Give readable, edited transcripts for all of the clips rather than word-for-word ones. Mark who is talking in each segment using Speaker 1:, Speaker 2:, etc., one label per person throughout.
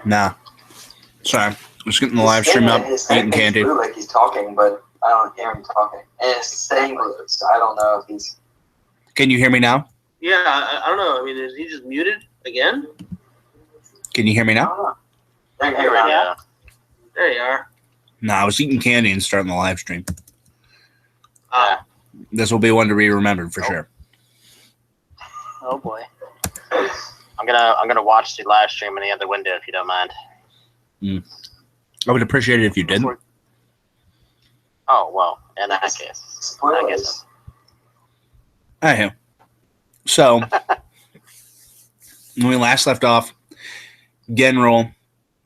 Speaker 1: Nah. Sorry. Just getting the live stream up, eating candy.
Speaker 2: Like he's talking, but I don't hear him talking. And it's saying words, so I don't know if he's...
Speaker 1: Can you hear me now?
Speaker 3: Yeah, I don't know. I mean, is he just muted again?
Speaker 1: Can you hear me
Speaker 2: I
Speaker 1: now?
Speaker 2: don't know. Yeah.
Speaker 3: There you are.
Speaker 1: No, I was eating candy and starting the live stream. This will be one to be remembered for sure.
Speaker 4: Oh boy.
Speaker 5: I'm gonna watch the live stream in the other window if you don't mind.
Speaker 1: I would appreciate it if you didn't.
Speaker 5: Oh well, in that case, I guess.
Speaker 1: Anyhow, so when we last left off, General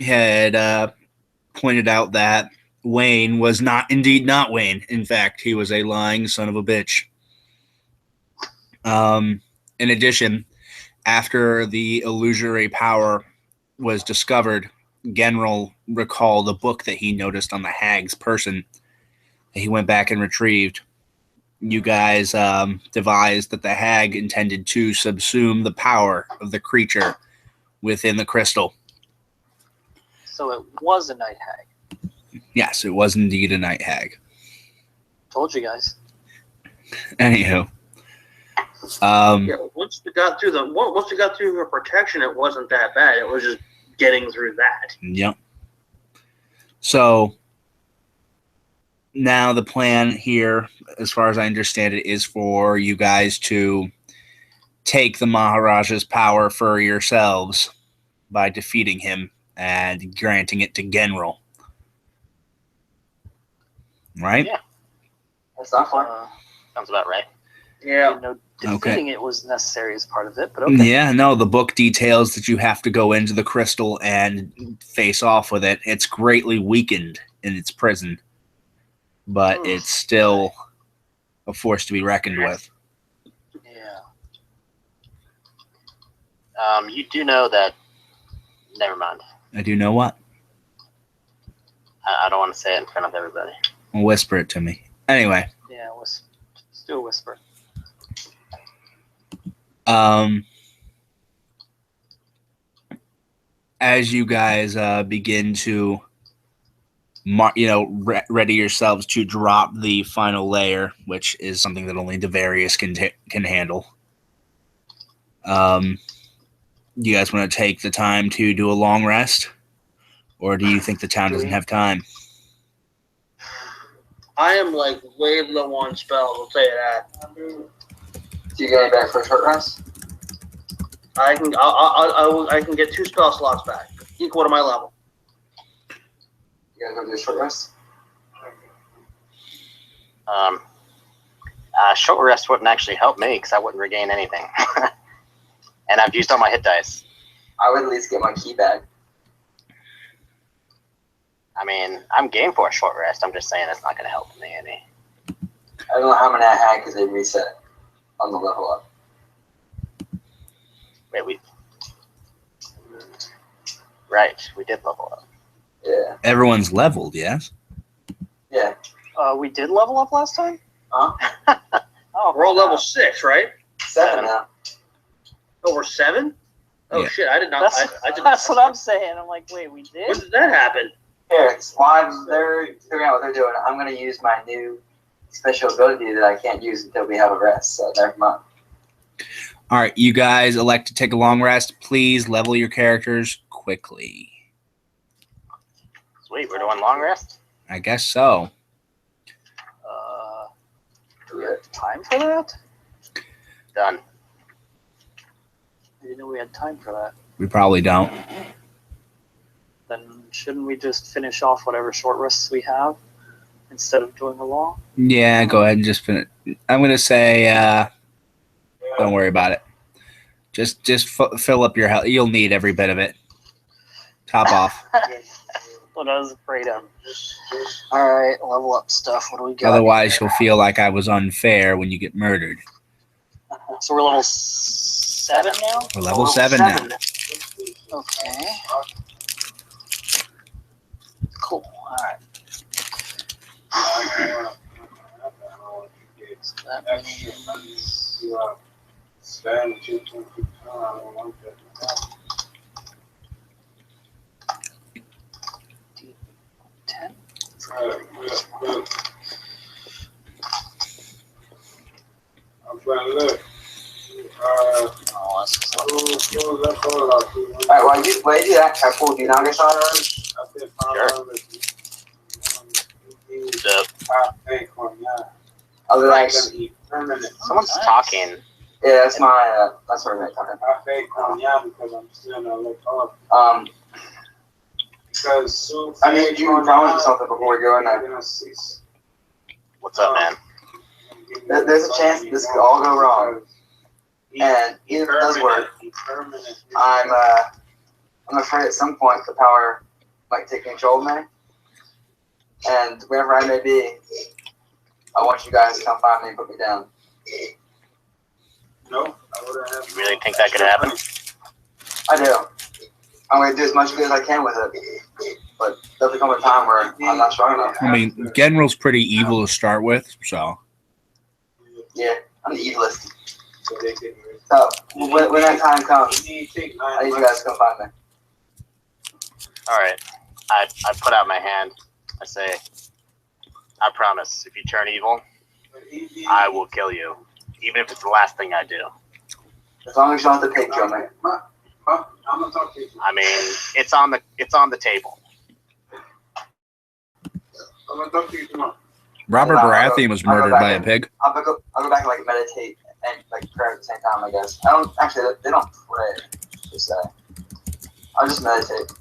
Speaker 1: had pointed out that Wayne was indeed not Wayne. In fact, he was a lying son of a bitch. In addition, after the illusory power was discovered, General recalled a book that he noticed on the hag's person that he went back and retrieved. You guys devised that the hag intended to subsume the power of the creature within the crystal.
Speaker 4: So it was a night hag.
Speaker 1: Yes, it was indeed a night hag.
Speaker 4: Told you guys.
Speaker 1: Anywho.
Speaker 3: Yeah, once we got through her protection, it wasn't that bad. It was just getting through that.
Speaker 1: Yep. So now the plan here, as far as I understand it, is for you guys to take the Maharaja's power for yourselves by defeating him and granting it to General. Right?
Speaker 5: Yeah.
Speaker 2: That's not fun.
Speaker 5: Sounds about right.
Speaker 3: Yeah.
Speaker 4: Defeating it was necessary as part of it, but okay.
Speaker 1: Yeah, no, the book details that you have to go into the crystal and face off with it. It's greatly weakened in its prison, but it's still a force to be reckoned with.
Speaker 4: Yeah.
Speaker 5: You do know that. Never mind.
Speaker 1: I do know what?
Speaker 5: I don't want to say it in front of everybody.
Speaker 1: Whisper it to me. Anyway.
Speaker 4: Yeah, let's do a whisper.
Speaker 1: As you guys begin to, ready yourselves to drop the final layer, which is something that only Devarius can handle. You guys want to take the time to do a long rest, or do you think the town doesn't have time?
Speaker 3: I am like way low on spells. I'll tell you that.
Speaker 2: Do you get any back for a short rest?
Speaker 3: I can get 2 spell slots back, equal to my level.
Speaker 2: You guys want to do a short rest?
Speaker 5: Short rest wouldn't actually help me because I wouldn't regain anything, and I've used all my hit dice.
Speaker 2: I would at least get my key back.
Speaker 5: I mean, I'm game for a short rest. I'm just saying it's not going to help me any.
Speaker 2: I don't know how many I had because they reset on the level up.
Speaker 5: Wait, Right, we did level up.
Speaker 2: Yeah.
Speaker 1: Everyone's leveled, yes?
Speaker 2: Yeah.
Speaker 4: We did level up last time?
Speaker 2: Huh?
Speaker 4: Oh,
Speaker 3: We're all level 6, right?
Speaker 2: 7 now.
Speaker 3: Oh, we're 7? Oh,
Speaker 1: Yeah.
Speaker 3: shit, I did not.
Speaker 4: That's what I'm saying. I'm like, wait, we did?
Speaker 3: When did that happen?
Speaker 2: Here, it's while they're figuring out what they're doing, I'm going to use my new special ability that I can't use until we have a rest, so never mind.
Speaker 1: All right, you guys elect to take a long rest. Please level your characters quickly.
Speaker 5: Sweet, we're doing long rest?
Speaker 1: I guess so.
Speaker 4: Do we have time for that?
Speaker 5: Done.
Speaker 4: I didn't know we had time for that.
Speaker 1: We probably don't.
Speaker 4: Then shouldn't we just finish off whatever short rests we have instead of doing a long?
Speaker 1: Yeah, go ahead and just finish. I'm going to say, don't worry about it. Just fill up your health. You'll need every bit of it. Top off.
Speaker 4: What I was afraid of. All right, level up stuff. What do we got?
Speaker 1: Otherwise, you'll feel like I was unfair when you get murdered.
Speaker 4: So we're level 7 now?
Speaker 1: We're level 7 now.
Speaker 4: Okay. Cool. All right. So that means...
Speaker 6: I'm trying to look.
Speaker 2: Alright, while you do that, can I pull do not get shot already? I'll be like,
Speaker 5: Someone's talking.
Speaker 2: yeah, that's my, that's what I'm talking.
Speaker 6: Because
Speaker 2: I need you to tell me something before we go in there.
Speaker 5: What's up, man?
Speaker 2: There's a chance this could all go wrong. And even if it does work, I'm afraid at some point the power might take control of me. And wherever I may be, I want you guys to come find me and put me down.
Speaker 6: No,
Speaker 5: You really think that could happen?
Speaker 2: I do. I'm going to do as much good as I can with it. But there'll become a time where I'm not strong enough.
Speaker 1: I mean, General's pretty evil to start with, so.
Speaker 2: Yeah, I'm the evilest. So, when that time comes, I need you guys to come find me.
Speaker 5: All right. I put out my hand. I say, I promise, if you turn evil, I will kill you, even if it's the last thing I do.
Speaker 2: As long as you don't have to pay kill me.
Speaker 6: I'm gonna talk to you.
Speaker 5: I mean, it's on the table.
Speaker 6: I'm gonna talk to you tomorrow.
Speaker 1: Robert Baratheon was murdered by a pig.
Speaker 2: I'll go back and like meditate and like pray at the same time, I guess. I don't actually. They don't pray. Just I'll just meditate.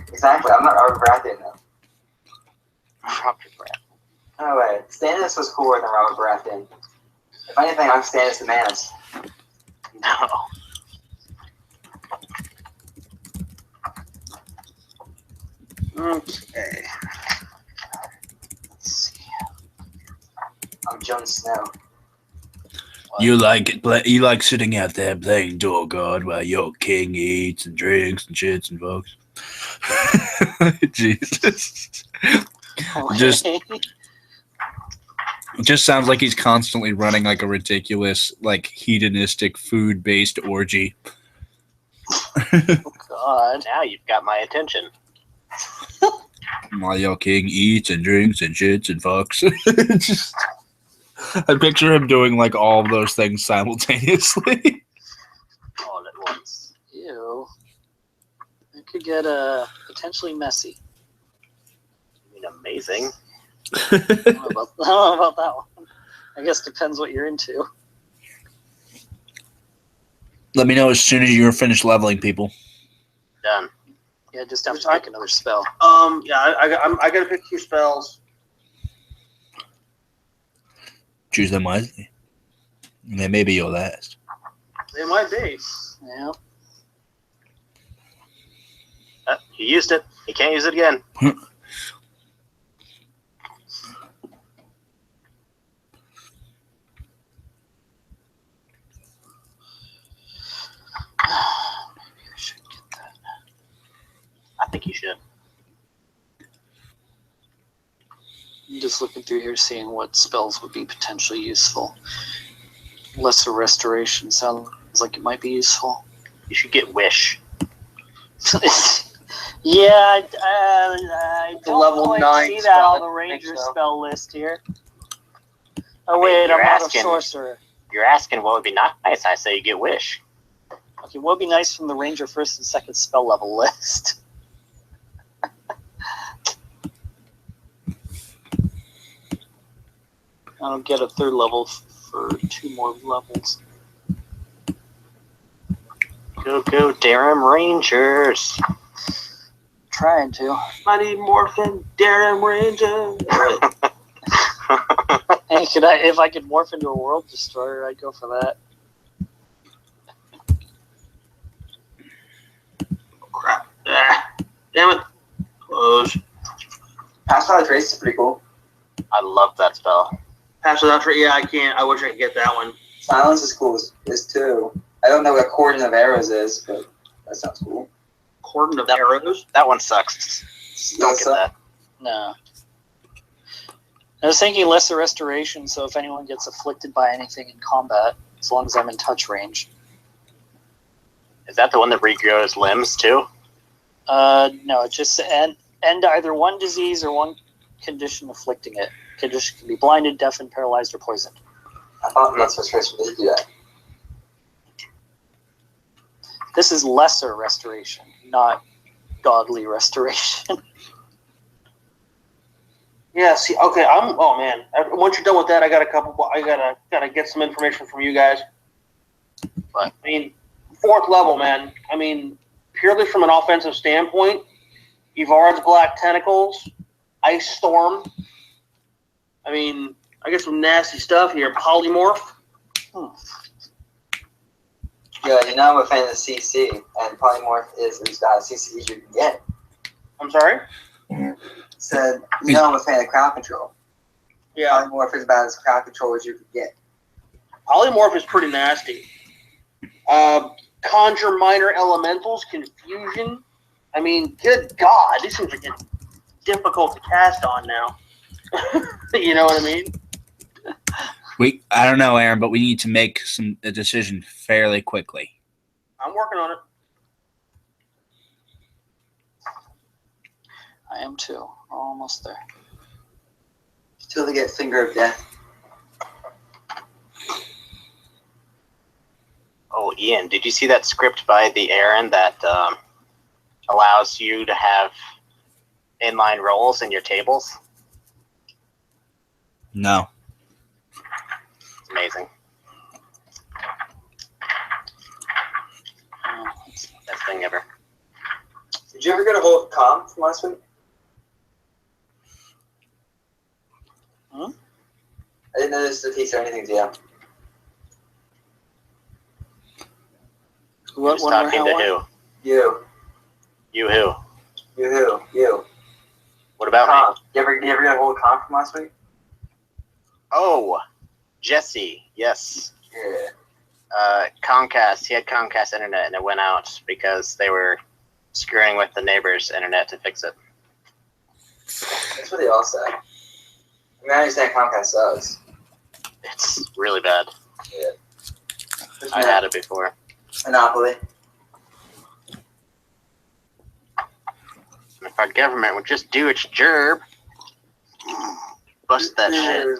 Speaker 2: Exactly. I'm not Robert Baratheon though.
Speaker 5: Robert Baratheon.
Speaker 2: No way. Stannis was cooler than Robert Baratheon. If anything, I'm Stannis the Manus.
Speaker 5: No.
Speaker 3: Okay.
Speaker 5: Let's see.
Speaker 2: I'm Jon Snow.
Speaker 1: You like sitting out there playing door guard while your king eats and drinks and shits and fucks. Jesus. Just sounds like he's constantly running like a ridiculous, like hedonistic food-based orgy.
Speaker 5: God, now you've got my attention.
Speaker 1: While your king eats and drinks and shits and fucks. Just, I picture him doing like all of those things simultaneously.
Speaker 5: All at once.
Speaker 4: Ew. It could get potentially messy.
Speaker 5: I mean, amazing.
Speaker 4: I don't know about that one. I guess depends what you're into.
Speaker 1: Let me know as soon as you're finished leveling, people.
Speaker 5: Done.
Speaker 4: Yeah, just have to pick another spell.
Speaker 3: Yeah, I gotta pick 2 spells.
Speaker 1: Choose them wisely. And they may be your last.
Speaker 3: They might be.
Speaker 4: Yeah.
Speaker 5: He used it. He can't use it again.
Speaker 4: Maybe I should get that.
Speaker 5: I think you should.
Speaker 4: I'm just looking through here, seeing what spells would be potentially useful. Lesser Restoration sounds like it might be useful.
Speaker 5: You should get Wish.
Speaker 4: Yeah, I don't
Speaker 3: level
Speaker 4: quite
Speaker 3: 9
Speaker 4: see that
Speaker 3: spell,
Speaker 4: on the
Speaker 3: I think
Speaker 4: Ranger
Speaker 3: so.
Speaker 4: spell list here. Oh
Speaker 5: I mean,
Speaker 4: wait, I'm
Speaker 5: you're
Speaker 4: not a
Speaker 5: asking-
Speaker 4: sorcerer.
Speaker 5: You're asking what would be nice. I say you get Wish.
Speaker 4: Okay, what would be nice from the Ranger first and second spell level list? I don't get a third level for 2 more levels.
Speaker 5: Go, Durham Rangers.
Speaker 4: Trying to.
Speaker 3: Mighty Morphin Darren Ranger.
Speaker 4: Hey, if I could morph into a world destroyer, I'd go for that.
Speaker 3: Crap. Damn it. Close.
Speaker 2: Pass Without Trace is pretty cool.
Speaker 5: I love that spell.
Speaker 3: Pass without trace. Yeah, I can't. I wish I could get that one.
Speaker 2: Silence is cool is too. I don't know what Cordon of Arrows is, but that sounds cool.
Speaker 3: Cordon of arrows.
Speaker 5: That one sucks. Don't get that.
Speaker 4: No. I was thinking Lesser Restoration, so if anyone gets afflicted by anything in combat, as long as I'm in touch range.
Speaker 5: that the one that regrows limbs too?
Speaker 4: No, it just end either one disease or one condition afflicting it. Condition can be blinded, deafened, paralyzed, or poisoned.
Speaker 2: I thought that's what supposed to do that.
Speaker 4: This is lesser restoration, not godly restoration.
Speaker 3: Yeah. See. Okay. Oh man. Once you're done with that, I got a couple. I gotta get some information from you guys.
Speaker 5: What?
Speaker 3: I mean, 4th level, man. I mean, purely from an offensive standpoint, Yvard's Black Tentacles, Ice Storm. I mean, I get some nasty stuff here. Polymorph.
Speaker 2: Yeah, you know I'm a fan of the CC, and Polymorph is the best CC you can get.
Speaker 3: I'm sorry?
Speaker 2: Said, you know I'm a fan of crowd control.
Speaker 3: Yeah.
Speaker 2: Polymorph is about as crowd control as you can get.
Speaker 3: Polymorph is pretty nasty. Conjure Minor Elementals, Confusion. I mean, good God, these things are getting difficult to cast on now. You know what I mean?
Speaker 1: I don't know, Aaron, but we need to make a decision fairly quickly.
Speaker 3: I'm working on it.
Speaker 4: I am too. Almost there.
Speaker 2: Till they get Finger of Death.
Speaker 5: Oh, Ian, did you see that script by the Aaron that allows you to have inline rolls in your tables?
Speaker 1: No.
Speaker 5: It's amazing. Best thing ever.
Speaker 2: Did you ever get a hold of Tom from last week?
Speaker 4: Hmm?
Speaker 2: I didn't notice if he said anything to you.
Speaker 5: Who's talking to who?
Speaker 2: You.
Speaker 5: You who?
Speaker 2: You.
Speaker 5: What about
Speaker 2: Tom.
Speaker 5: me?
Speaker 2: You ever get a hold of Tom from last week?
Speaker 5: Oh, Jesse. Yes.
Speaker 2: Yeah.
Speaker 5: Comcast. He had Comcast internet and it went out because they were screwing with the neighbor's internet to fix it.
Speaker 2: That's what they all say. I mean, I understand Comcast does.
Speaker 5: It's really bad.
Speaker 2: Yeah.
Speaker 5: I had it before.
Speaker 2: Monopoly.
Speaker 5: If our government would just do its job, bust that shit.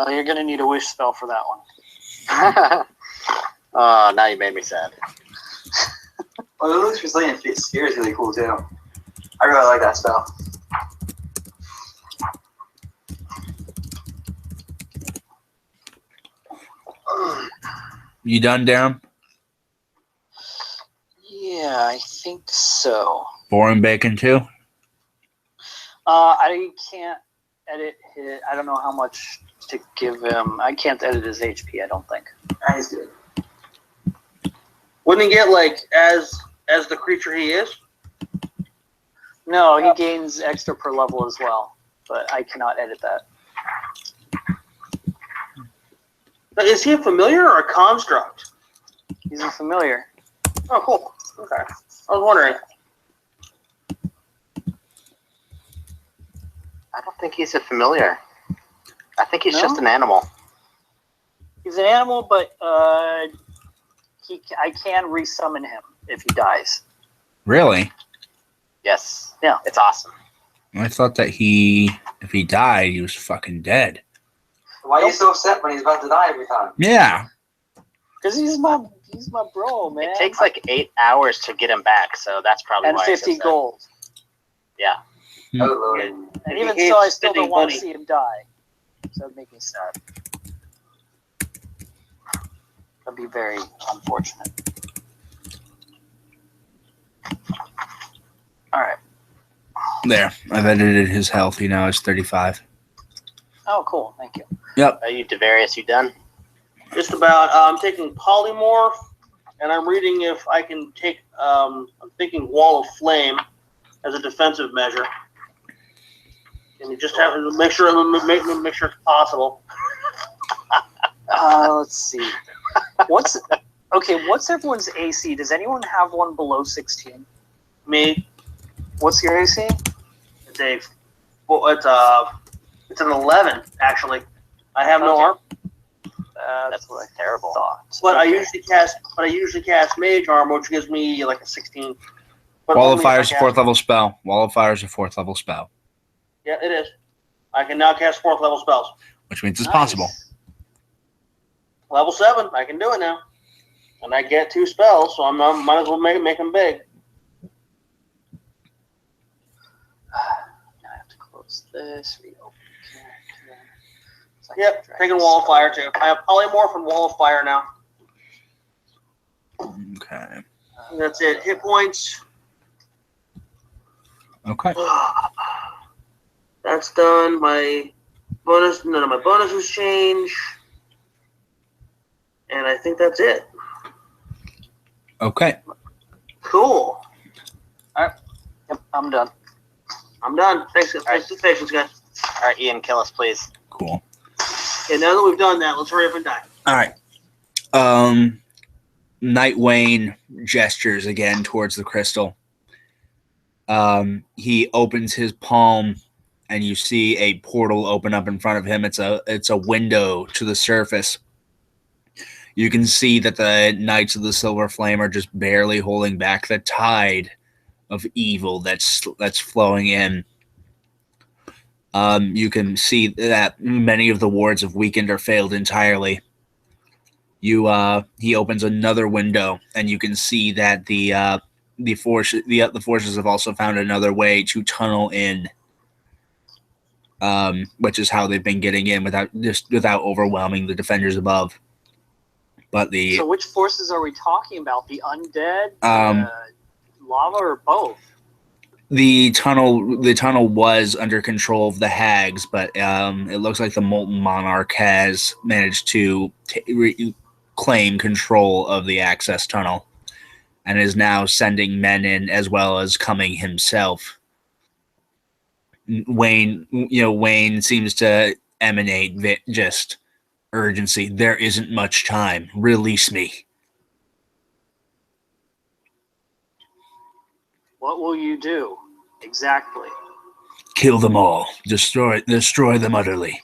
Speaker 4: You're gonna need a wish spell for that one.
Speaker 5: Oh, now you made me sad.
Speaker 2: Well, the Luke's Resilient Sphere is really cool too. I really like that spell.
Speaker 1: You done, Darren?
Speaker 4: Yeah, I think so.
Speaker 1: Boring bacon too?
Speaker 4: I can't edit his. I don't know how much to give him. I can't edit his HP. I don't think.
Speaker 2: He's good.
Speaker 3: Wouldn't he get like as the creature he is?
Speaker 4: No, he gains extra per level as well, but I cannot edit that.
Speaker 3: Is he a familiar or a construct?
Speaker 4: He's a familiar.
Speaker 3: Oh, cool. Okay. I was wondering.
Speaker 5: I don't think he's a familiar. I think he's
Speaker 4: No?
Speaker 5: just an animal.
Speaker 4: He's an animal, but I can resummon him if he dies.
Speaker 1: Really?
Speaker 5: Yes.
Speaker 4: Yeah.
Speaker 5: It's awesome.
Speaker 1: I thought that if he died, he was fucking dead.
Speaker 2: Why are you so upset when he's about to die every time?
Speaker 1: Yeah.
Speaker 4: Because he's my bro, man.
Speaker 5: It takes like 8 hours to get him back, so that's probably
Speaker 4: and
Speaker 5: why.
Speaker 4: 50
Speaker 5: it's
Speaker 4: gold.
Speaker 5: Yeah.
Speaker 2: Oh, Lord.
Speaker 4: And
Speaker 3: If
Speaker 4: even
Speaker 3: he
Speaker 4: so, I
Speaker 3: hates
Speaker 4: still don't
Speaker 3: spending
Speaker 4: want to
Speaker 3: money.
Speaker 4: see him die. So that'd make me sad. That'd be very unfortunate. All right.
Speaker 1: There. I've edited his health. He now is 35.
Speaker 4: Oh, cool. Thank you.
Speaker 1: Yep.
Speaker 5: Are you Devarius? You done?
Speaker 3: Just about. I'm taking Polymorph, and I'm reading if I can take. I'm thinking Wall of Flame as a defensive measure. And you just have to make sure it's possible.
Speaker 4: Let's see. What's everyone's AC? Does anyone have one below 16?
Speaker 3: Me,
Speaker 4: What's your AC?
Speaker 3: it's an 11 actually. I have no
Speaker 4: Okay.
Speaker 3: arm.
Speaker 4: That's what I
Speaker 5: terrible.
Speaker 4: thought.
Speaker 3: But
Speaker 4: Okay.
Speaker 3: I usually cast Mage Armor, which gives me like a 16. But
Speaker 1: Wall
Speaker 3: only
Speaker 1: of
Speaker 3: if I
Speaker 1: Fire is a
Speaker 3: cast-
Speaker 1: 4th level spell. Wall of Fire is a 4th level spell,
Speaker 3: Yeah, it is. I can now cast 4th level spells.
Speaker 1: which means it's
Speaker 4: Nice.
Speaker 1: possible.
Speaker 3: Level 7, I can do it now. And I get 2 spells, so I might as well make them big.
Speaker 4: Now I have to close this, reopen character. So I can
Speaker 3: Yep,
Speaker 4: drag
Speaker 3: taking
Speaker 4: this
Speaker 3: Wall of Fire
Speaker 4: over.
Speaker 3: too. I have Polymorph and Wall of Fire now.
Speaker 1: Okay.
Speaker 3: And that's it. Hit points.
Speaker 1: Okay.
Speaker 3: That's done. My bonus, none of my bonuses change. And I think that's it.
Speaker 1: Okay.
Speaker 3: Cool.
Speaker 4: Yep, I'm done.
Speaker 3: I'm done. Thanks for the patience, guys.
Speaker 5: All right, Ian, kill us, please.
Speaker 1: Cool.
Speaker 3: Okay, now that we've done that, let's hurry up and die.
Speaker 1: All right. Night Wayne gestures again towards the crystal. He opens his palm, and you see a portal open up in front of him. It's a window to the surface. You can see that the Knights of the Silver Flame are just barely holding back the tide of evil that's flowing in. You can see that many of the wards have weakened or failed entirely. He opens another window, and you can see that the forces have also found another way to tunnel in, which is how they've been getting in without overwhelming the defenders above. But
Speaker 4: So which forces are we talking about? The undead, lava, or both?
Speaker 1: the tunnel was under control of the hags, but it looks like the Molten Monarch has managed to claim control of the access tunnel and is now sending men in as well as coming himself. Wayne seems to emanate just urgency. There isn't much time. Release me.
Speaker 4: What will you do exactly?
Speaker 1: Kill them all. Destroy them utterly.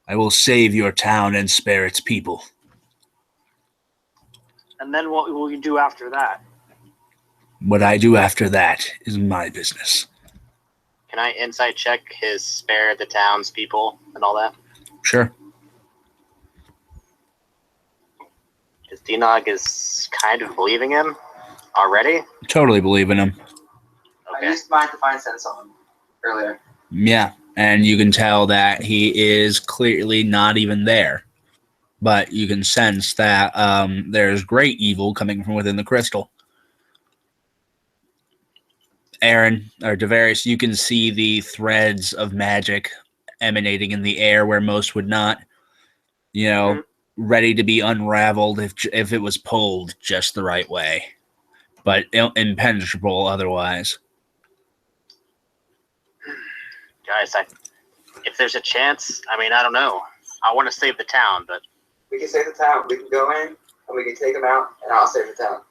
Speaker 1: I will save your town and spare its people.
Speaker 4: And then what will you do after that?
Speaker 1: What I do after that is my business.
Speaker 5: Can I insight check his spare the townspeople and all that?
Speaker 1: Sure.
Speaker 5: Because Dinog is kind of believing him already.
Speaker 1: Totally believe in him.
Speaker 2: I
Speaker 5: Okay.
Speaker 2: used mine to find sense on him earlier.
Speaker 1: Yeah, and you can tell that he is clearly not even there. But you can sense that there's great evil coming from within the crystal. Aaron, or Davarius, you can see the threads of magic emanating in the air where most would not. Ready to be unraveled if it was pulled just the right way. But impenetrable otherwise.
Speaker 5: Guys, if there's a chance, I don't know. I want to save the town, but
Speaker 2: We can save the town. We can go in and we can take him out, and I'll save the town.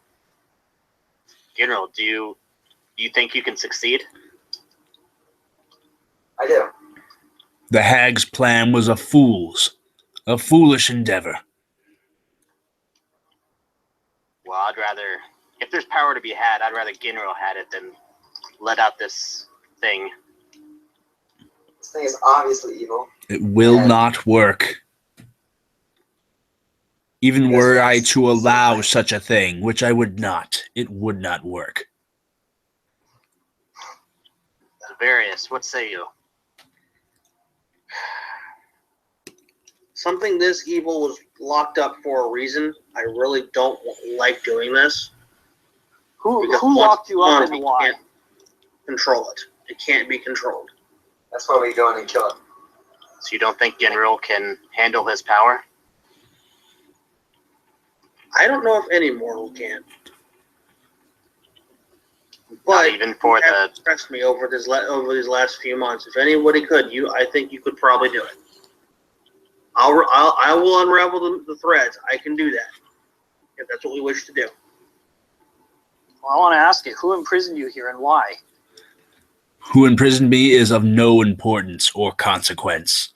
Speaker 5: General, do you think you can succeed?
Speaker 2: I do.
Speaker 1: The hag's plan was a foolish endeavor.
Speaker 5: Well, I'd rather, if there's power to be had, I'd rather General had it than let out this thing.
Speaker 2: This thing is obviously evil.
Speaker 1: It will not work. Even were I to allow such a thing, which I would not, it would not work.
Speaker 5: Zavarius, what say you?
Speaker 3: Something this evil was locked up for a reason. I really don't like doing this.
Speaker 4: Who
Speaker 3: Because
Speaker 4: locked you up
Speaker 3: once
Speaker 4: and
Speaker 3: we
Speaker 4: why?
Speaker 3: can't control it. It can't be controlled.
Speaker 2: That's why we go in and kill him.
Speaker 5: So you don't think General can handle his power?
Speaker 3: I don't know if any mortal can.
Speaker 5: Not
Speaker 3: But
Speaker 5: even for
Speaker 3: you have
Speaker 5: the...
Speaker 3: impressed me over these last few months. If anybody could, I think you could probably do it. I will unravel the threads. I can do that if that's what we wish to do.
Speaker 4: Well, I want to ask you, who imprisoned you here and why?
Speaker 1: Who imprisoned me is of no importance or consequence.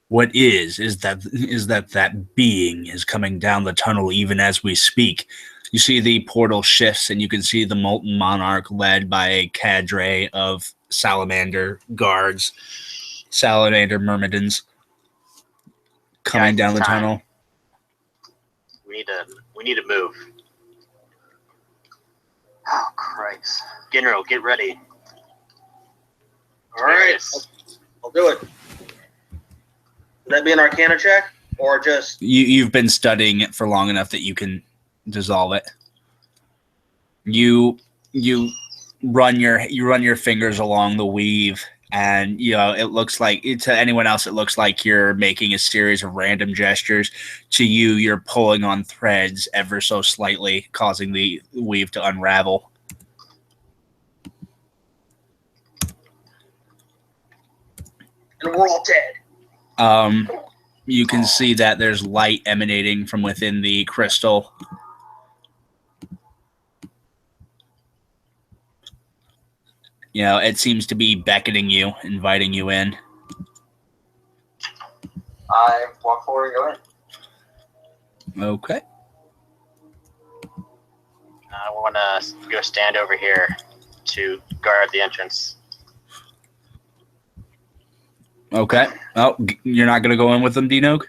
Speaker 1: What is that being is coming down the tunnel even as we speak. You see the portal shifts, and you can see the Molten Monarch led by a cadre of salamander guards, salamander myrmidons, coming
Speaker 5: Guys,
Speaker 1: down
Speaker 5: it's
Speaker 1: the
Speaker 5: time.
Speaker 1: tunnel.
Speaker 5: We need to move.
Speaker 4: Oh, Christ.
Speaker 5: General, get ready.
Speaker 3: All right, I'll do it. Would that be an Arcana check, or just?
Speaker 1: You've been studying it for long enough that you can dissolve it. You run your fingers along the weave, and it looks like to anyone else it looks like you're making a series of random gestures. To you, you're pulling on threads ever so slightly, causing the weave to unravel.
Speaker 3: And we're all dead.
Speaker 1: You can see that there's light emanating from within the crystal. It seems to be beckoning you, inviting you in.
Speaker 2: I walk forward and go in.
Speaker 1: Okay.
Speaker 5: I want to go stand over here to guard the entrance.
Speaker 1: Okay. Oh, you're not going to go in with them, Dinogue?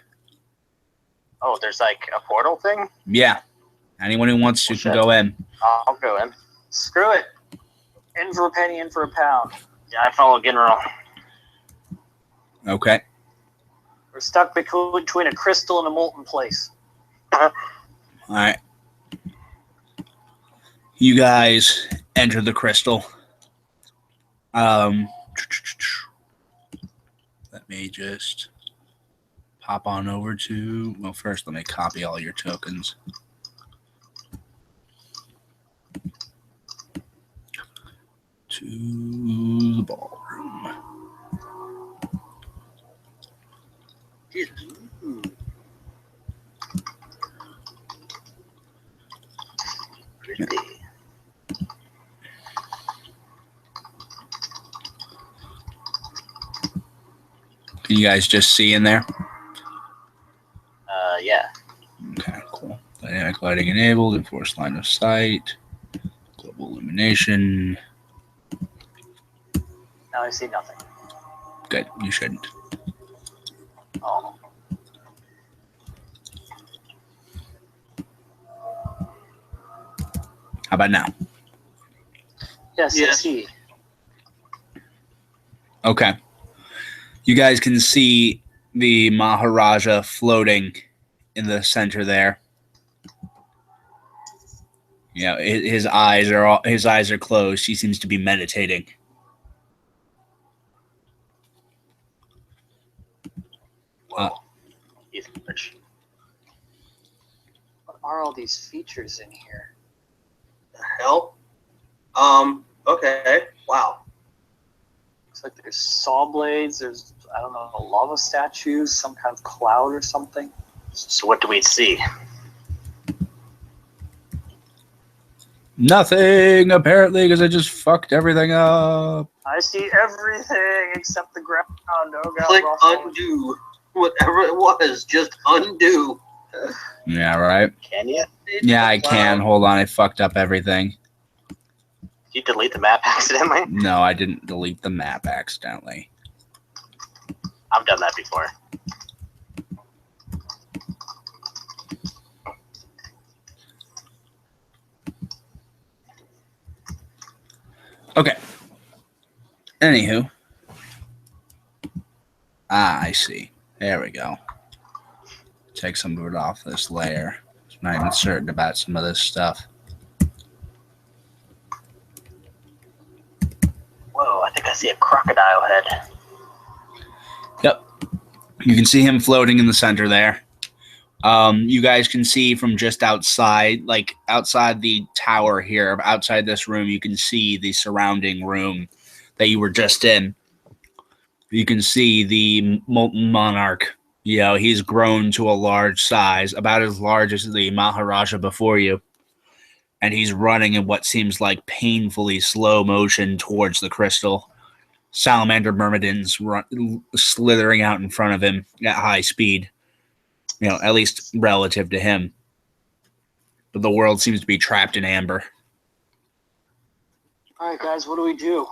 Speaker 5: Oh, there's like a portal thing?
Speaker 1: Yeah. Anyone who wants to
Speaker 5: Well,
Speaker 1: can
Speaker 5: shit.
Speaker 1: go in.
Speaker 5: I'll go in.
Speaker 4: Screw it. In for a penny, in for a pound.
Speaker 5: Yeah, I follow General.
Speaker 1: Okay.
Speaker 4: We're stuck between a crystal and a molten place.
Speaker 1: All right. You guys enter the crystal. Let me just pop on over to... Well, first let me copy all your tokens. To the ballroom. Can you guys just see in there?
Speaker 5: Yeah.
Speaker 1: Okay, cool. Dynamic lighting enabled, enforced line of sight, global illumination.
Speaker 4: Now I see nothing.
Speaker 1: Good, you shouldn't.
Speaker 4: Oh.
Speaker 1: How about now?
Speaker 4: Yes, I
Speaker 3: Yes.
Speaker 4: see.
Speaker 1: Okay. You guys can see the Maharaja floating in the center there. His eyes are closed. He seems to be meditating.
Speaker 5: He's rich.
Speaker 4: What are all these features in here?
Speaker 3: The hell? Okay. Wow.
Speaker 4: Looks like there's saw blades. There's, I don't know, lava statues, some kind of cloud or something.
Speaker 5: So what do we see?
Speaker 1: Nothing, apparently, because I just fucked everything up.
Speaker 4: I see everything except the ground. Oh, God,
Speaker 3: Click
Speaker 4: Russell.
Speaker 3: undo. Whatever it was, just undo.
Speaker 1: Yeah, right?
Speaker 5: Can you?
Speaker 1: Yeah, I can. Hold on, I fucked up everything.
Speaker 5: Did you delete the map accidentally?
Speaker 1: No, I didn't delete the map accidentally.
Speaker 5: I've done that before.
Speaker 1: Okay. Anywho. I see. There we go. Take some of it off this layer. I'm not even certain about some of this stuff.
Speaker 5: Whoa, I think I see a crocodile head.
Speaker 1: Yep. You can see him floating in the center there. You guys can see from just outside, like outside the tower here, outside this room, you can see the surrounding room that you were just in. You can see the Molten Monarch. He's grown to a large size, about as large as the Maharaja before you. And he's running in what seems like painfully slow motion towards the crystal, salamander myrmidons slithering out in front of him at high speed. At least relative to him. But the world seems to be trapped in amber.
Speaker 4: All right, guys, what do we do?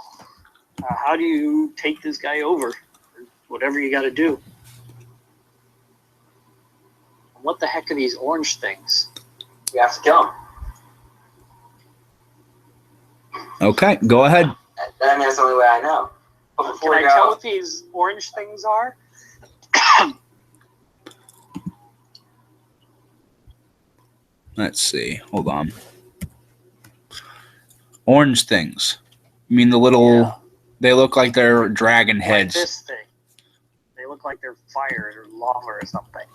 Speaker 4: How do you take this guy over? Whatever you got to do. What the heck are these orange things?
Speaker 2: We have to kill him.
Speaker 1: Okay, go ahead.
Speaker 2: I mean, that's the only way I know. But before
Speaker 4: Can
Speaker 2: we
Speaker 4: I tell
Speaker 2: go,
Speaker 4: what these orange things are?
Speaker 1: Let's see. Hold on. Orange things. You mean the little...
Speaker 4: Yeah.
Speaker 1: They look like they're dragon
Speaker 4: Like
Speaker 1: heads.
Speaker 4: this thing. They look like they're fire or lava or something.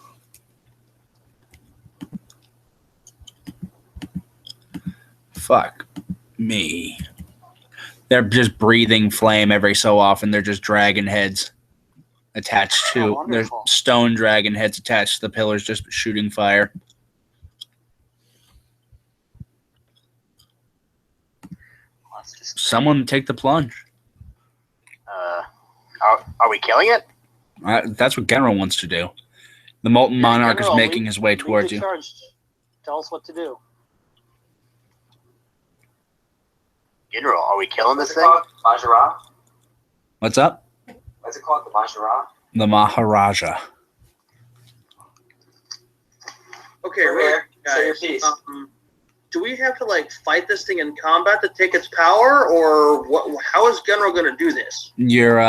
Speaker 1: Fuck me. They're just breathing flame every so often. They're just dragon heads attached
Speaker 4: Oh,
Speaker 1: to... They're
Speaker 4: wonderful.
Speaker 1: stone dragon heads attached to the pillars, just shooting fire.
Speaker 4: That's just
Speaker 1: Someone take the plunge.
Speaker 5: Are we killing it?
Speaker 1: That's what General wants to do. The Molten Monarch
Speaker 4: General,
Speaker 1: is making
Speaker 4: lead-
Speaker 1: his way
Speaker 4: lead
Speaker 1: towards
Speaker 4: the
Speaker 1: you.
Speaker 4: charge. Tell us what to do.
Speaker 5: General, are we killing
Speaker 2: what's
Speaker 5: this
Speaker 2: it
Speaker 5: thing?
Speaker 2: called? Maharaja?
Speaker 1: What's up?
Speaker 2: What's it called? The Maharaja?
Speaker 1: The Maharaja.
Speaker 3: Okay,
Speaker 2: Over
Speaker 3: really,
Speaker 2: here. Say your
Speaker 3: guys.
Speaker 2: piece.
Speaker 3: Do we have to like fight this thing in combat to take its power, or what? How is General going to do this?
Speaker 1: You're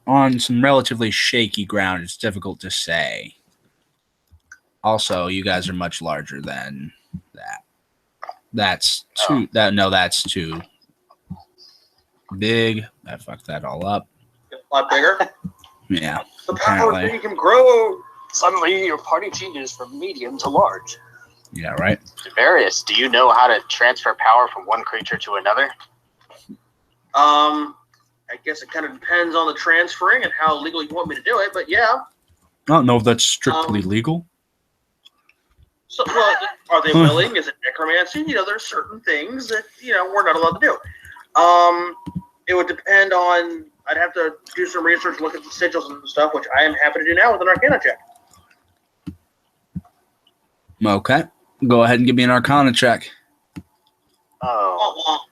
Speaker 1: on some relatively shaky ground. It's difficult to say. Also, you guys are much larger than that. That's too. That's too big. I fucked that all up.
Speaker 3: A lot bigger.
Speaker 1: Yeah.
Speaker 3: The power
Speaker 1: Apparently.
Speaker 3: make him grow.
Speaker 4: Suddenly, your party changes from medium to large.
Speaker 1: Yeah. Right.
Speaker 5: Various, do you know how to transfer power from one creature to another?
Speaker 3: I guess it kind of depends on the transferring and how legal you want me to do it, but yeah.
Speaker 1: I don't know if that's strictly legal.
Speaker 3: So, well, are they willing? Is it necromancy? There's certain things that we're not allowed to do. It would depend on. I'd have to do some research, look at the sigils and stuff, which I am happy to do now with an Arcana check.
Speaker 1: Okay. Go ahead and give me an Arcana check.
Speaker 5: Oh,
Speaker 3: Well,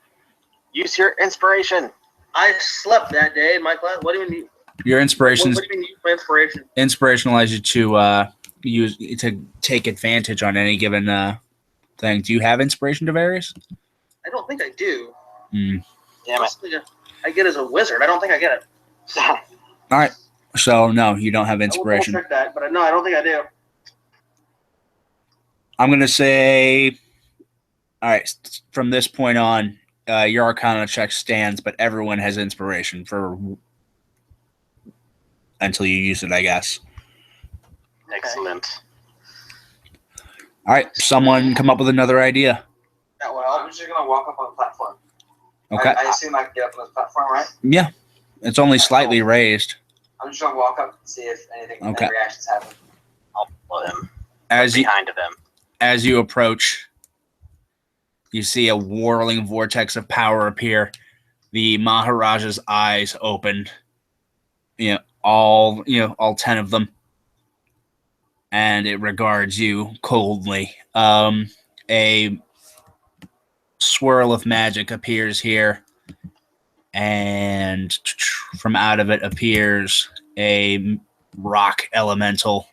Speaker 5: use your inspiration.
Speaker 3: I slept that day in my class. What do you mean?
Speaker 1: Your inspiration
Speaker 3: What do you mean use my inspiration?
Speaker 1: allows you to take advantage on any given thing. Do you have inspiration, Devarius?
Speaker 3: I don't think I do.
Speaker 5: Damn it.
Speaker 3: I get as a wizard. I don't think I get it.
Speaker 1: All right. So no, you don't have
Speaker 3: I
Speaker 1: inspiration.
Speaker 3: will check that, but no, I don't think I do.
Speaker 1: I'm going to say, all right, from this point on, your Arcana check stands, but everyone has inspiration until you use it, I guess.
Speaker 5: Excellent.
Speaker 1: All right, someone come up with another idea.
Speaker 3: That will help.
Speaker 2: I'm just gonna walk up on the platform.
Speaker 1: Okay.
Speaker 2: I assume I can get up on the platform, right?
Speaker 1: Yeah, it's only slightly raised.
Speaker 2: I'm just gonna walk up and see if anything,
Speaker 1: Okay.
Speaker 2: any reactions happen.
Speaker 5: I'll follow him
Speaker 1: As you
Speaker 5: behind them.
Speaker 1: as you approach, you see a whirling vortex of power appear. The Maharaja's eyes open. All 10 of them, and it regards you coldly. A swirl of magic appears here, and from out of it appears a rock elemental.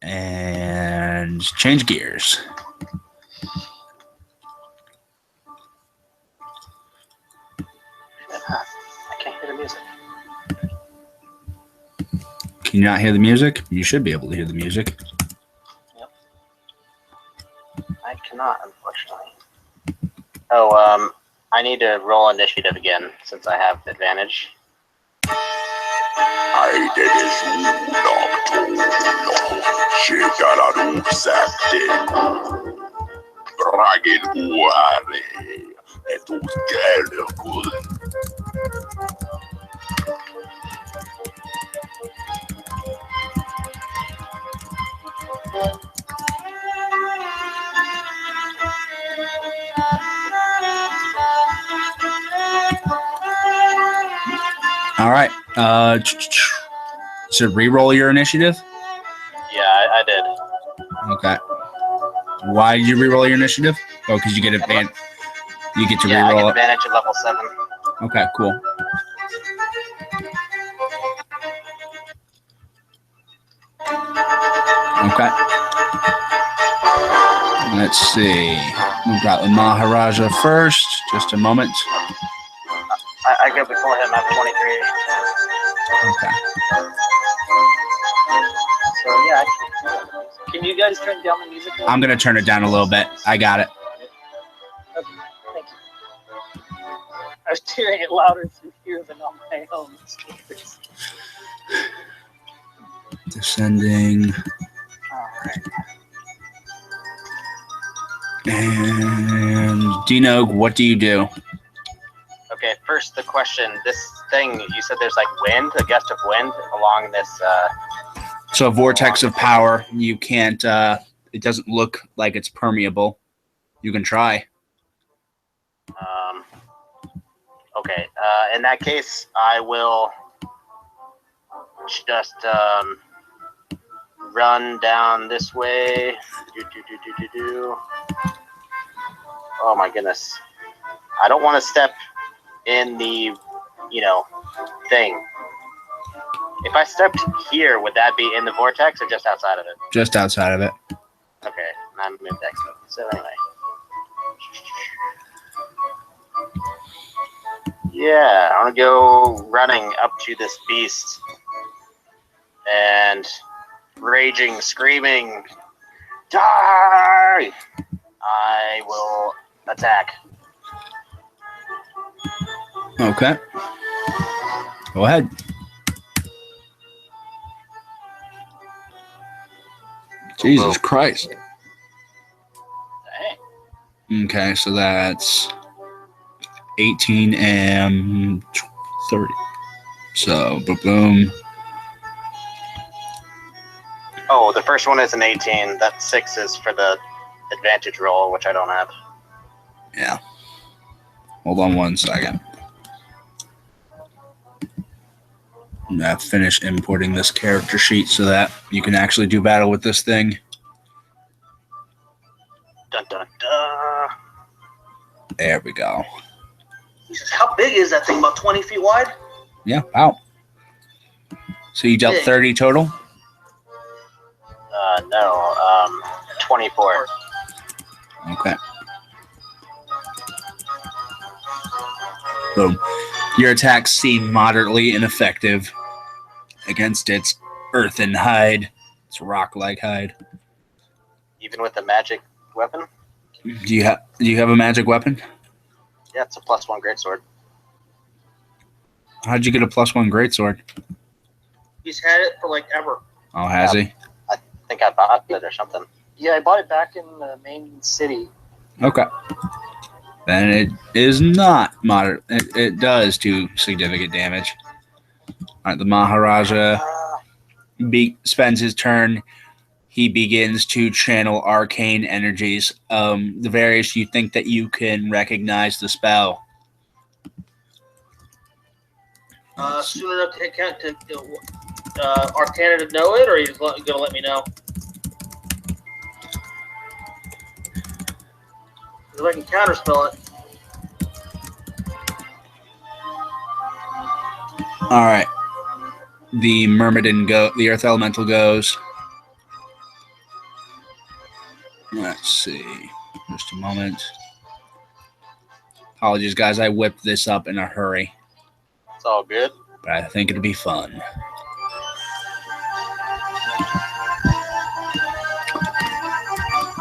Speaker 1: And change gears.
Speaker 5: I can't hear the music.
Speaker 1: Can you not hear the music? You should be able to hear the music.
Speaker 5: I cannot, unfortunately. Oh, I need to roll initiative again since I have advantage.
Speaker 1: So re-roll your initiative.
Speaker 5: Yeah, I did.
Speaker 1: Okay. Why did you re-roll your initiative? Oh, because you get advantage. You get to
Speaker 5: Yeah, I
Speaker 1: re-roll
Speaker 5: get
Speaker 1: it.
Speaker 5: advantage at level 7.
Speaker 1: Okay, cool. Okay. Let's see. We've got the Maharaja first. Just a moment.
Speaker 5: I go before him at 23.
Speaker 1: Okay.
Speaker 4: So yeah, can you guys turn down the music?
Speaker 1: I'm going to turn it down a little bit. I got it.
Speaker 4: Okay, thank you. I was hearing it louder through here than on my own speakers.
Speaker 1: Descending.
Speaker 4: Alright.
Speaker 1: And Dino, what do you do?
Speaker 5: Okay, first the question. This thing, you said there's like wind, a gust of wind along this.
Speaker 1: So a vortex of power. You can't. It doesn't look like it's permeable. You can try.
Speaker 5: Okay, in that case, I will just run down this way. Oh my goodness. I don't want to step in the, thing. If I stepped here, would that be in the vortex or just outside of it?
Speaker 1: Just outside of it.
Speaker 5: Okay, and I'm moved that. So anyway. Yeah, I want to go running up to this beast and raging, screaming, die! I will attack.
Speaker 1: Okay. Go ahead. Jesus Christ.
Speaker 5: Dang.
Speaker 1: Okay, so that's 18 and 30. So, boom.
Speaker 5: Oh, the first one is an 18. That 6 is for the advantage roll, which I don't have.
Speaker 1: Yeah. Hold on one second. I'm gonna finish importing this character sheet so that you can actually do battle with this thing.
Speaker 5: Dun dun dun.
Speaker 1: There we go.
Speaker 3: Jesus, how big is that thing? About 20 feet wide?
Speaker 1: Yeah, wow. So you dealt
Speaker 3: Big.
Speaker 1: 30 total?
Speaker 5: No, 24.
Speaker 1: Okay. Boom. Your attacks seem moderately ineffective against its earthen hide, its rock-like hide.
Speaker 5: Even with a magic weapon?
Speaker 1: Do you have a magic weapon?
Speaker 5: Yeah, it's a +1 greatsword.
Speaker 1: How'd you get a +1 greatsword?
Speaker 3: He's had it for like ever.
Speaker 1: Oh, has he?
Speaker 5: I think I bought it or something.
Speaker 4: Yeah, I bought it back in the main city.
Speaker 1: Okay. Then it is not moderate. It does do significant damage. All right, the Maharaja spends his turn. He begins to channel arcane energies. The various, you think that you can recognize the spell.
Speaker 3: Soon enough to Arcana to know it, or he's going to let me know? If I can counterspell it.
Speaker 1: All right. The Myrmidon the Earth Elemental goes. Let's see. Just a moment. Apologies, guys. I whipped this up in a hurry,
Speaker 5: It's all good.
Speaker 1: but I think it'll be fun.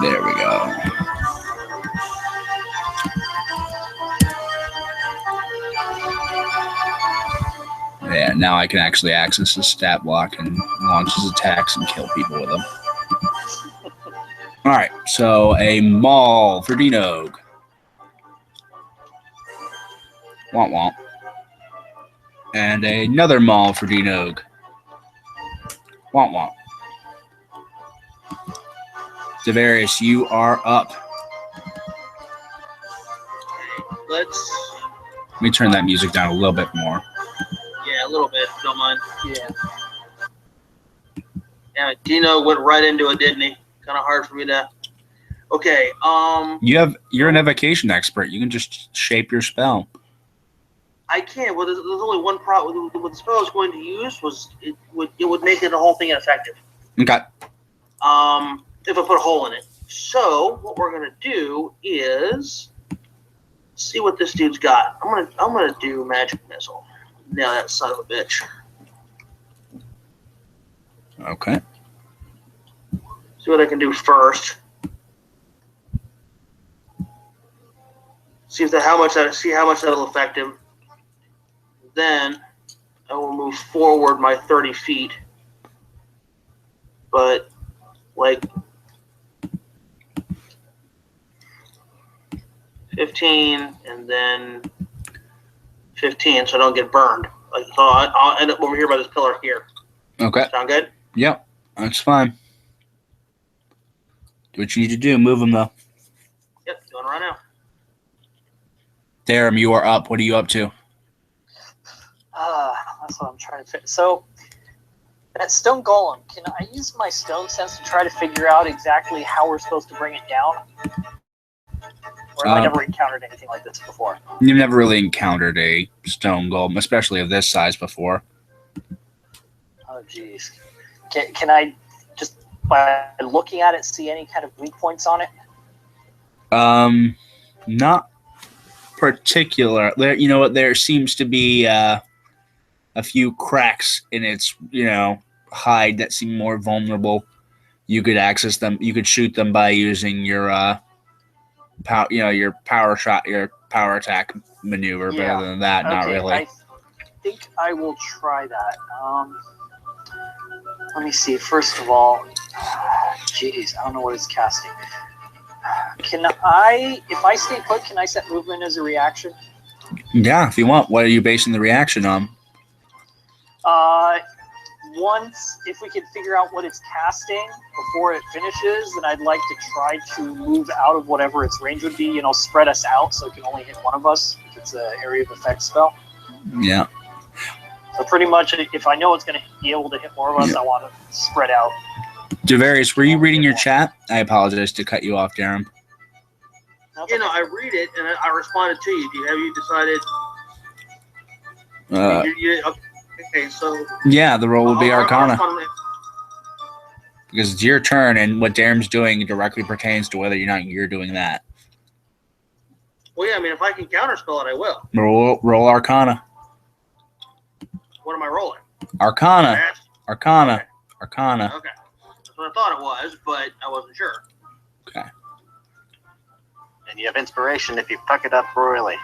Speaker 1: There we go. Yeah, now I can actually access the stat block and launch his attacks and kill people with them. All right, so a maul for Dinog. Womp womp. And another maul for Dinog. Womp womp. Devarius, you are up.
Speaker 3: Let's
Speaker 1: Let me turn that music down a little bit more.
Speaker 3: little bit, if you don't mind.
Speaker 4: Yeah.
Speaker 3: Yeah, Dino went right into it, didn't he? Kind of hard for me to. Okay.
Speaker 1: You're an evocation expert. You can just shape your spell.
Speaker 3: I can't. Well, there's only one problem. What the spell I was going to use was it would make the whole thing ineffective.
Speaker 1: Okay.
Speaker 3: If I put a hole in it. So what we're gonna do is see what this dude's got. I'm gonna do magic missile. Now that son of a bitch.
Speaker 1: Okay.
Speaker 3: See what I can do first. See how much that'll affect him. Then I will move forward my 30 feet. But like 15 and then 15 so I don't get burned. Like, so I'll end up over here by this pillar here.
Speaker 1: Okay.
Speaker 3: Sound good?
Speaker 1: Yep. That's fine. Do what you need to do. Move them, though.
Speaker 3: Yep, doing it right now.
Speaker 1: Darum, you are up. What are you up to?
Speaker 4: That's what I'm trying to fit. So, that stone golem, can I use my stone sense to try to figure out exactly how we're supposed to bring it down? Or have I never encountered anything like this before?
Speaker 1: You've never really encountered a stone golem, especially of this size, before.
Speaker 4: Oh, jeez. Can I just, by looking at it, see any kind of weak points on it?
Speaker 1: Not particular. There, you know what? There seems to be a few cracks in its, hide that seem more vulnerable. You could access them. You could shoot them by using your your power shot, your power attack maneuver. Yeah. But other than that, not really.
Speaker 4: I think I will try that. Let me see. First of all, jeez, I don't know what it's casting. Can I, if I stay put, can I set movement as a reaction?
Speaker 1: Yeah, if you want. What are you basing the reaction on?
Speaker 4: Once, if we can figure out what it's casting before it finishes, then I'd like to try to move out of whatever its range would be, spread us out so it can only hit one of us if it's an area of effect spell.
Speaker 1: Yeah.
Speaker 4: So pretty much, if I know it's going to be able to hit more of us, I want to spread out.
Speaker 1: Javarius, were you reading your chat? I apologize to cut you off, Darum.
Speaker 3: I read it and I responded to you. Have you decided? Okay, so
Speaker 1: yeah, the roll will be Arcana because it's your turn, and what Darum's doing directly pertains to whether or not you're doing that.
Speaker 3: Well, yeah, I mean, if I can counterspell it, I will.
Speaker 1: Roll Arcana.
Speaker 3: What am I rolling?
Speaker 1: Arcana. Arcana.
Speaker 3: Okay.
Speaker 1: Arcana.
Speaker 3: Okay, that's what I thought it was, but I wasn't sure.
Speaker 1: Okay.
Speaker 5: And you have inspiration if you fuck it up royally.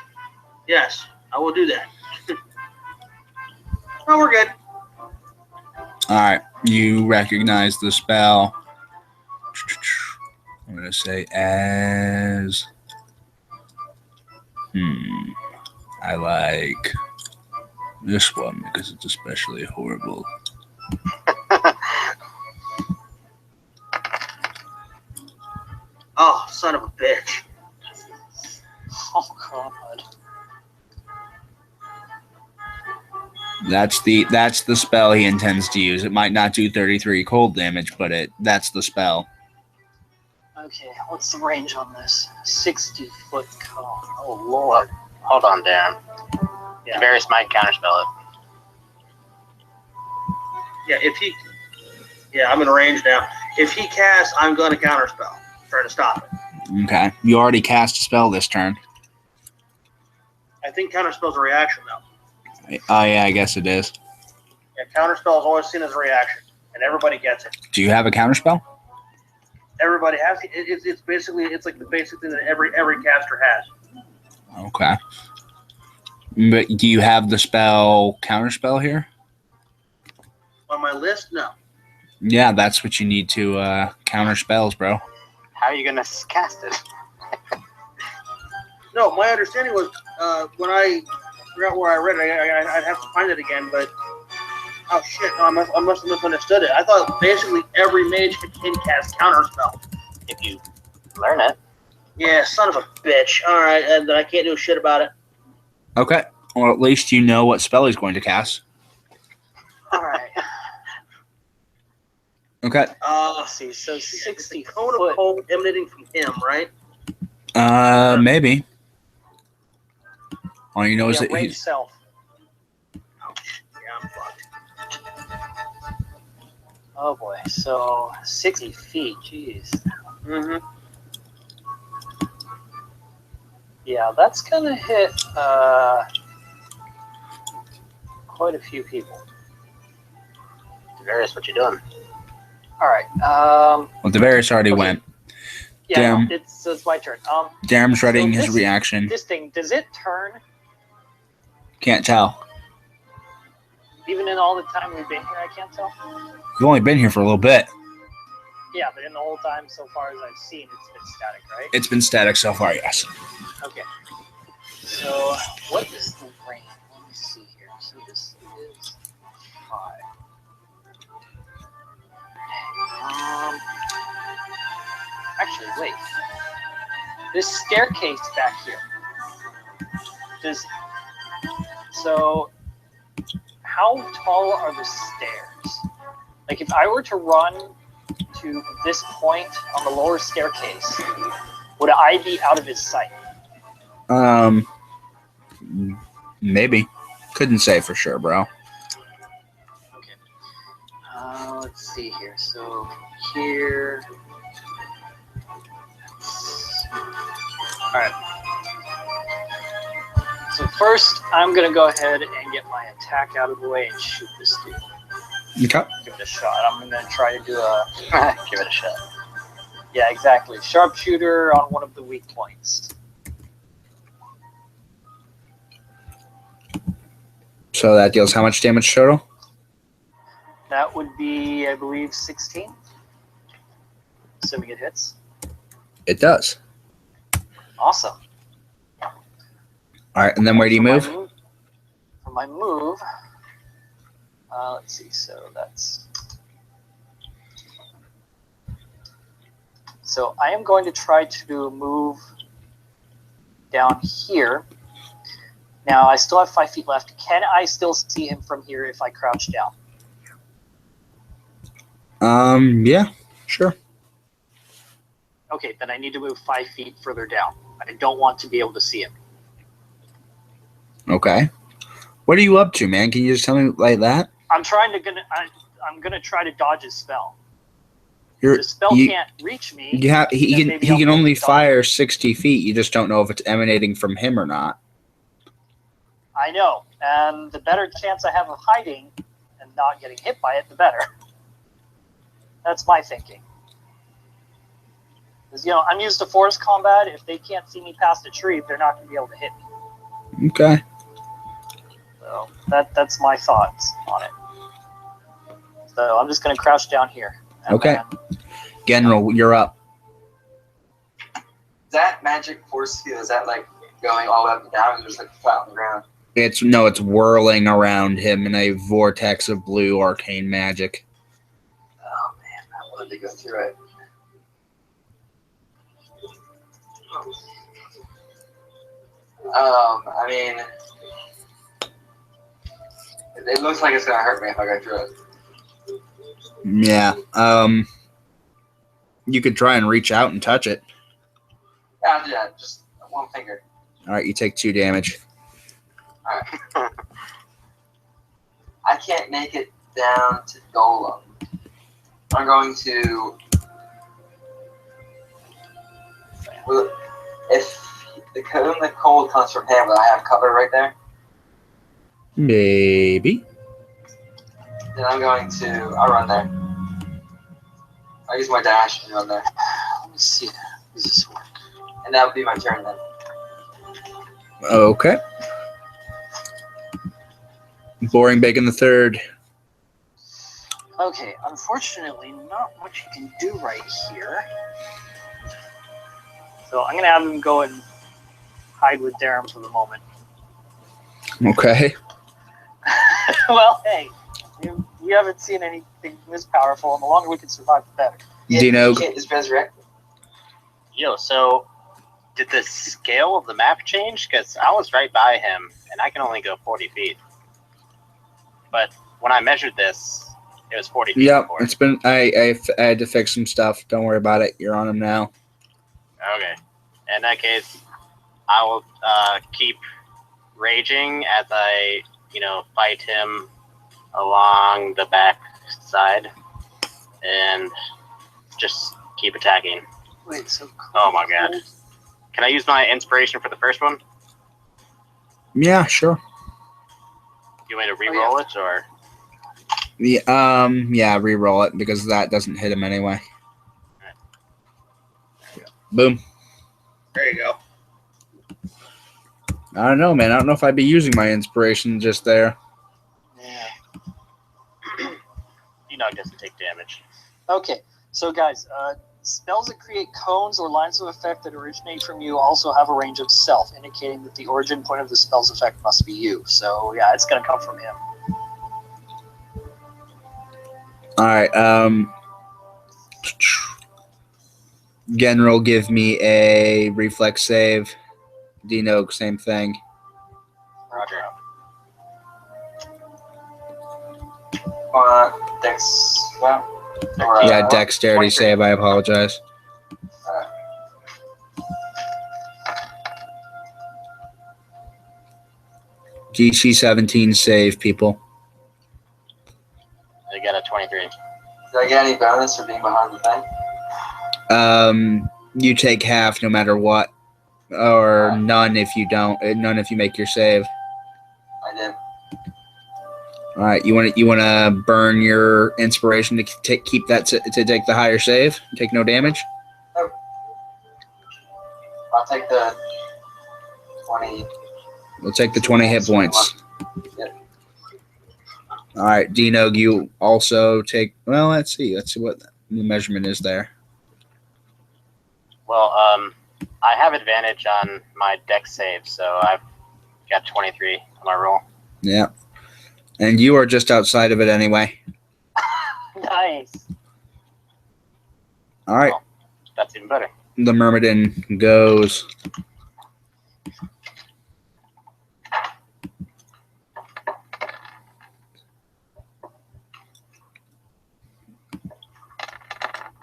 Speaker 3: Yes, I will do that. Oh, we're good.
Speaker 1: All right. You recognize the spell. I'm going to say as... I like this one because it's especially horrible.
Speaker 3: Oh, son of a bitch.
Speaker 4: Oh, God.
Speaker 1: That's the spell he intends to use. It might not do 33 cold damage, but that's the spell.
Speaker 4: Okay, what's the range on this? 60-foot cone. Oh, Lord.
Speaker 5: Hold on, Darren.
Speaker 4: Yeah.
Speaker 5: Javarius might counterspell it.
Speaker 3: Yeah, I'm in range now. If he casts, I'm going to counterspell. Try to stop it.
Speaker 1: Okay. You already cast a spell this turn.
Speaker 3: I think counterspell's a reaction, though.
Speaker 1: Oh, yeah, I guess it is.
Speaker 3: Yeah, counterspell is always seen as a reaction, and everybody gets it.
Speaker 1: Do you have a counterspell?
Speaker 3: Everybody has it. It's basically like the basic thing that every caster has.
Speaker 1: Okay. But do you have the spell counterspell here?
Speaker 3: On my list, no.
Speaker 1: Yeah, that's what you need to counter spells, bro.
Speaker 5: How are you gonna cast it?
Speaker 3: No, my understanding was when I forgot where I read it, I'd have to find it again, but oh shit, no, I must have misunderstood it. I thought basically every mage can cast counterspell.
Speaker 5: If you learn it.
Speaker 3: Yeah, son of a bitch. All right, and then I can't do shit about it.
Speaker 1: Okay. Well, at least you know what spell he's going to cast. Okay.
Speaker 4: Let's see. So 60
Speaker 3: The cone of
Speaker 4: foot.
Speaker 3: cold emanating from him, right?
Speaker 1: Maybe. All you know is
Speaker 4: Yeah,
Speaker 1: that
Speaker 4: range
Speaker 1: he's
Speaker 4: self.
Speaker 3: Yeah, I'm fucked.
Speaker 4: Oh boy. So 60 feet. Jeez.
Speaker 3: Mm-hmm.
Speaker 4: Yeah, that's gonna hit quite a few people.
Speaker 5: Darius, what you doing?
Speaker 4: All right.
Speaker 1: well, Tavares already
Speaker 4: Okay.
Speaker 1: went.
Speaker 4: Yeah,
Speaker 1: Damn.
Speaker 4: so it's my turn.
Speaker 1: Darren's writing
Speaker 4: So
Speaker 1: his reaction.
Speaker 4: This thing, does it turn
Speaker 1: Can't tell.
Speaker 4: even in all the time we've been here? I can't tell.
Speaker 1: You've only been here for a little bit.
Speaker 4: Yeah, but in the whole time so far as I've seen, it's been static, right?
Speaker 1: It's been static so far, yes.
Speaker 4: Okay. So what is the range? Let me see here. So this is 5. Actually, wait. This staircase back here. So how tall are the stairs? Like if I were to run to this point on the lower staircase, would I be out of his sight?
Speaker 1: Maybe. Couldn't say for sure, bro.
Speaker 4: Okay. Let's see here. So here. All right. So first, I'm gonna go ahead and get my attack out of the way and shoot this dude.
Speaker 1: Okay.
Speaker 4: Give it a shot. I'm gonna try to do a.
Speaker 5: Give it a shot.
Speaker 4: Yeah, exactly. Sharpshooter on one of the weak points.
Speaker 1: So that deals how much damage total?
Speaker 4: That would be, I believe, 16. Assuming it hits.
Speaker 1: It does.
Speaker 4: Awesome.
Speaker 1: All right, and then where do you move?
Speaker 4: For my move, let's see. So that's. So I am going to try to move down here. Now I still have 5 feet left. Can I still see him from here if I crouch down?
Speaker 1: Yeah, sure.
Speaker 4: Okay, then I need to move 5 feet further down. I don't want to be able to see him.
Speaker 1: Okay. What are you up to, man? Can you just tell me like that?
Speaker 4: I'm gonna try to dodge his spell.
Speaker 1: You're,
Speaker 4: The spell
Speaker 1: you,
Speaker 4: can't reach me.
Speaker 1: you have, he
Speaker 4: then
Speaker 1: can
Speaker 4: maybe
Speaker 1: he
Speaker 4: I'll
Speaker 1: can
Speaker 4: be able
Speaker 1: only
Speaker 4: to dodge.
Speaker 1: fire 60 feet. You just don't know if it's emanating from him or not.
Speaker 4: I know, and the better chance I have of hiding and not getting hit by it, the better. That's my thinking. Because, I'm used to forest combat. If they can't see me past a tree, they're not going to be able to hit me.
Speaker 1: Okay.
Speaker 4: So that's my thoughts on it. So I'm just going to crouch down here. And
Speaker 1: Okay.
Speaker 4: then-
Speaker 1: General, you're up.
Speaker 2: That magic force field, is that like going all up and down, or just like flat on the ground?
Speaker 1: It's whirling around him in a vortex of blue arcane magic.
Speaker 2: Oh man, I wanted to go through it. I mean, it looks like it's gonna hurt me if I go through it.
Speaker 1: Yeah. You could try and reach out and touch it.
Speaker 2: Yeah, I'll do that. Just one finger.
Speaker 1: All right, you take 2 damage.
Speaker 2: Alright. I can't make it down to Golem. I'm going to. Well, if the cold comes from him, will I have cover right there?
Speaker 1: Maybe.
Speaker 2: Then I'm going to. I'll run there. I'll use my dash and run there.
Speaker 4: Let me see. Does this work?
Speaker 2: And that would be my turn then.
Speaker 1: Okay. Boring Bacon the Third.
Speaker 4: Okay, unfortunately, not much you can do right here. So I'm going to have him go and hide with Darren for the moment.
Speaker 1: Okay.
Speaker 4: Well, hey, we haven't seen anything this powerful, and the longer we can survive, the better.
Speaker 2: Yeah,
Speaker 1: Dino.
Speaker 2: you can't just resurrect.
Speaker 5: Yo, so did the scale of the map change? Because I was right by him, and I can only go 40 feet. But when I measured this, It was 40 feet
Speaker 1: Yep,
Speaker 5: before.
Speaker 1: it's been. I had to fix some stuff. Don't worry about it. You're on him now.
Speaker 5: Okay. In that case, I will keep raging as I, fight him along the back side and just keep attacking.
Speaker 4: Wait, so
Speaker 5: Oh my god. Can I use my inspiration for the first one?
Speaker 1: Yeah, sure.
Speaker 5: You want me to re-roll it, or?
Speaker 1: Yeah, re-roll it because that doesn't hit him anyway. Boom.
Speaker 3: There you go.
Speaker 1: I don't know, man. I don't know if I'd be using my inspiration just there.
Speaker 4: Yeah.
Speaker 5: Doesn't take damage.
Speaker 4: Okay, so guys, spells that create cones or lines of effect that originate from you also have a range of self, indicating that the origin point of the spell's effect must be you. So yeah, it's going to come from him.
Speaker 1: All right. General, give me a reflex save. Dino, same thing.
Speaker 5: Roger.
Speaker 2: Dex. Yeah. Or,
Speaker 1: Yeah,
Speaker 2: what?
Speaker 1: dexterity
Speaker 2: 23.
Speaker 1: save. I apologize. DC 17 save, people.
Speaker 5: I got a 23.
Speaker 2: Did I get any bonus for being behind the thing?
Speaker 1: You take half no matter what, or none if you don't. None if you make your save.
Speaker 2: I did.
Speaker 1: All right, you want to burn your inspiration to keep that to take the higher save, take no damage.
Speaker 2: I'll take the 20.
Speaker 1: We'll take the 20 hit points.
Speaker 2: Yep.
Speaker 1: All right, Dino, you also take. Well, let's see what the measurement is there.
Speaker 5: Well, I have advantage on my dex save, so I've got 23 on my roll.
Speaker 1: Yeah, and you are just outside of it anyway.
Speaker 4: Nice.
Speaker 1: All right,
Speaker 5: Well, that's even better.
Speaker 1: the Myrmidon goes.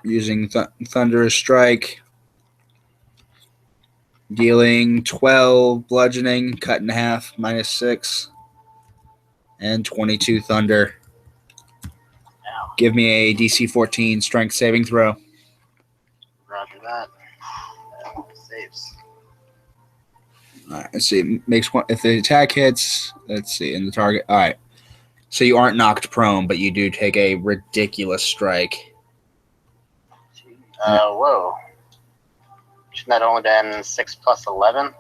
Speaker 1: Using Thunderous Strike, dealing 12 bludgeoning, cut in half, -6, and 22 thunder.
Speaker 5: Now,
Speaker 1: Give me a DC 14 strength saving throw.
Speaker 5: roger that. Saves.
Speaker 1: All right, let's see. Makes one if the attack hits. Let's see, in the target. All right, so you aren't knocked prone, but you do take a ridiculous strike.
Speaker 5: Whoa. Shouldn't that only been 6 plus 11?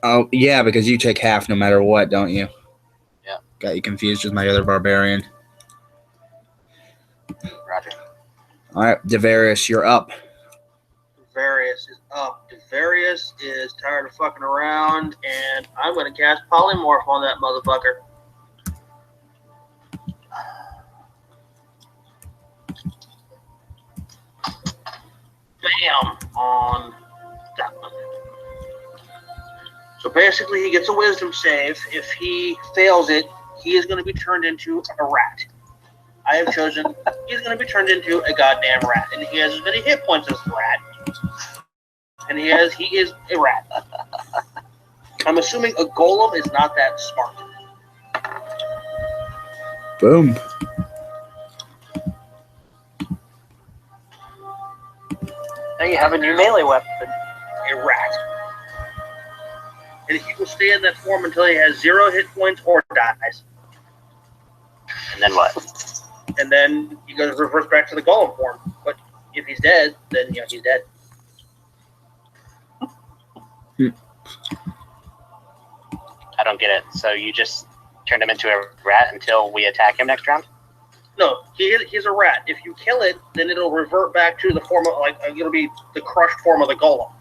Speaker 1: Oh yeah, because you take half no matter what, don't you?
Speaker 5: Yeah.
Speaker 1: Got you confused with my other barbarian.
Speaker 5: Roger.
Speaker 1: All right, Devarius, you're up.
Speaker 3: Devarius is up. Devarius is tired of fucking around, and I'm going to cast Polymorph on that motherfucker. Bam! On that one. So basically, he gets a wisdom save. If he fails it, he is going to be turned into a rat. I have chosen he's going to be turned into a goddamn rat, and he has as many hit points as the rat. And he is a rat. I'm assuming a golem is not that smart.
Speaker 1: Boom.
Speaker 4: Now you have a new melee weapon.
Speaker 3: A rat. And he will stay in that form until he has 0 hit points or dies.
Speaker 5: And then what?
Speaker 3: And then he goes reverse back to the golem form. But if he's dead, then he's dead.
Speaker 5: I don't get it. So you just turned him into a rat until we attack him next round?
Speaker 3: No, he's a rat. If you kill it, then it'll revert back to the form of, it'll be the crushed form of the golem.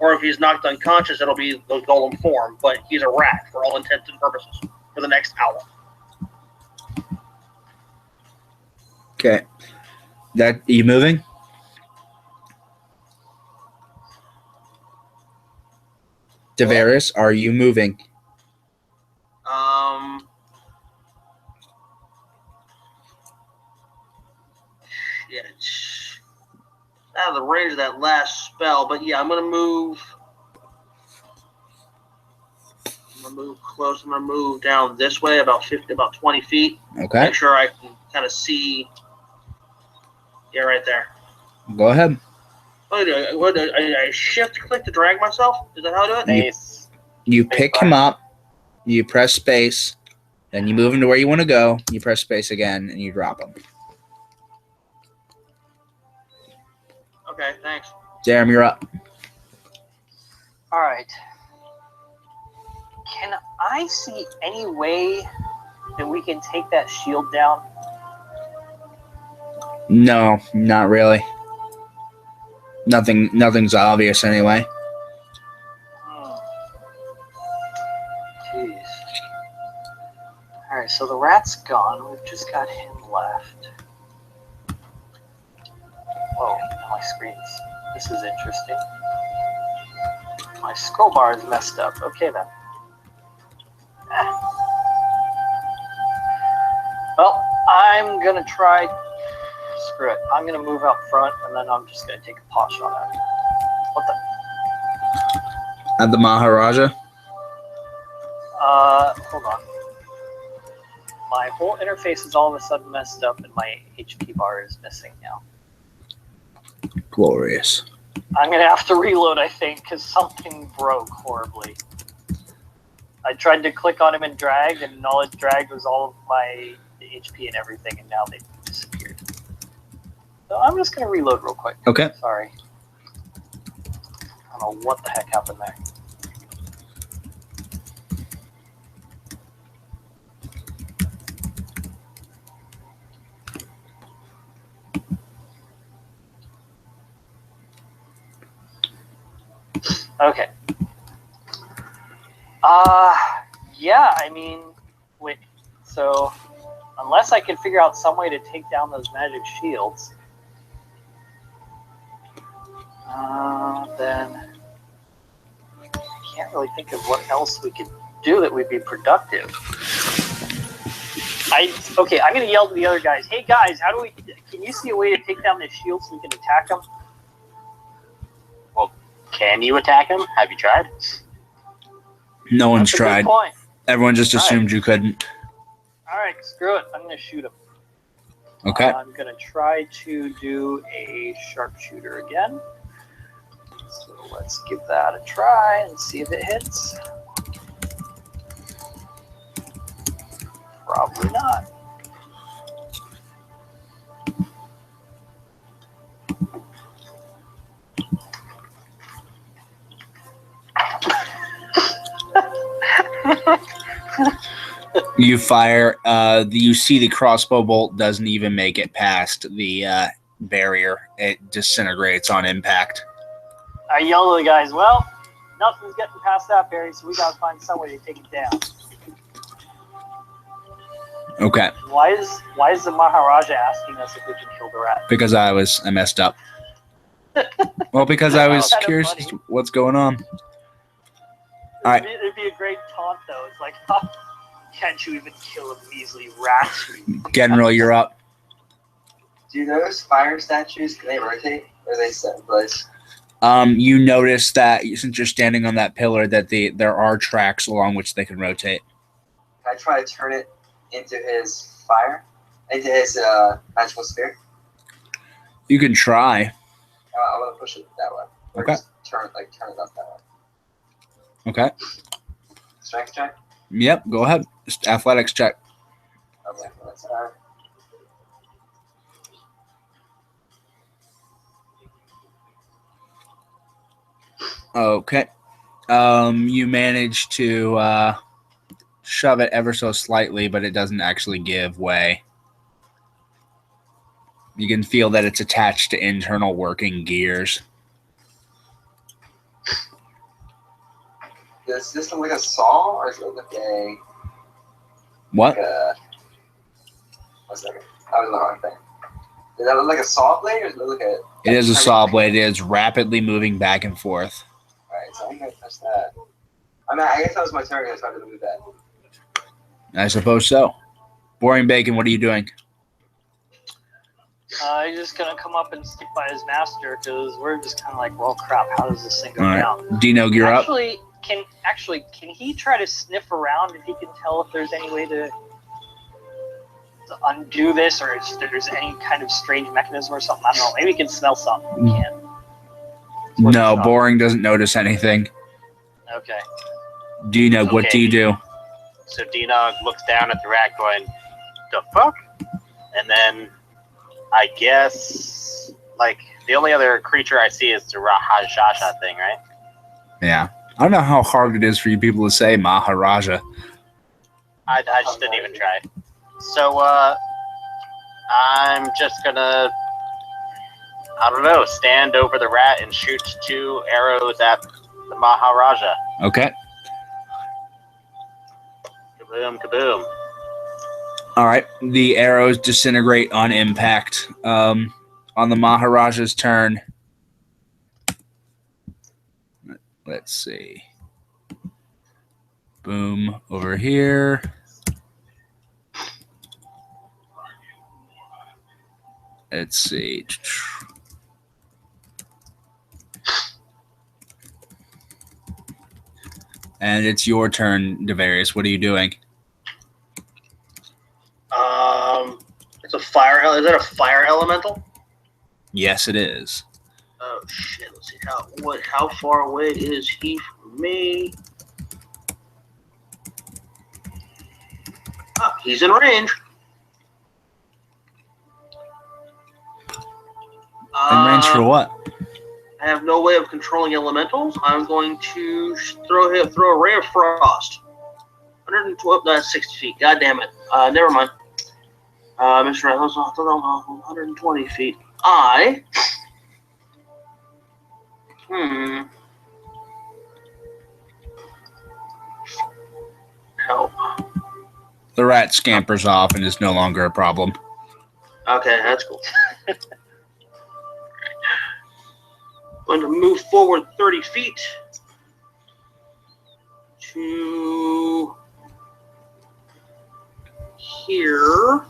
Speaker 3: Or if he's knocked unconscious, it'll be the golem form. But he's a rat for all intents and purposes for the next hour.
Speaker 1: Okay. That you moving? Devarius, are you moving?
Speaker 3: shit. Out of the range of that last spell, but yeah, I'm gonna move. I'm gonna move close. I'm gonna move down this way about 20 feet.
Speaker 1: Okay.
Speaker 3: Make sure I can kind of see. Yeah, right there.
Speaker 1: Go ahead.
Speaker 3: What do I shift click to drag myself? Is that how I do it?
Speaker 5: Space.
Speaker 1: You pick him up, you press space, then you move him to where you want to go, you press space again, and you drop him.
Speaker 3: Okay, thanks.
Speaker 1: Jerem, you're up.
Speaker 4: All right. Can I see any way that we can take that shield down?
Speaker 1: No, not really. Nothing's obvious anyway.
Speaker 4: Jeez. Alright, so the rat's gone. We've just got him left. Whoa, my screen's... This is interesting. My scroll bar is messed up. Okay, then. Well, I'm gonna try... Screw it. I'm gonna move out front, and then I'm just gonna take a pot shot at it. What the...
Speaker 1: At the Maharaja?
Speaker 4: Hold on. My whole interface is all of a sudden messed up, and my HP bar is missing now.
Speaker 1: Glorious.
Speaker 4: I'm gonna have to reload, I think, because something broke horribly. I tried to click on him and drag, and all it dragged was all of my HP and everything, and now they disappeared. So I'm just gonna reload real quick.
Speaker 1: Okay.
Speaker 4: Sorry. I don't know what the heck happened there. Okay. Yeah, I mean, wait, so unless I can figure out some way to take down those magic shields, then I can't really think of what else we could do that would be productive. Okay, I'm gonna yell to the other guys, hey guys, can you see a way to take down this shield so we can attack them?
Speaker 5: Can you attack him? Have you tried?
Speaker 1: No one's
Speaker 4: That's a good
Speaker 1: tried.
Speaker 4: point.
Speaker 1: Everyone just assumed you couldn't.
Speaker 4: All right, screw it. I'm going to shoot him.
Speaker 1: Okay.
Speaker 4: I'm going to try to do a sharpshooter again. So let's give that a try and see if it hits. Probably not.
Speaker 1: You fire. You see the crossbow bolt doesn't even make it past the barrier. It disintegrates on impact.
Speaker 4: I yell to the guys, well, nothing's getting past that barrier, so we got to find some way to take it down.
Speaker 1: Okay.
Speaker 4: Why is the Maharaja asking us if we can kill the rat?
Speaker 1: Because I messed up. Well, because I was
Speaker 4: Kind of
Speaker 1: curious
Speaker 4: funny.
Speaker 1: as to what's going on. All right.
Speaker 4: It'd be a great taunt, though. It's like, oh, can't you even kill a measly rat?
Speaker 1: General, you're up.
Speaker 2: Do those fire statues, can they rotate? Or are they set in place?
Speaker 1: You notice that since you're standing on that pillar, that there are tracks along which they can rotate.
Speaker 2: Can I try to turn it into his fire? Into his magical sphere?
Speaker 1: You can try.
Speaker 2: I want to push it that way. Or
Speaker 1: Okay.
Speaker 2: just turn it up that way.
Speaker 1: Okay.
Speaker 2: Strength check?
Speaker 1: Yep. Go ahead. Just athletics check.
Speaker 2: Okay, that's
Speaker 1: Okay. You manage to shove it ever so slightly, but it doesn't actually give way. You can feel that it's attached to internal working gears.
Speaker 2: Does this look like a saw, or does it look like a...
Speaker 1: What?
Speaker 2: One second. I was the wrong thing. Does that look like a saw blade, or does it look like a...
Speaker 1: It is a saw blade. It is rapidly moving back and forth.
Speaker 2: Alright, so I'm going to touch that. I mean, I guess that was my turn. I tried to move that.
Speaker 1: I suppose so. Boring Bacon, what are you doing?
Speaker 4: He's just gonna come up and stick by his master because we're just kind of like, well, crap. How does this thing go
Speaker 1: All right.
Speaker 4: down?
Speaker 1: Dino, you're up.
Speaker 4: Can he try to sniff around if he can tell if there's any way to undo this, or if there's any kind of strange mechanism or something? I don't know. Maybe he can smell something. He can.
Speaker 1: No, Boring doesn't notice anything.
Speaker 4: Okay.
Speaker 1: Dino, what
Speaker 5: Okay.
Speaker 1: do you do?
Speaker 5: So D-Nog looks down at the rat going, the fuck? And then I guess, like, the only other creature I see is the Maharaja thing, right?
Speaker 1: Yeah. I don't know how hard it is for you people to say Maharaja.
Speaker 5: I just didn't even try. So, I'm just gonna, I don't know, stand over the rat and shoot 2 arrows at the Maharaja.
Speaker 1: Okay.
Speaker 5: Kaboom, kaboom.
Speaker 1: All right. The arrows disintegrate on impact. On the Maharaja's turn. Let's see. Boom over here. Let's see. And it's your turn, Devarius. What are you doing?
Speaker 3: It's a fire. Is that a fire elemental?
Speaker 1: Yes, it is.
Speaker 3: Oh shit! Let's see how far away is he from me? Oh, he's in range.
Speaker 1: In range for what?
Speaker 3: I have no way of controlling elementals. I'm going to throw a ray of frost. 112, that's 60 feet. God damn it. Never mind. Mr. Reynolds, 120 feet. Help.
Speaker 1: The rat scampers off and is no longer a problem.
Speaker 3: Okay, that's cool. Going to move forward 30 feet to here.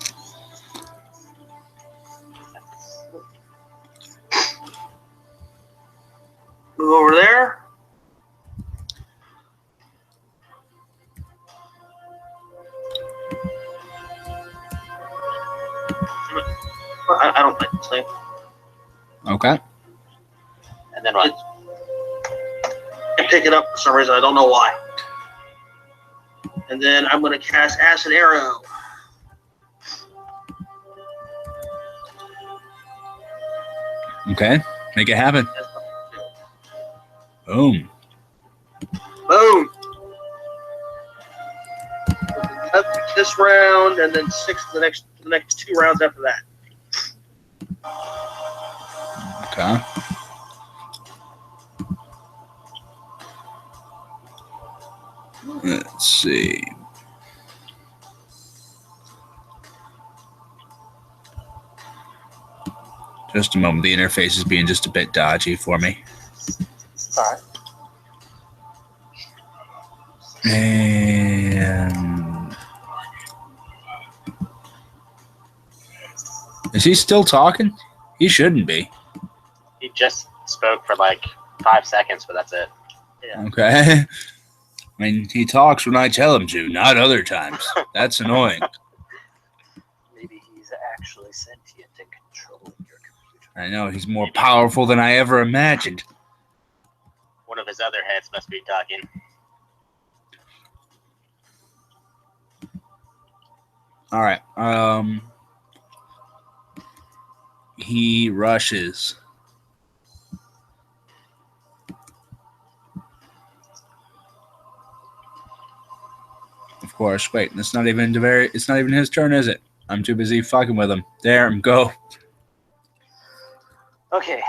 Speaker 3: Move over there. I don't like this thing.
Speaker 1: Okay.
Speaker 5: And then what?
Speaker 3: I pick it up for some reason. I don't know why. And then I'm going to cast Acid Arrow.
Speaker 1: Okay. Make it happen. Boom.
Speaker 3: Boom. This round, and then 6 the next 2 rounds after that.
Speaker 1: Okay. Let's see. Just a moment. The interface is being just a bit dodgy for me.
Speaker 4: It's all right.
Speaker 1: And is he still talking? He shouldn't be.
Speaker 5: He just spoke for like 5 seconds, but that's it.
Speaker 1: Okay. I mean, he talks when I tell him to, not other times. That's annoying.
Speaker 4: Maybe he's actually sentient and controlling your computer.
Speaker 1: I know, he's more powerful than I ever imagined.
Speaker 5: One of his other heads must be talking.
Speaker 1: All right. He rushes. Of course. Wait, it's not even his turn, is it? I'm too busy fucking with him. There, go.
Speaker 4: Okay.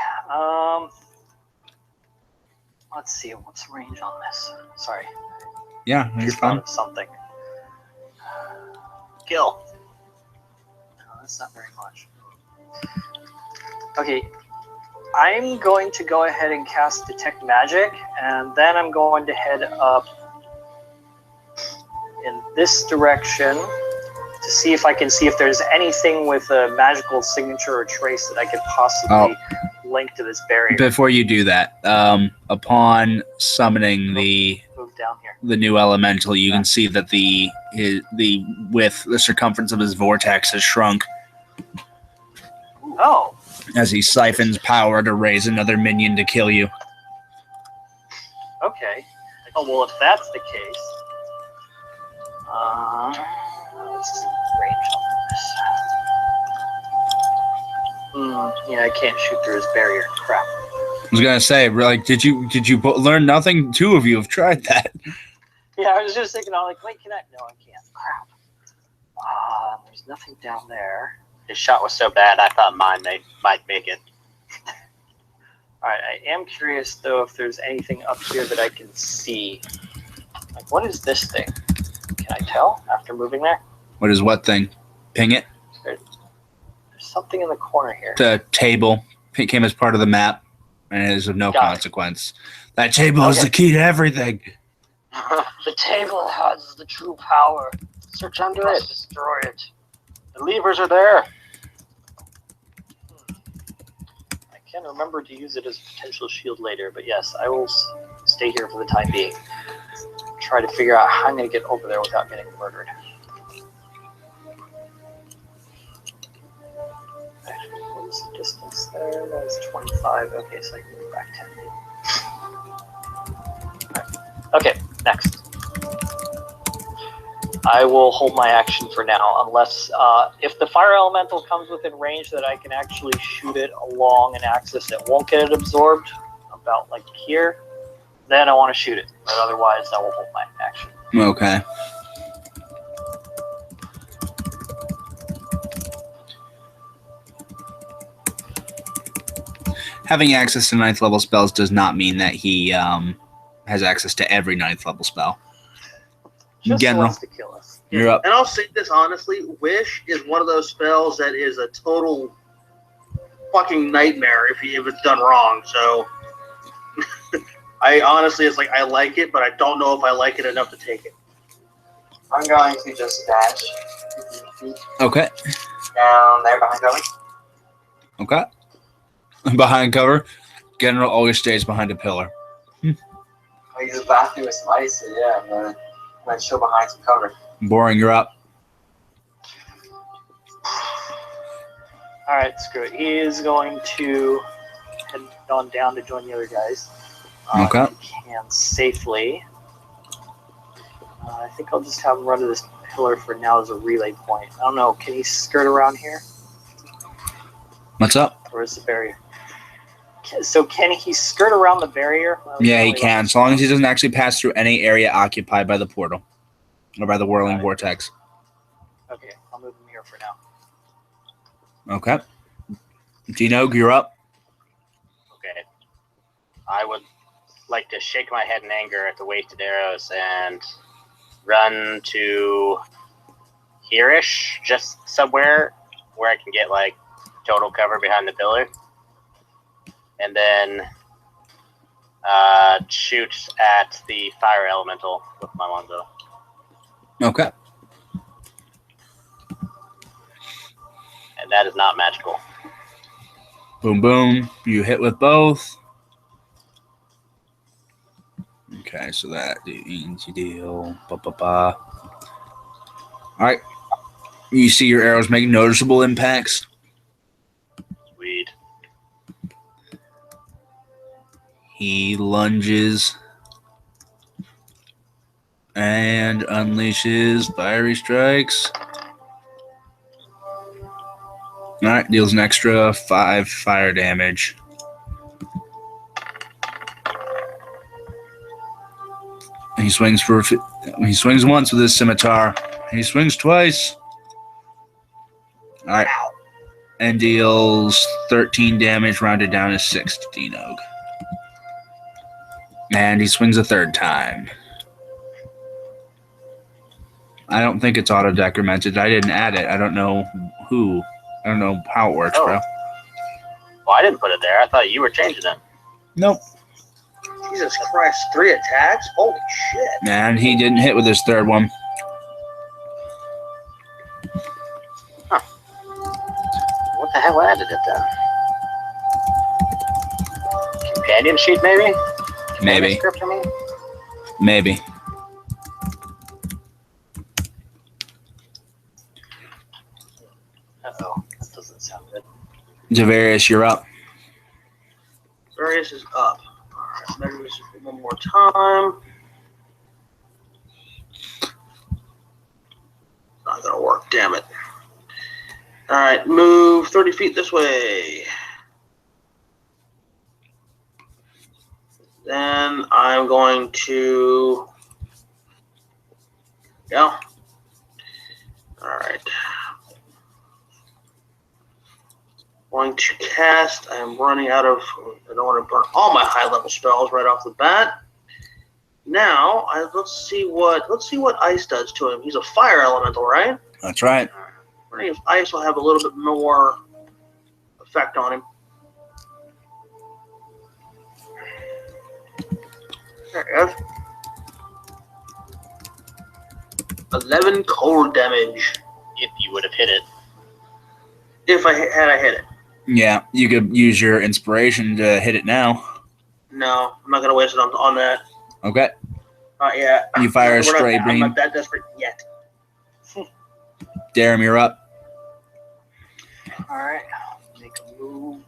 Speaker 4: Let's see. What's the range on this? Sorry.
Speaker 1: Yeah, you're
Speaker 4: Just thought
Speaker 1: fine.
Speaker 4: of something.
Speaker 3: Kill.
Speaker 4: No, that's not very much. Okay. I'm going to go ahead and cast Detect Magic, and then I'm going to head up in this direction to to see if I can see if there's anything with a magical signature or trace that I could possibly link to this barrier.
Speaker 1: Before you do that, upon summoning
Speaker 4: Move down here.
Speaker 1: the new elemental, you can see that the circumference of his vortex has shrunk
Speaker 4: Oh,
Speaker 1: as he siphons power to raise another minion to kill you.
Speaker 4: okay. Oh, well, if that's the case, what's the range on this? Yeah, I can't shoot through his barrier. Crap.
Speaker 1: I was gonna say, like, did you learn nothing? Two of you have tried that.
Speaker 4: Yeah, I was just thinking, I'm like, wait, can I? No, I can't. Crap. There's nothing down there.
Speaker 5: His shot was so bad, I thought mine might make it.
Speaker 4: All right, I am curious though if there's anything up here that I can see. Like, what is this thing? Can I tell after moving there?
Speaker 1: What is what thing? Ping it.
Speaker 4: There's something in the corner here.
Speaker 1: The table. It came as part of the map, and it is of no
Speaker 4: Got it.
Speaker 1: consequence. That table is
Speaker 4: Okay.
Speaker 1: the key to everything.
Speaker 4: The table has the true power.
Speaker 5: Search under
Speaker 4: Let's
Speaker 5: it.
Speaker 4: destroy it.
Speaker 5: The levers are there.
Speaker 4: I can remember to use it as a potential shield later, but yes, I will stay here for the time being. Try to figure out how I'm going to get over there without getting murdered. What was the distance there? That was 25. Okay, so I can move back 10 feet. Right. Okay, next. I will hold my action for now, unless if the fire elemental comes within range that I can actually shoot it along an axis that won't get it absorbed, about like here, then I want to shoot it. But otherwise, I will hold my action.
Speaker 1: Okay. Having access to 9th level spells does not mean that he has access to every 9th level spell.
Speaker 4: Just
Speaker 1: General.
Speaker 4: wants to kill us.
Speaker 1: You're up.
Speaker 3: And I'll say this honestly, Wish is one of those spells that is a total fucking nightmare if it's done wrong. So I honestly, it's like I like it, but I don't know if I like it enough to take it.
Speaker 2: I'm going to just dash 15 feet
Speaker 1: Okay.
Speaker 2: down there behind cover.
Speaker 1: Okay. Behind cover. General always stays behind a pillar.
Speaker 2: I use the bathroom with some ice, so yeah, I'm gonna chill behind some cover.
Speaker 1: Boring, you're up.
Speaker 4: All right, screw it. He is going to head on down to join the other guys.
Speaker 1: Okay.
Speaker 4: If he can safely. I think I'll just have him run to this pillar for now as a relay point. I don't know. Can he skirt around here,
Speaker 1: What's up?
Speaker 4: or is the barrier? So can he skirt around the barrier?
Speaker 1: Yeah, he can, so long as he doesn't actually pass through any area occupied by the portal or by the whirling
Speaker 4: Got it.
Speaker 1: vortex.
Speaker 4: Okay, I'll move him here for now.
Speaker 1: Okay. Dino, you're up.
Speaker 5: Okay. I would like to shake my head in anger at the wasted arrows and run to here-ish, just somewhere where I can get like total cover behind the pillar. And then shoot at the fire elemental with my longbow.
Speaker 1: Okay.
Speaker 5: And that is not magical.
Speaker 1: Boom, boom. You hit with both. Okay, so that means you deal. Ba. All right. You see your arrows make noticeable impacts.
Speaker 5: Sweet.
Speaker 1: He lunges and unleashes fiery strikes. All right, deals an extra 5 fire damage. And he swings once with his scimitar. He swings twice. All right, and deals 13 damage, rounded down to 6 to Dinog. And he swings a third time. I don't think it's auto-decremented. I didn't add it. I don't know who. I don't know how it works,
Speaker 5: Oh.
Speaker 1: bro.
Speaker 5: Well, I didn't put it there. I thought you were changing it.
Speaker 1: Nope.
Speaker 3: Jesus Christ, 3 attacks? Holy shit.
Speaker 1: And he didn't hit with his third one.
Speaker 5: landed it then. Companion sheet, maybe?
Speaker 1: Maybe.
Speaker 5: Script, I mean?
Speaker 1: Maybe.
Speaker 4: Uh-oh. That doesn't sound good.
Speaker 1: Javarius, you're up.
Speaker 3: Various is up. Alright, measure this one more time. Not gonna work, damn it. Alright, move 30 feet this way. Then I'm going to. Yeah. Alright. Going to cast. I'm running out of. I don't want to burn all my high level spells right off the bat. Now, let's see what ice does to him. He's a fire elemental, right?
Speaker 1: That's right.
Speaker 3: I wonder if ice will have a little bit more effect on him. There it is. 11 cold damage.
Speaker 5: If you would have hit it.
Speaker 3: If I hit it.
Speaker 1: Yeah, you could use your inspiration to hit it now.
Speaker 3: No, I'm not gonna waste it on that.
Speaker 1: Okay.
Speaker 3: Yeah.
Speaker 1: You fire a
Speaker 3: We're
Speaker 1: stray
Speaker 3: I'm
Speaker 1: beam.
Speaker 3: not that desperate yet.
Speaker 1: Darum, you're up.
Speaker 4: Alright, make a move.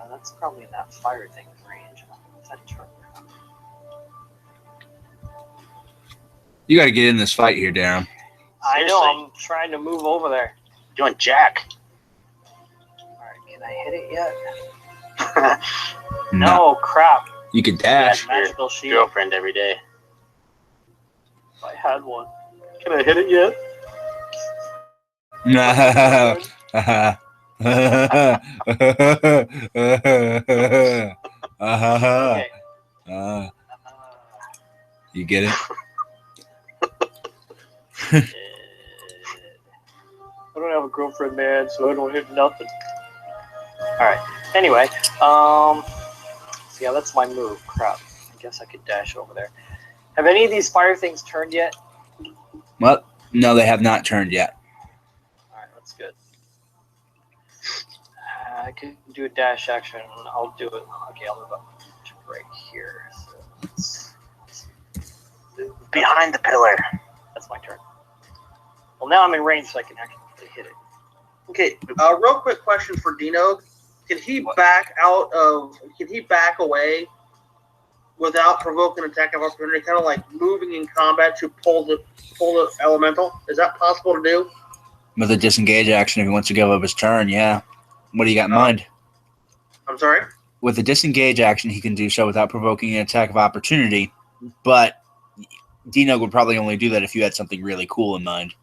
Speaker 4: That's probably in that fire thing's range. Is that true?
Speaker 1: You got to get in this fight here, Darum.
Speaker 4: I know, I'm trying to move over there.
Speaker 5: Doing Jack.
Speaker 4: Alright, can I hit it yet? No, crap.
Speaker 1: You could dash.
Speaker 4: Magical shield.
Speaker 5: Girlfriend every day.
Speaker 4: If I had one. Can I hit it yet? Okay.
Speaker 1: You get it?
Speaker 4: I don't have a girlfriend, man, so I don't hit nothing. Alright. Anyway, so yeah, that's my move. Crap. I guess I could dash over there. Have any of these fire things turned yet?
Speaker 1: Well, no, they have not turned yet.
Speaker 4: Alright, that's good. I could do a dash action. I'll do it. Okay, I'll move up to right here. So
Speaker 5: Behind the pillar.
Speaker 4: that's my turn. Well, now I'm in range, so I can actually hit it.
Speaker 3: Okay, real quick question for Dino. Can he back away without provoking an attack of opportunity, kind of like moving in combat to pull the elemental? Is that possible to do?
Speaker 1: With a disengage action, if he wants to give up his turn, yeah. What do you got in mind?
Speaker 3: I'm sorry?
Speaker 1: With a disengage action, he can do so without provoking an attack of opportunity, but Dino would probably only do that if you had something really cool in mind.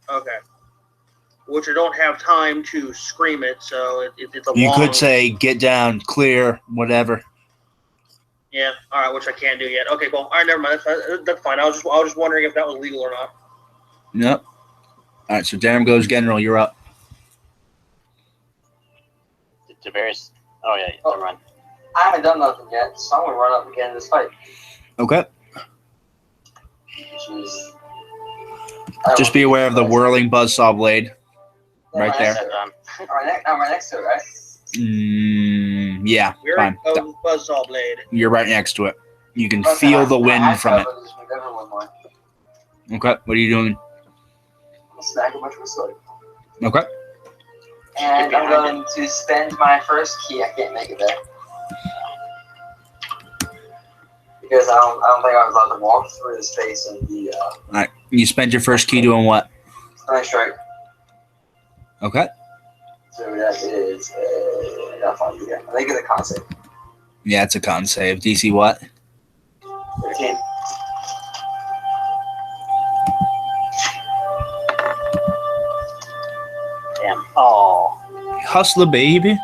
Speaker 3: Okay. Which I don't have time to scream it, so it's a
Speaker 1: You
Speaker 3: long...
Speaker 1: could say, get down, clear, whatever.
Speaker 3: Yeah, all right, which I can't do yet. Okay, cool. All right, never mind. That's fine. I was just wondering if that was legal or not.
Speaker 1: Nope. All right, so Darum goes General. You're up.
Speaker 5: Javarius. Oh, yeah, never mind.
Speaker 2: I haven't done nothing yet, so I'm gonna run up again in this fight.
Speaker 1: Okay.
Speaker 2: Which is,
Speaker 1: Just be aware of the whirling buzzsaw blade. Right there.
Speaker 2: I'm right next to it, right?
Speaker 1: Yeah,
Speaker 3: We're
Speaker 1: fine.
Speaker 3: Buzzsaw Blade.
Speaker 1: You're right next to it. You can
Speaker 2: But
Speaker 1: feel
Speaker 2: I-
Speaker 1: the
Speaker 2: I
Speaker 1: wind from it.
Speaker 2: cover this with everyone more.
Speaker 1: Okay, what are you doing?
Speaker 2: I'm gonna smack a bunch of sword.
Speaker 1: Okay.
Speaker 2: And I'm going to spend my first key. I can't make it there. Because I don't think I was allowed to walk through the space and the
Speaker 1: All right. You spent your first key doing what?
Speaker 2: stunning strike.
Speaker 1: Okay.
Speaker 2: So that is I think it's a con save.
Speaker 1: Yeah, it's a con save. DC what?
Speaker 2: 13.
Speaker 5: Damn.
Speaker 4: Oh,
Speaker 1: Hustler, baby.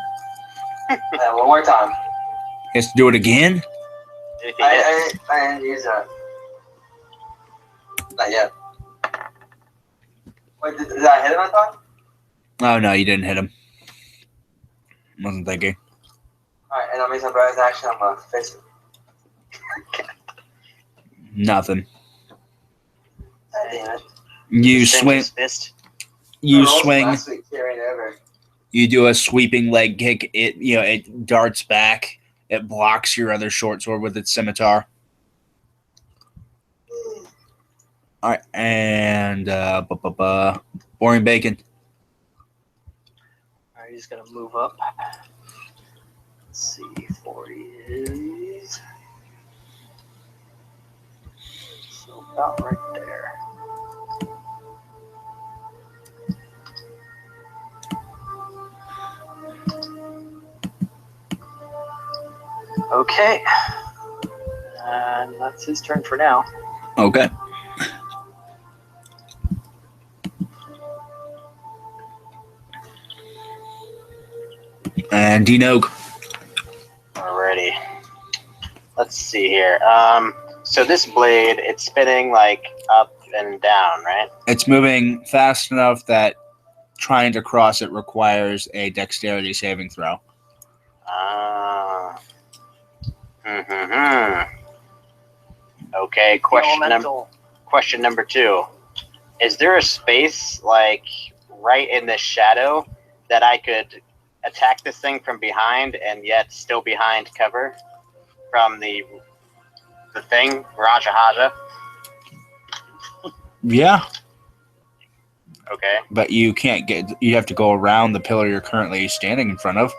Speaker 2: One more time.
Speaker 1: He has to do it again?
Speaker 5: Anything hit?
Speaker 2: I didn't use that. Not yet. Wait, did I hit him, I thought?
Speaker 1: Oh, no, you didn't hit him. Wasn't thinking.
Speaker 2: Alright, and I'll make some bonus action. I'm gonna face it.
Speaker 1: Nothing.
Speaker 2: Damn it.
Speaker 1: You
Speaker 5: Same
Speaker 1: swing.
Speaker 5: as Fist.
Speaker 1: You
Speaker 2: Girls
Speaker 1: swing.
Speaker 2: last week carrying over.
Speaker 1: You do a sweeping leg kick. It darts back. It blocks your other short sword with its scimitar. All right, and boring bacon.
Speaker 4: All right, he's gonna move up. Let's see, 40 is so about right there. Okay, and that's his turn for now.
Speaker 1: Okay. And Dinog.
Speaker 5: Alrighty. Let's see here. So this blade, it's spinning like up and down, right?
Speaker 1: It's moving fast enough that trying to cross it requires a dexterity saving throw.
Speaker 5: Okay, question number 2. Is there a space, like, right in the shadow that I could attack this thing from behind and yet still behind cover from the thing, Maharaja?
Speaker 1: Yeah,
Speaker 5: Okay.
Speaker 1: but you can't get. You have to go around the pillar you're currently standing in front of,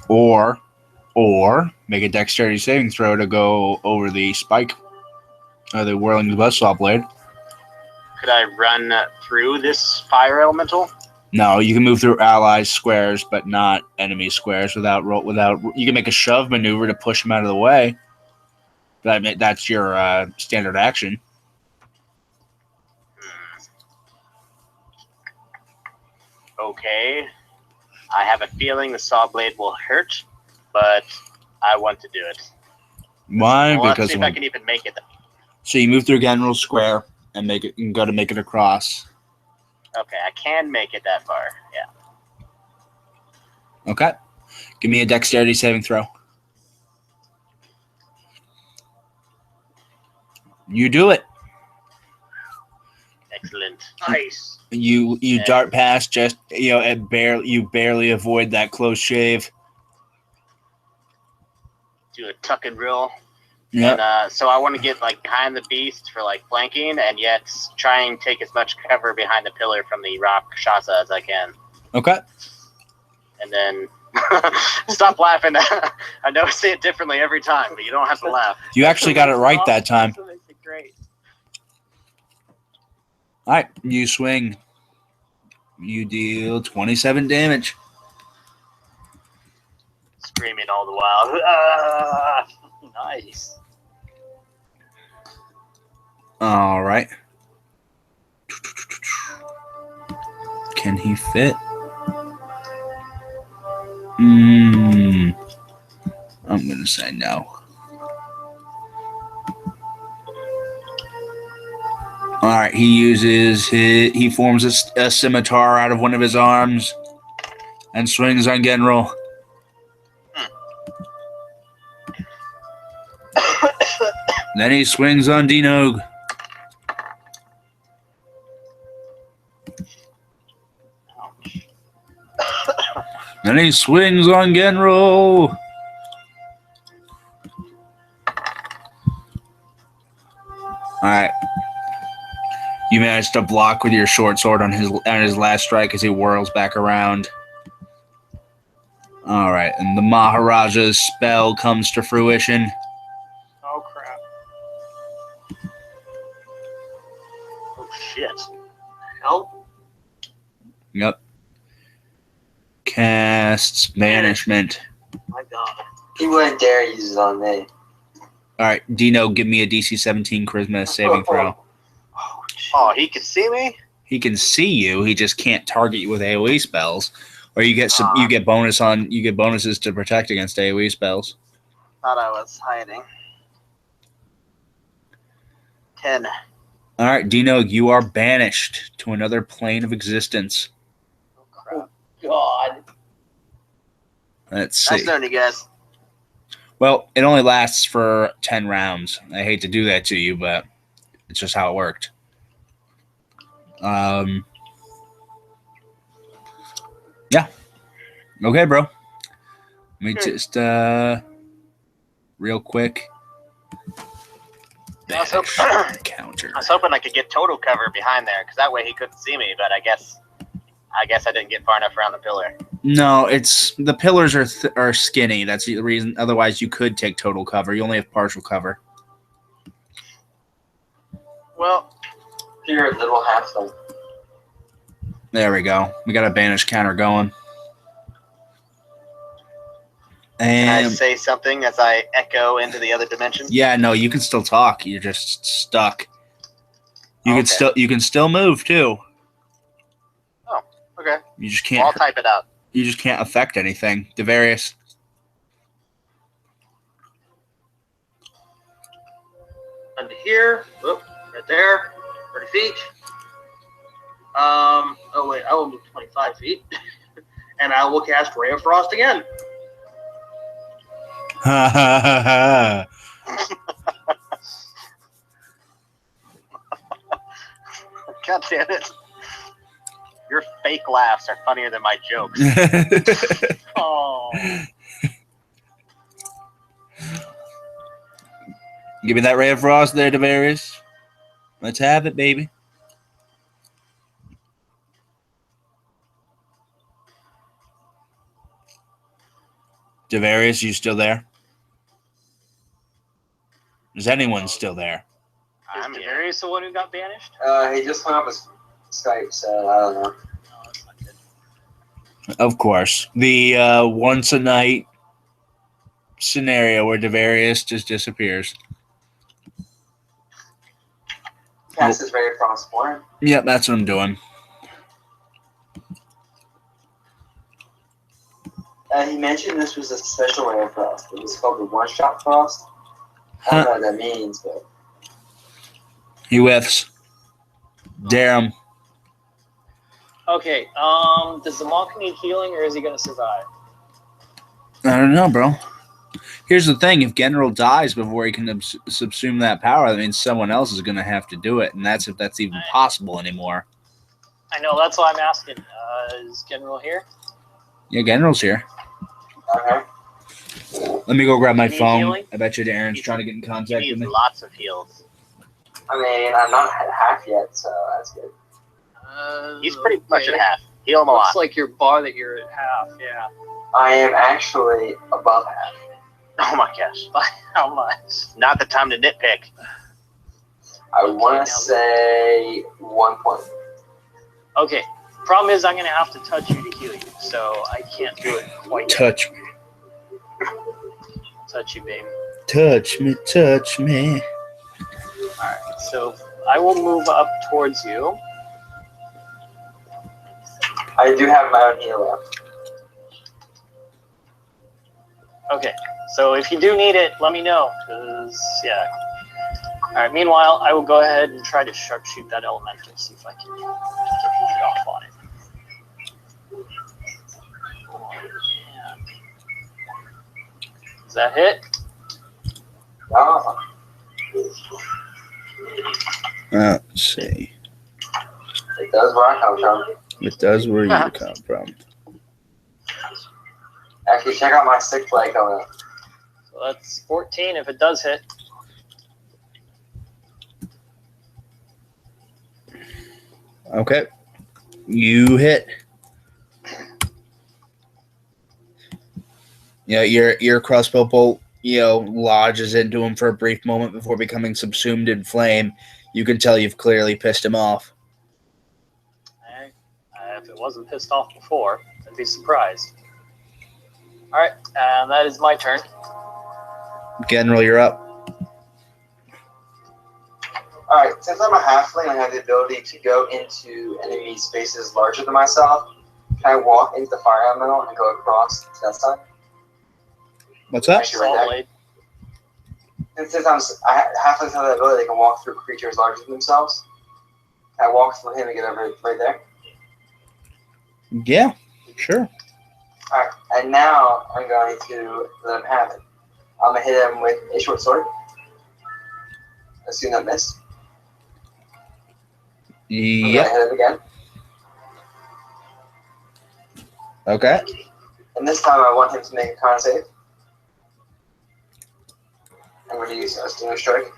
Speaker 1: or make a dexterity saving throw to go over the spike, or the whirling buzzsaw blade.
Speaker 5: Could I run through this fire elemental?
Speaker 1: No, you can move through allies' squares, but not enemy squares without. You can make a shove maneuver to push them out of the way. That's your standard action.
Speaker 5: Okay. I have a feeling the saw blade will hurt, but I want to do it.
Speaker 1: Why?
Speaker 5: Well, let's
Speaker 1: Because
Speaker 5: see if I can even make it.
Speaker 1: so you move through General Square and go to make it across.
Speaker 5: Okay, I can make it that far. Yeah.
Speaker 1: Okay. Give me a dexterity saving throw. You do it.
Speaker 5: Excellent.
Speaker 3: Nice.
Speaker 1: You
Speaker 5: Yeah.
Speaker 1: dart past just you barely avoid that close shave.
Speaker 5: Do a tuck and roll.
Speaker 1: Yep.
Speaker 5: And so I want to get like behind the beast for like flanking, and yet try and take as much cover behind the pillar from the rock Shasa as I can.
Speaker 1: Okay.
Speaker 5: And then stop laughing. I know I say it differently every time, but you don't have to laugh.
Speaker 1: You actually got it right that time.
Speaker 4: That makes it great.
Speaker 1: All right. You swing. You deal 27 damage.
Speaker 5: Screaming all the while.
Speaker 4: Nice.
Speaker 1: All right. Can he fit? I'm going to say no. All right. He forms a scimitar out of one of his arms and swings on Genro. Then he swings on Dinog. Then he swings on Genro. Alright. You managed to block with your short sword on his last strike as he whirls back around. Alright, and the Maharaja's spell comes to fruition.
Speaker 4: Oh crap.
Speaker 5: Oh shit.
Speaker 3: Hell?
Speaker 1: Yep. Casts banishment.
Speaker 3: My God.
Speaker 2: He wouldn't dare use it on me.
Speaker 1: Alright, Dino, give me a DC 17 charisma saving throw.
Speaker 5: Oh, he can see me?
Speaker 1: He can see you, he just can't target you with AoE spells. Or you get bonuses to protect against AoE spells.
Speaker 5: Thought I was hiding. 10.
Speaker 1: Alright, Dino, you are banished to another plane of existence.
Speaker 4: Oh crap.
Speaker 3: God.
Speaker 1: Let's see.
Speaker 5: Nice knowing you guys.
Speaker 1: Well, it only lasts for 10 rounds. I hate to do that to you, but it's just how it worked. Okay, bro. Let me just real quick.
Speaker 5: I was hoping-
Speaker 1: Banish counter.
Speaker 5: I was hoping I could get total cover behind there, because that way he couldn't see me. But I guess I didn't get far enough around the pillar.
Speaker 1: No, it's the pillars are skinny. That's the reason. Otherwise, you could take total cover. You only have partial cover.
Speaker 5: Well,
Speaker 2: You're a little halfling.
Speaker 1: There we go. We got a banish counter going.
Speaker 5: can I
Speaker 1: And
Speaker 5: say something as I echo into the other dimension?
Speaker 1: yeah, no, you can still talk. You're just stuck. You
Speaker 5: Okay.
Speaker 1: can still move too.
Speaker 5: Okay.
Speaker 1: You just
Speaker 5: Well, I'll
Speaker 1: can't.
Speaker 5: type it out.
Speaker 1: You just can't affect anything. Devarius.
Speaker 3: Under here. Whoop, right there. 30 feet. Oh wait, I will move 25 feet. And I will cast Ray of Frost again.
Speaker 1: Ha ha ha
Speaker 5: God damn it. Your fake laughs are funnier than my jokes.
Speaker 1: ha.
Speaker 4: Oh,
Speaker 1: Give me that ray of frost there, Devarius. Let's have it, baby. Devarius, you still there? Is anyone still there?
Speaker 5: I'm
Speaker 4: is
Speaker 5: here.
Speaker 4: Darius the one who got banished?
Speaker 2: He just went off his Skype, so I don't know.
Speaker 4: No, that's not good.
Speaker 1: Of course. The once a night scenario where Devarius just disappears.
Speaker 2: Cast is very frost for him.
Speaker 1: Yep, that's what I'm doing.
Speaker 2: He mentioned this was a special ray of frost. It was called the one-shot frost. I don't know what that means, but
Speaker 1: He whiffs. Dare him.
Speaker 4: Okay, does the monk need healing or is he gonna survive?
Speaker 1: I don't know, bro. Here's the thing: if General dies before he can subsume that power, that means someone else is going to have to do it, and that's if that's even possible anymore.
Speaker 4: I know, that's why I'm asking. Is General here?
Speaker 1: Yeah, General's here.
Speaker 2: okay.
Speaker 1: Let me go grab my
Speaker 4: Need
Speaker 1: phone.
Speaker 4: healing?
Speaker 1: I bet you Darren's trying to get in
Speaker 5: He
Speaker 1: contact with
Speaker 5: needs
Speaker 1: me.
Speaker 5: lots of heals.
Speaker 2: I mean, I'm not at half yet, so that's good.
Speaker 5: He's pretty much at
Speaker 4: okay.
Speaker 5: half. Heal him a
Speaker 4: Looks
Speaker 5: lot.
Speaker 4: like your bar that you're at half, yeah.
Speaker 2: I am actually above half.
Speaker 5: Oh my gosh.
Speaker 4: By how much?
Speaker 5: Not the time to nitpick.
Speaker 2: I
Speaker 4: Okay,
Speaker 2: want
Speaker 4: now-
Speaker 2: to say 1 point.
Speaker 4: Okay, problem is I'm gonna have to touch you to heal you, so I can't do it quite yet.
Speaker 1: Touch me.
Speaker 4: Touch you, baby.
Speaker 1: Touch me, touch me.
Speaker 4: Alright, so I will move up towards you.
Speaker 2: I do have my own heal left.
Speaker 4: Okay, so if you do need it, let me know, because, yeah. Alright, meanwhile, I will go ahead and try to sharpshoot that elemental, see if I can get it off on it. Oh, man. Does that hit?
Speaker 2: Oh,
Speaker 1: Let's see.
Speaker 2: it does where I come from.
Speaker 1: It does where you come from.
Speaker 2: Actually, check out my sick play coming up.
Speaker 4: So that's 14 if it does hit.
Speaker 1: Okay. You hit. Yeah, your crossbow bolt, lodges into him for a brief moment before becoming subsumed in flame. You can tell you've clearly pissed him off.
Speaker 4: If it wasn't pissed off before, I'd be surprised. Alright, and that is my turn.
Speaker 1: General, you're up.
Speaker 2: Alright, since I'm a halfling, I have the ability to go into enemy spaces larger than myself. Can I walk into the fire elemental and go across to that side?
Speaker 1: What's that?
Speaker 2: Actually, right
Speaker 4: Saw
Speaker 2: there.
Speaker 4: blade.
Speaker 2: And since halflings have the ability, they can walk through creatures larger than themselves. Can I walk through him and get over right there?
Speaker 1: Yeah, sure.
Speaker 2: Alright, and now I'm going to let him have it. I'm going to hit him with a short sword. Assume that missed. I'm going
Speaker 1: Yep.
Speaker 2: to hit him again.
Speaker 1: Okay.
Speaker 2: And this time I want him to make a con save. I'm going to use a Stinger Strike.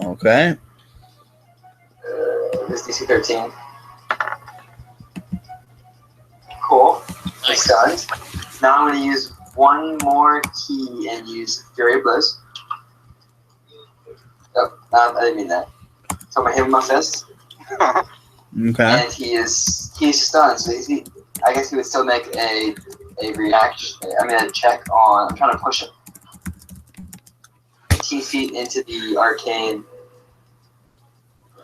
Speaker 1: Okay.
Speaker 2: This DC 13. Cool. He's stunned. Now I'm going to use one more key and use Fury of Blows. Oh, I didn't mean that. So I'm going to hit him with my fist.
Speaker 1: Okay.
Speaker 2: And he's stunned, so I guess he would still make a reaction. A check on. I'm trying to push him 15 feet into the arcane.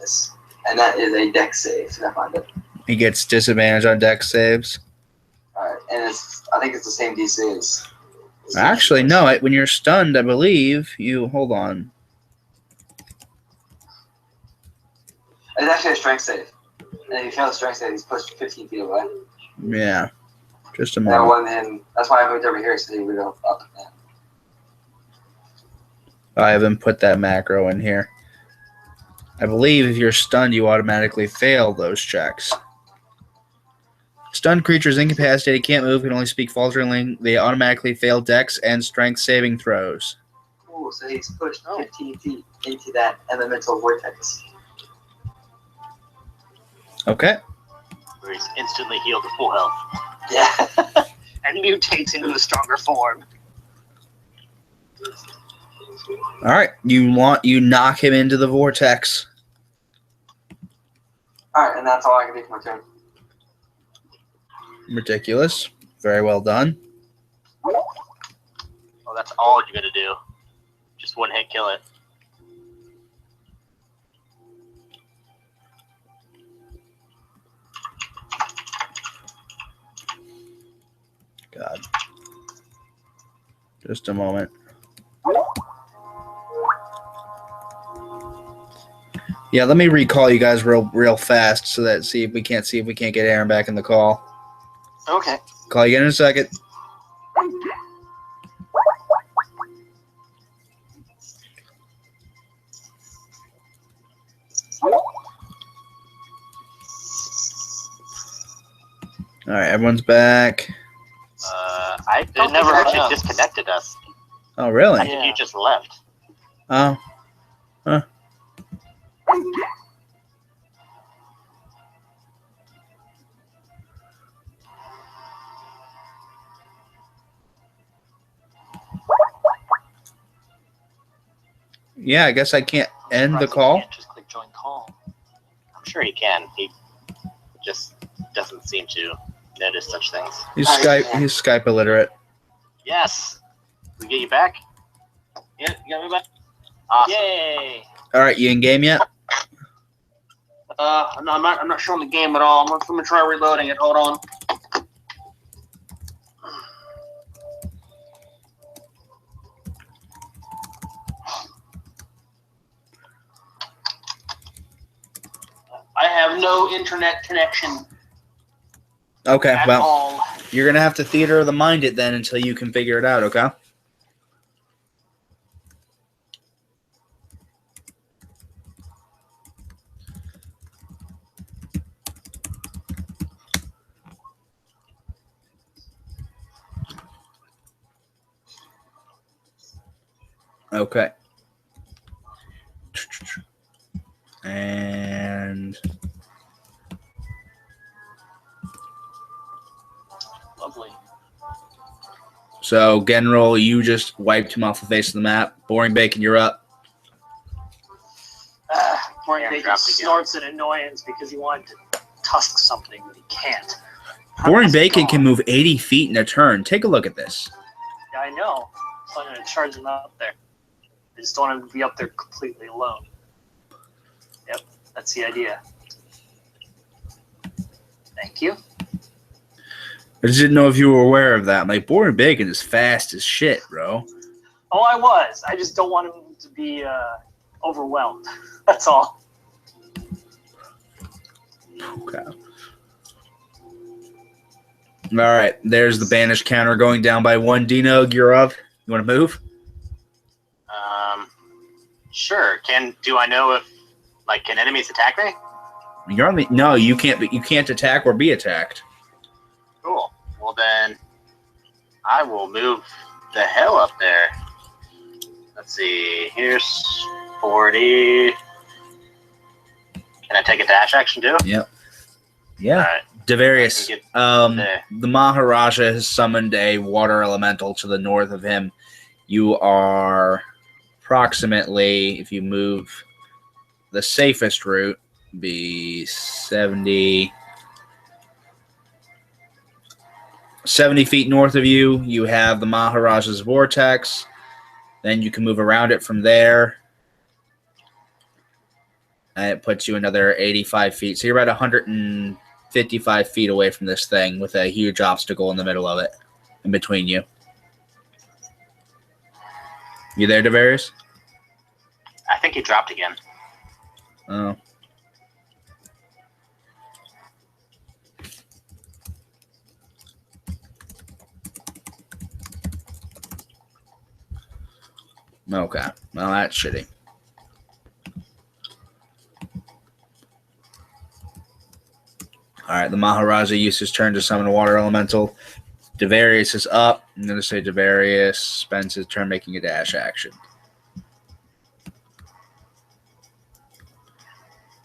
Speaker 2: Yes. And that is a dex save. Did I find it?
Speaker 1: He gets disadvantage on dex saves.
Speaker 2: Alright, and I think it's the same DC as.
Speaker 1: Actually, no. When you're stunned, I believe you. Hold on.
Speaker 2: It's actually a strength save. And if you fail the strength save, he's pushed 15 feet away.
Speaker 1: Yeah. Just a
Speaker 2: And I
Speaker 1: moment.
Speaker 2: won him. That's why I moved over here, so he would go up.
Speaker 1: I haven't put that macro in here. I believe if you're stunned, you automatically fail those checks. Stunned creatures incapacitated, can't move, can only speak falteringly. They automatically fail dex and strength saving throws.
Speaker 2: Cool, so he's pushed 15 feet into that elemental vortex.
Speaker 1: Okay.
Speaker 5: Where he's instantly healed to full health.
Speaker 2: Yeah.
Speaker 4: And mutates into a stronger form.
Speaker 1: All right. You knock him into the vortex.
Speaker 2: Alright, and that's all I can do for my turn.
Speaker 1: Ridiculous. Very well done.
Speaker 5: Oh, that's all you're gonna do. Just one hit kill it.
Speaker 1: God. Just a moment. Yeah, let me recall you guys real fast so that see if we can't get Aaron back in the call.
Speaker 3: Okay.
Speaker 1: Call you again in a second. All right, everyone's back.
Speaker 5: It never actually disconnected us.
Speaker 1: Oh, really?
Speaker 5: I think you just left.
Speaker 1: Oh. Huh. Yeah, I guess I can't end the call.
Speaker 4: You can't just click join call.
Speaker 5: I'm sure he can. He just doesn't seem to notice such things.
Speaker 1: He's Skype illiterate.
Speaker 5: Yes. We get you back? Yeah, you got me back? Awesome.
Speaker 4: Yay!
Speaker 1: All right, you in game yet?
Speaker 3: No, I'm not showing the game at all. I'm gonna try reloading it. Hold on. I have no internet connection
Speaker 1: Okay,
Speaker 3: at
Speaker 1: well,
Speaker 3: all.
Speaker 1: you're gonna have to theater of the mind it then until you can figure it out. Okay. Okay. And
Speaker 4: Lovely.
Speaker 1: so, General, you just wiped him off the face of the map. Boring Bacon, you're up.
Speaker 4: Boring
Speaker 5: Yeah,
Speaker 4: Bacon
Speaker 5: dropped again.
Speaker 4: snorts in annoyance because he wanted to tusk something, but he can't.
Speaker 1: Boring Bacon can move 80 feet in a turn. Take a look at this.
Speaker 4: Yeah, I know. So I'm going to charge him up there. I just don't want him to be up there completely alone. Yep, that's the idea. Thank you.
Speaker 1: I just didn't know if you were aware of that. Like, Boring Bacon is fast as shit, bro.
Speaker 4: Oh, I was. I just don't want him to be overwhelmed. That's all.
Speaker 1: Okay. All right, there's the banish counter going down by 1. Dino, you're up. You want to move?
Speaker 5: Sure. Do I know if, can enemies attack me?
Speaker 1: You're only no. You can't. You can't attack or be attacked.
Speaker 5: Cool. Well then, I will move the hell up there. Let's see. Here's 40. Can I take a dash action too?
Speaker 1: Yep. Yeah.
Speaker 5: All right.
Speaker 1: Devarius,
Speaker 5: I can get
Speaker 1: the Maharaja has summoned a water elemental to the north of him. You are approximately, if you move the safest route, be 70 feet north of you. You have the Maharaja's vortex. Then you can move around it from there. And it puts you another 85 feet. So you're about 155 feet away from this thing with a huge obstacle in the middle of it, in between you. You there, Devarius?
Speaker 5: I think he dropped again.
Speaker 1: Oh. Okay. Well, that's shitty. All right, the Maharaja used his turn to summon a water elemental. Devarius is up. I'm going to say Devarius spends his turn making a dash action.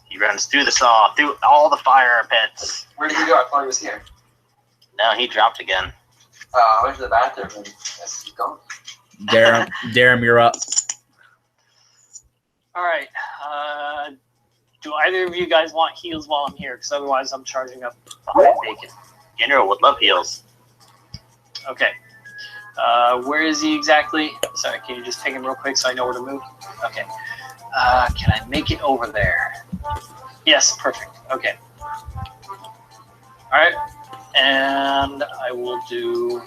Speaker 5: He runs through the saw, through all the fire pits.
Speaker 2: Where did he go? I thought he was here.
Speaker 5: No, he dropped again.
Speaker 2: I went to the bathroom and let's keep going.
Speaker 1: Darum, you're up.
Speaker 4: All right. Do either of you guys want heals while I'm here? Because otherwise I'm charging up behind Bacon.
Speaker 5: General would love heals.
Speaker 4: Okay. Where is he exactly? Sorry, can you just take him real quick so I know where to move? Okay. Can I make it over there? Yes, perfect. Okay. All right. And I will do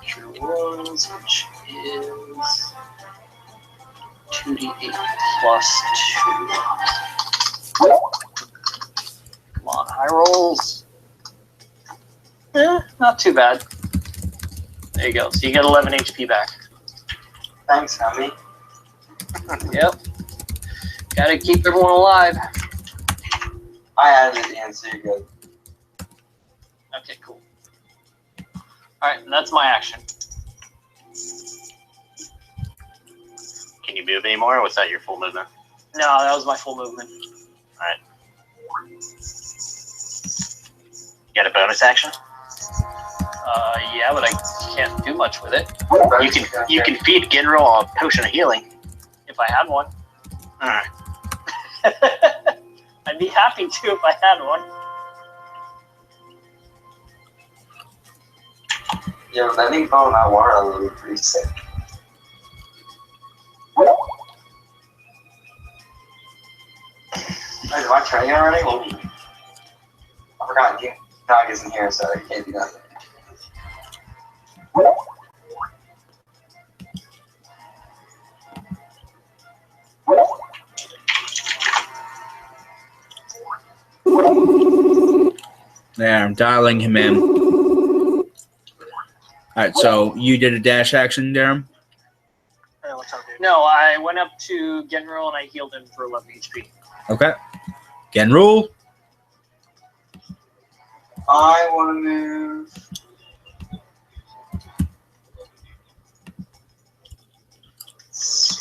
Speaker 4: Cure Wounds, which is 2d8 plus 2. Come on, high rolls. Not too bad. There you go. So you get 11 HP back.
Speaker 2: Thanks, homie.
Speaker 4: Yep. Gotta keep everyone alive.
Speaker 2: I added it in, so you're good.
Speaker 4: Okay, cool. Alright, that's my action.
Speaker 5: Can you move anymore, or was that your full movement?
Speaker 4: No, that was my full movement.
Speaker 5: Alright. You got a bonus action?
Speaker 4: Yeah, but I can't do much with it.
Speaker 5: You can feed General a potion of healing.
Speaker 4: If I had one.
Speaker 5: Alright.
Speaker 4: I'd be happy to if I had one.
Speaker 2: Yeah, but I think going that water would be pretty sick. Wait, am I turning already? I forgot Dog isn't here, so I can't do nothing.
Speaker 1: There, I'm dialing him in. All right, so you did a dash action, Darum?
Speaker 3: Hey, what's up, dude?
Speaker 4: No, I went up to Genro and I healed him for 11 HP.
Speaker 1: Okay. Genrul?
Speaker 2: I want to move.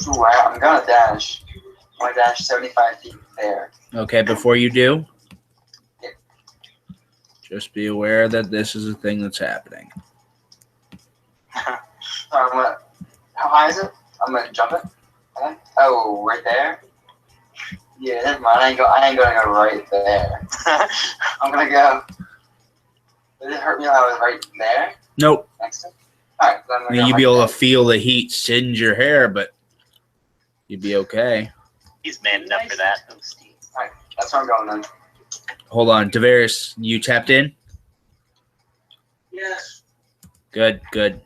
Speaker 2: Ooh, I'm gonna dash. I want to dash 75 feet there.
Speaker 1: Okay, before you do,
Speaker 2: Yeah.
Speaker 1: just be aware that this is a thing that's happening.
Speaker 2: I'm gonna. How high is it? I'm gonna jump it. Okay. Oh, right there. Yeah, never mind. I ain't gonna go right there. I'm gonna go. Did it hurt me when I was right there
Speaker 1: Nope.
Speaker 2: next to it? All right. Then I'm
Speaker 1: I
Speaker 2: gonna
Speaker 1: mean,
Speaker 2: go
Speaker 1: you'd be
Speaker 2: right
Speaker 1: able
Speaker 2: there.
Speaker 1: to feel the heat singe your hair, but you'd be okay.
Speaker 5: He's man enough for that.
Speaker 2: That's where I'm going then.
Speaker 1: Hold on. Tavares, you tapped in?
Speaker 3: Yes.
Speaker 1: Good, good.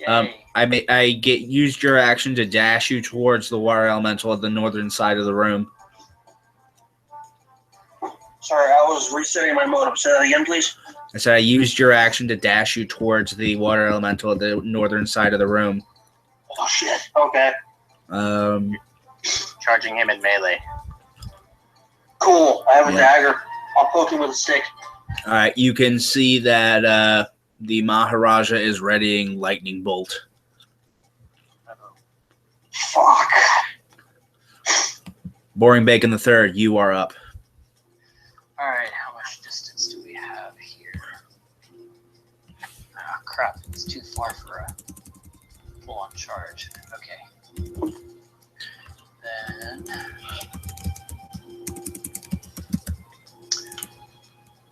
Speaker 1: I used your action to dash you towards the water elemental at the northern side of the room.
Speaker 3: Sorry, I was resetting my modem. Say that again, please.
Speaker 1: I said I used your action to dash you towards the water elemental at the northern side of the room.
Speaker 3: Oh, shit. Okay.
Speaker 1: Um,
Speaker 5: Charging him in melee.
Speaker 3: Cool. I have a
Speaker 1: Yeah.
Speaker 3: dagger. I'll poke him with a stick.
Speaker 1: All right, you can see that the Maharaja is readying lightning bolt.
Speaker 3: Fuck.
Speaker 1: Boring Bacon the Third, you are up.
Speaker 4: All right, how much distance do we have here? Oh, crap, it's too far for a full-on charge. Okay. Then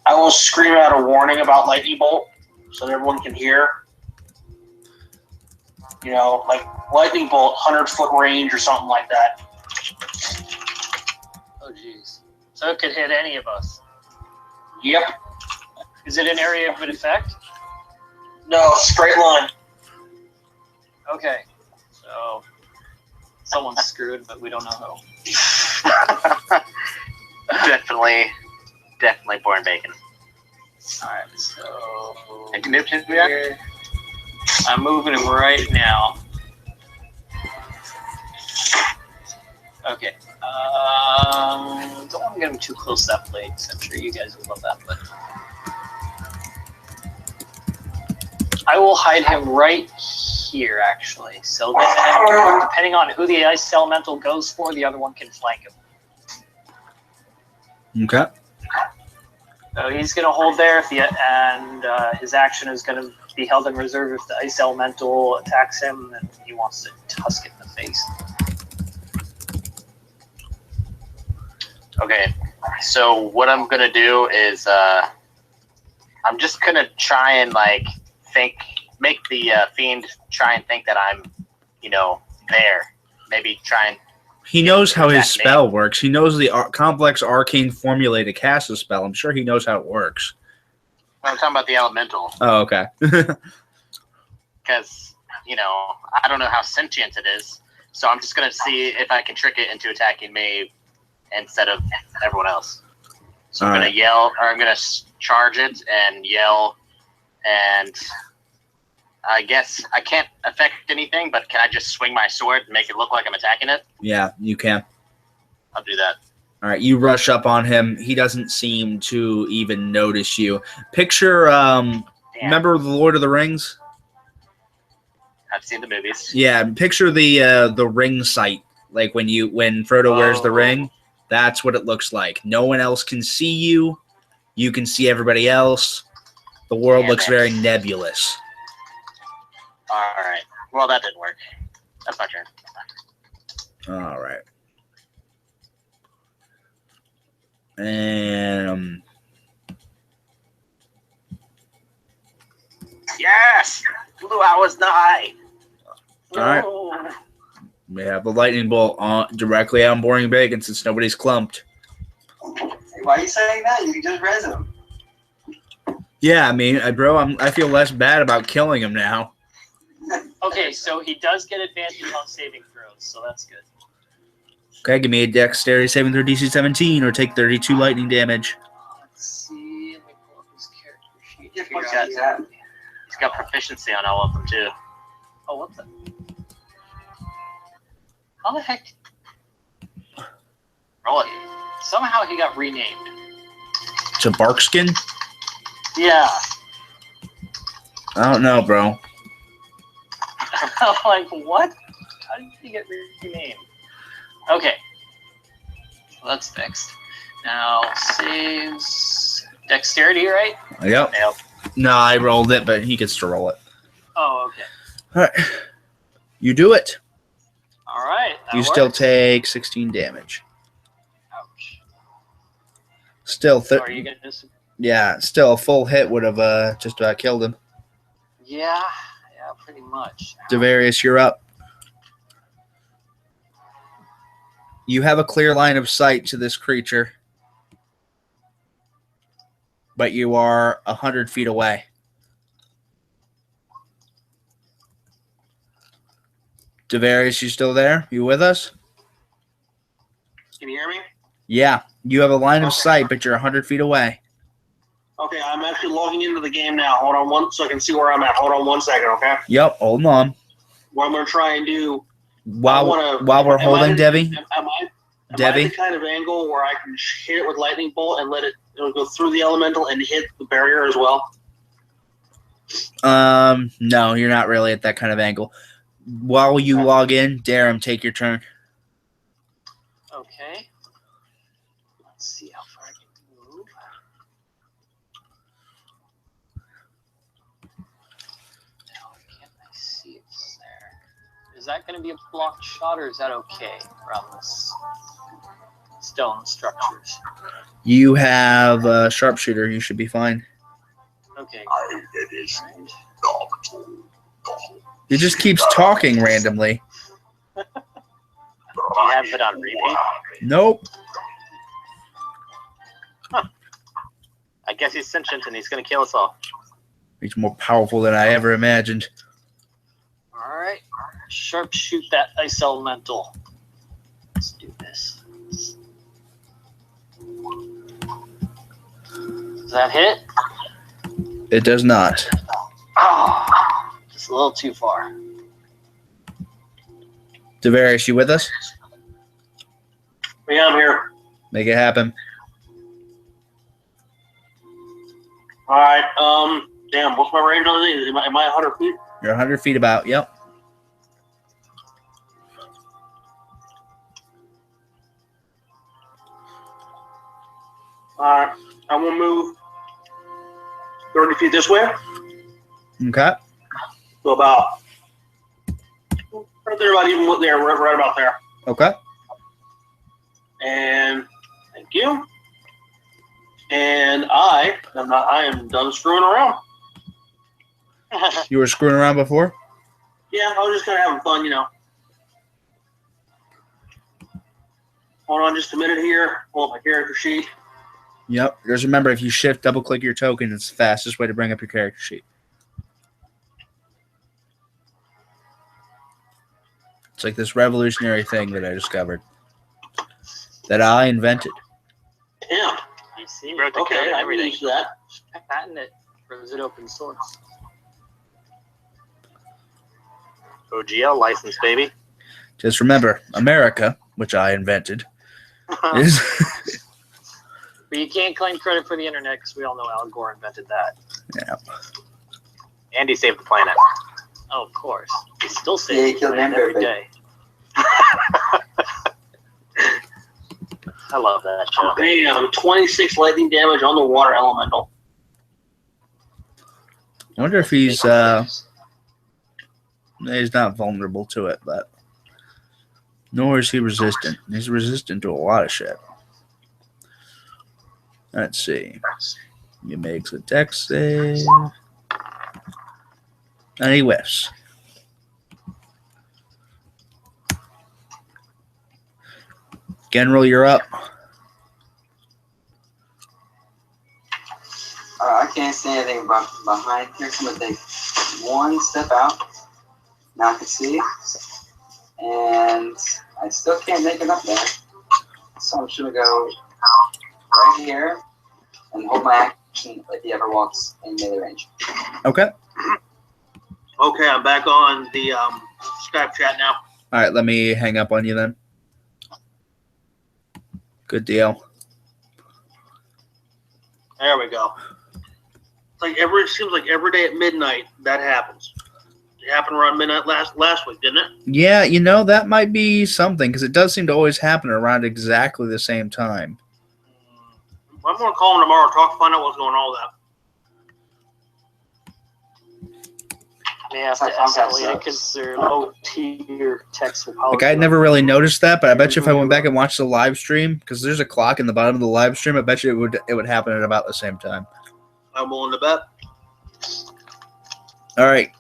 Speaker 3: I will scream out a warning about lightning bolt so that everyone can hear. You know, like lightning bolt, 100-foot range or something like that.
Speaker 4: oh geez, so it could hit any of us.
Speaker 3: Yep.
Speaker 4: Is it an area of effect?
Speaker 3: No, straight line.
Speaker 4: Okay, so someone's screwed, but we don't know who.
Speaker 5: Definitely Born Bacon.
Speaker 4: All right, so
Speaker 5: And can move to me back?
Speaker 4: here. I'm moving him right now. Okay. Don't want to get him too close to that blade, because I'm sure you guys will love that. But I will hide him right here, actually. So then, depending on who the ice elemental goes for, the other one can flank him.
Speaker 1: Okay.
Speaker 4: So he's going to hold there, and his action is going to be held in reserve if the ice elemental attacks him, and he wants to tusk it in the face.
Speaker 5: Okay, so what I'm gonna do is I'm just gonna try and make the fiend try and think that I'm, there. Maybe try and.
Speaker 1: He knows how his
Speaker 5: Exactly.
Speaker 1: spell works. He knows the complex arcane formula to cast a spell. I'm sure he knows how it works.
Speaker 5: I'm talking about the elemental
Speaker 1: Oh, okay.
Speaker 5: because I don't know how sentient it is, so I'm just gonna see if I can trick it into attacking me instead of everyone else. So I'm
Speaker 1: All
Speaker 5: gonna
Speaker 1: right.
Speaker 5: yell, or I'm gonna charge it and yell, and I guess I can't affect anything, but can I just swing my sword and make it look like I'm attacking it?
Speaker 1: Yeah, you can.
Speaker 5: I'll do that.
Speaker 1: All right, you rush up on him. He doesn't seem to even notice you. Picture,
Speaker 5: Damn.
Speaker 1: remember the Lord of the Rings?
Speaker 5: I've seen the movies.
Speaker 1: Yeah, picture the ring sight, like when Frodo wears the
Speaker 5: Oh.
Speaker 1: ring. That's what it looks like. No one else can see you. You can see everybody else. The world
Speaker 5: Damn
Speaker 1: looks
Speaker 5: it.
Speaker 1: very nebulous.
Speaker 5: All right. Well, that didn't work. That's my turn.
Speaker 1: All right. And
Speaker 5: Yes! Blue hour's nigh.
Speaker 1: All right.
Speaker 3: No.
Speaker 1: we have the lightning bolt directly on Boring Bacon since nobody's clumped.
Speaker 2: Hey, why are you saying that? You just res him.
Speaker 1: Yeah, I mean, I feel less bad about killing him now.
Speaker 4: Okay, so he does get advantage on saving throws, so that's good.
Speaker 1: Okay, give me a dexterity saving throw DC 17 or take 32 lightning damage.
Speaker 4: Let's see. Let me pull up his character sheet.
Speaker 2: Just
Speaker 4: here.
Speaker 2: what you got.
Speaker 5: He's got proficiency on all of them, too.
Speaker 4: Oh, what the? How the heck?
Speaker 5: Roll it.
Speaker 4: Somehow he got renamed.
Speaker 1: It's a bark skin?
Speaker 4: Yeah.
Speaker 1: I don't know, bro.
Speaker 4: I'm like, what? How did he get renamed? Okay. Well, that's fixed. Now, saves dexterity, right?
Speaker 1: Yep.
Speaker 5: Yep.
Speaker 1: No, I rolled it, but he gets to roll it.
Speaker 4: Oh, okay.
Speaker 1: All right. You do it.
Speaker 4: All right. that
Speaker 1: You still
Speaker 4: works.
Speaker 1: take 16 damage.
Speaker 4: Ouch.
Speaker 1: Still,
Speaker 4: So are you going to...
Speaker 1: yeah, still a full hit would have just about killed him.
Speaker 4: Yeah, pretty much.
Speaker 1: Devarius, you're up. You have a clear line of sight to this creature, but you are 100 feet away. Devarius, you still there? You with us?
Speaker 3: Can you hear me?
Speaker 1: Yeah, you have a line of
Speaker 3: Okay.
Speaker 1: sight, but you're 100 feet away.
Speaker 3: Okay, I'm actually logging into the game now. Hold on so I can see where I'm at. Hold on 1 second, okay?
Speaker 1: Yep, hold on.
Speaker 3: What I'm going to try and do...
Speaker 1: While
Speaker 3: I wanna-
Speaker 1: we're
Speaker 3: am I
Speaker 1: holding,
Speaker 3: in-
Speaker 1: Debbie,
Speaker 3: Am I... Am I
Speaker 1: Debbie?
Speaker 3: the kind of angle where I can hit it with lightning bolt and it'll go through the elemental and hit the barrier as well?
Speaker 1: No, you're not really at that kind of angle. While you log in, Darum, take your turn.
Speaker 4: Okay. Let's see how far I can move. Now, can't I see it from there? Is that going to be a blocked shot, or is that okay around this stone structures?
Speaker 1: You have a sharpshooter. You should be fine.
Speaker 4: Okay.
Speaker 1: He just keeps talking randomly.
Speaker 5: Do you have it on repeat?
Speaker 1: Nope.
Speaker 5: I guess he's sentient and he's going to kill us all.
Speaker 1: He's more powerful than I ever imagined.
Speaker 4: All right. Sharpshoot that ice elemental. Let's do this. Does that hit?
Speaker 1: It does not.
Speaker 4: Oh, just a little too far.
Speaker 1: Tavares, you with us?
Speaker 3: Yeah, I'm here.
Speaker 1: Make it happen.
Speaker 3: All right. Damn. What's my range on these? Am I 100 feet?
Speaker 1: You're 100 feet about. Yep.
Speaker 3: All right. I'm gonna move 30 feet this way.
Speaker 1: Okay.
Speaker 3: So about right there, about even there, right about there.
Speaker 1: Okay.
Speaker 3: And thank you. And I am done screwing around.
Speaker 1: You were screwing around before?
Speaker 3: Yeah, I was just kind of having fun, you know. Hold on just a minute here. Pull up my character sheet.
Speaker 1: Yep. Just remember, if you shift, double-click your token, it's the fastest way to bring up your character sheet. It's like this revolutionary thing that I discovered. That I invented.
Speaker 3: Yeah.
Speaker 4: I see.
Speaker 5: He wrote the code
Speaker 3: Okay,
Speaker 5: and
Speaker 3: I
Speaker 5: everything.
Speaker 3: use that.
Speaker 4: Patent it, or is it open source?
Speaker 5: OGL license, baby.
Speaker 1: Just remember, America, which I invented, is...
Speaker 4: But you can't claim credit for the internet because we all know Al Gore invented that.
Speaker 1: Yeah.
Speaker 5: And he saved the planet.
Speaker 4: Oh, of course. He still
Speaker 2: Yeah, he
Speaker 4: saves
Speaker 2: killed
Speaker 4: it every
Speaker 2: him,
Speaker 4: day.
Speaker 5: I love that show.
Speaker 3: Bam, 26 lightning damage on the water elemental.
Speaker 1: I wonder if he's not vulnerable to it, but nor is he resistant. He's resistant to a lot of shit. Let's see. He makes a dex save. And he whiffs. General, you're up.
Speaker 2: I can't see anything behind here, so I'm going to take one step out. Now I can see. And I still can't make it up there. So I'm just going to go right here and hold my action if he ever walks in melee range.
Speaker 1: Okay.
Speaker 3: Okay, I'm back on the Skype chat now.
Speaker 1: All right, let me hang up on you then. Good deal.
Speaker 3: There we go. It's like it seems like every day at midnight that happens. It happened around midnight last week, didn't it?
Speaker 1: Yeah, you know, that might be something, because it does seem to always happen around exactly the same time.
Speaker 3: I'm gonna call him tomorrow, find out what's going on with that.
Speaker 4: They have to escalate it because they're low-tier text will
Speaker 1: Like, I never really noticed that, but I bet you if I went back and watched the live stream, because there's a clock in the bottom of the live stream, I bet you it would happen at about the same time.
Speaker 3: I'm willing to bet.
Speaker 1: All right,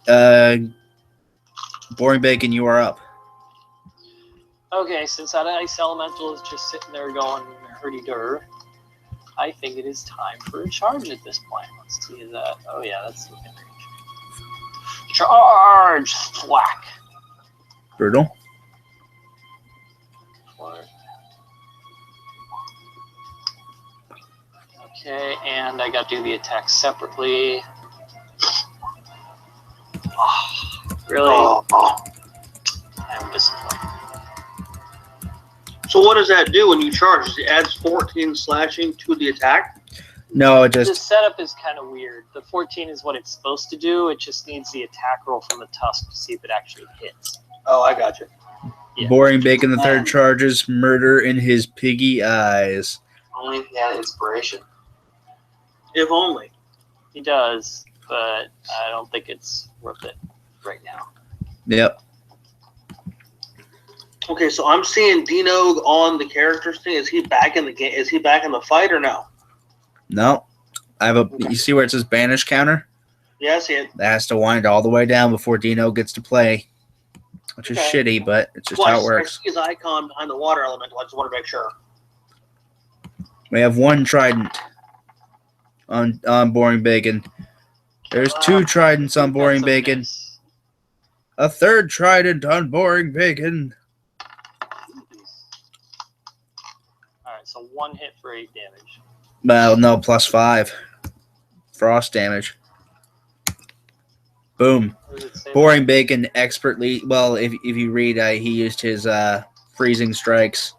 Speaker 1: Boring Bacon, you are up.
Speaker 4: Okay, since that ice elemental is just sitting there going hurdy-dur, I think it is time for a charge at this point. Let's see that. Oh yeah, that's within range. Charge! Thwack.
Speaker 1: Brutal.
Speaker 4: Okay, and I got to do the attack separately. Oh, really? I'm disappointed.
Speaker 3: So what does that do when you charge? It adds 14 slashing to the attack?
Speaker 1: No, it
Speaker 4: The
Speaker 1: just
Speaker 4: setup is kind of weird. The 14 is what it's supposed to do. It just needs the attack roll from the tusk to see if it actually hits.
Speaker 3: Oh, I got you.
Speaker 4: Yeah.
Speaker 1: Boring Bacon the third
Speaker 2: Man.
Speaker 1: charges murder in his piggy eyes.
Speaker 2: Only if he had inspiration.
Speaker 3: If only.
Speaker 4: He does, but I don't think it's worth it right now.
Speaker 1: Yep.
Speaker 3: Okay, so I'm seeing Dino on the characters thing. Is he back in the game? Is he back in the fight or no?
Speaker 1: No. I have a. You see where it says banish counter?
Speaker 3: Yeah, I see it.
Speaker 1: That has to wind all the way down before Dino gets to play, which is
Speaker 3: Okay.
Speaker 1: shitty, but it's just
Speaker 3: Well,
Speaker 1: how it
Speaker 3: I
Speaker 1: works.
Speaker 3: see his icon behind the water elemental. I just want to make sure.
Speaker 1: We have one trident on Boring Bacon. There's two tridents on Boring
Speaker 4: That's a
Speaker 1: Bacon.
Speaker 4: miss.
Speaker 1: A third trident on Boring Bacon.
Speaker 4: Alright, so 1 hit for 8 damage.
Speaker 1: Well, no, +5. Frost damage. Boom.
Speaker 4: What does it say?
Speaker 1: Boring Bacon expertly. Well, if you read, he used his freezing strikes.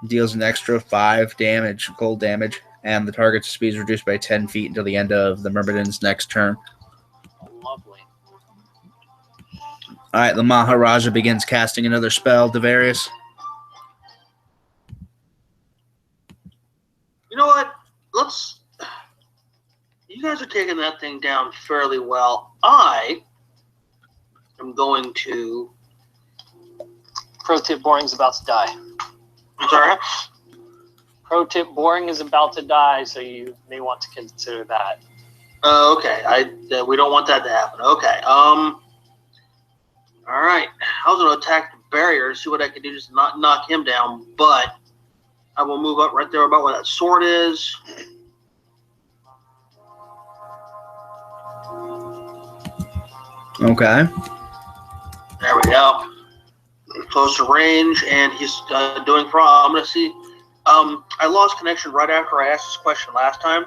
Speaker 1: Deals an extra 5 damage, cold damage, and the target's speed is reduced by 10 feet until the end of the Myrmidon's next turn.
Speaker 4: Oh, lovely.
Speaker 1: All right, the Maharaja begins casting another spell. Devarius.
Speaker 3: You know what? Let's. You guys are taking that thing down fairly well. I am going to.
Speaker 4: Pro tip, Boring's about to die.
Speaker 3: I'm sorry.
Speaker 4: Pro tip, Boring is about to die, so you may want to consider that.
Speaker 3: Okay. We don't want that to happen. Okay. All right. I was going to attack the barrier, see what I can do, just not knock him down. But I will move up right there about where that sword is.
Speaker 1: Okay.
Speaker 3: There we go. Close to range, and he's doing for. I'm going to see. I lost connection right after I asked this question last time.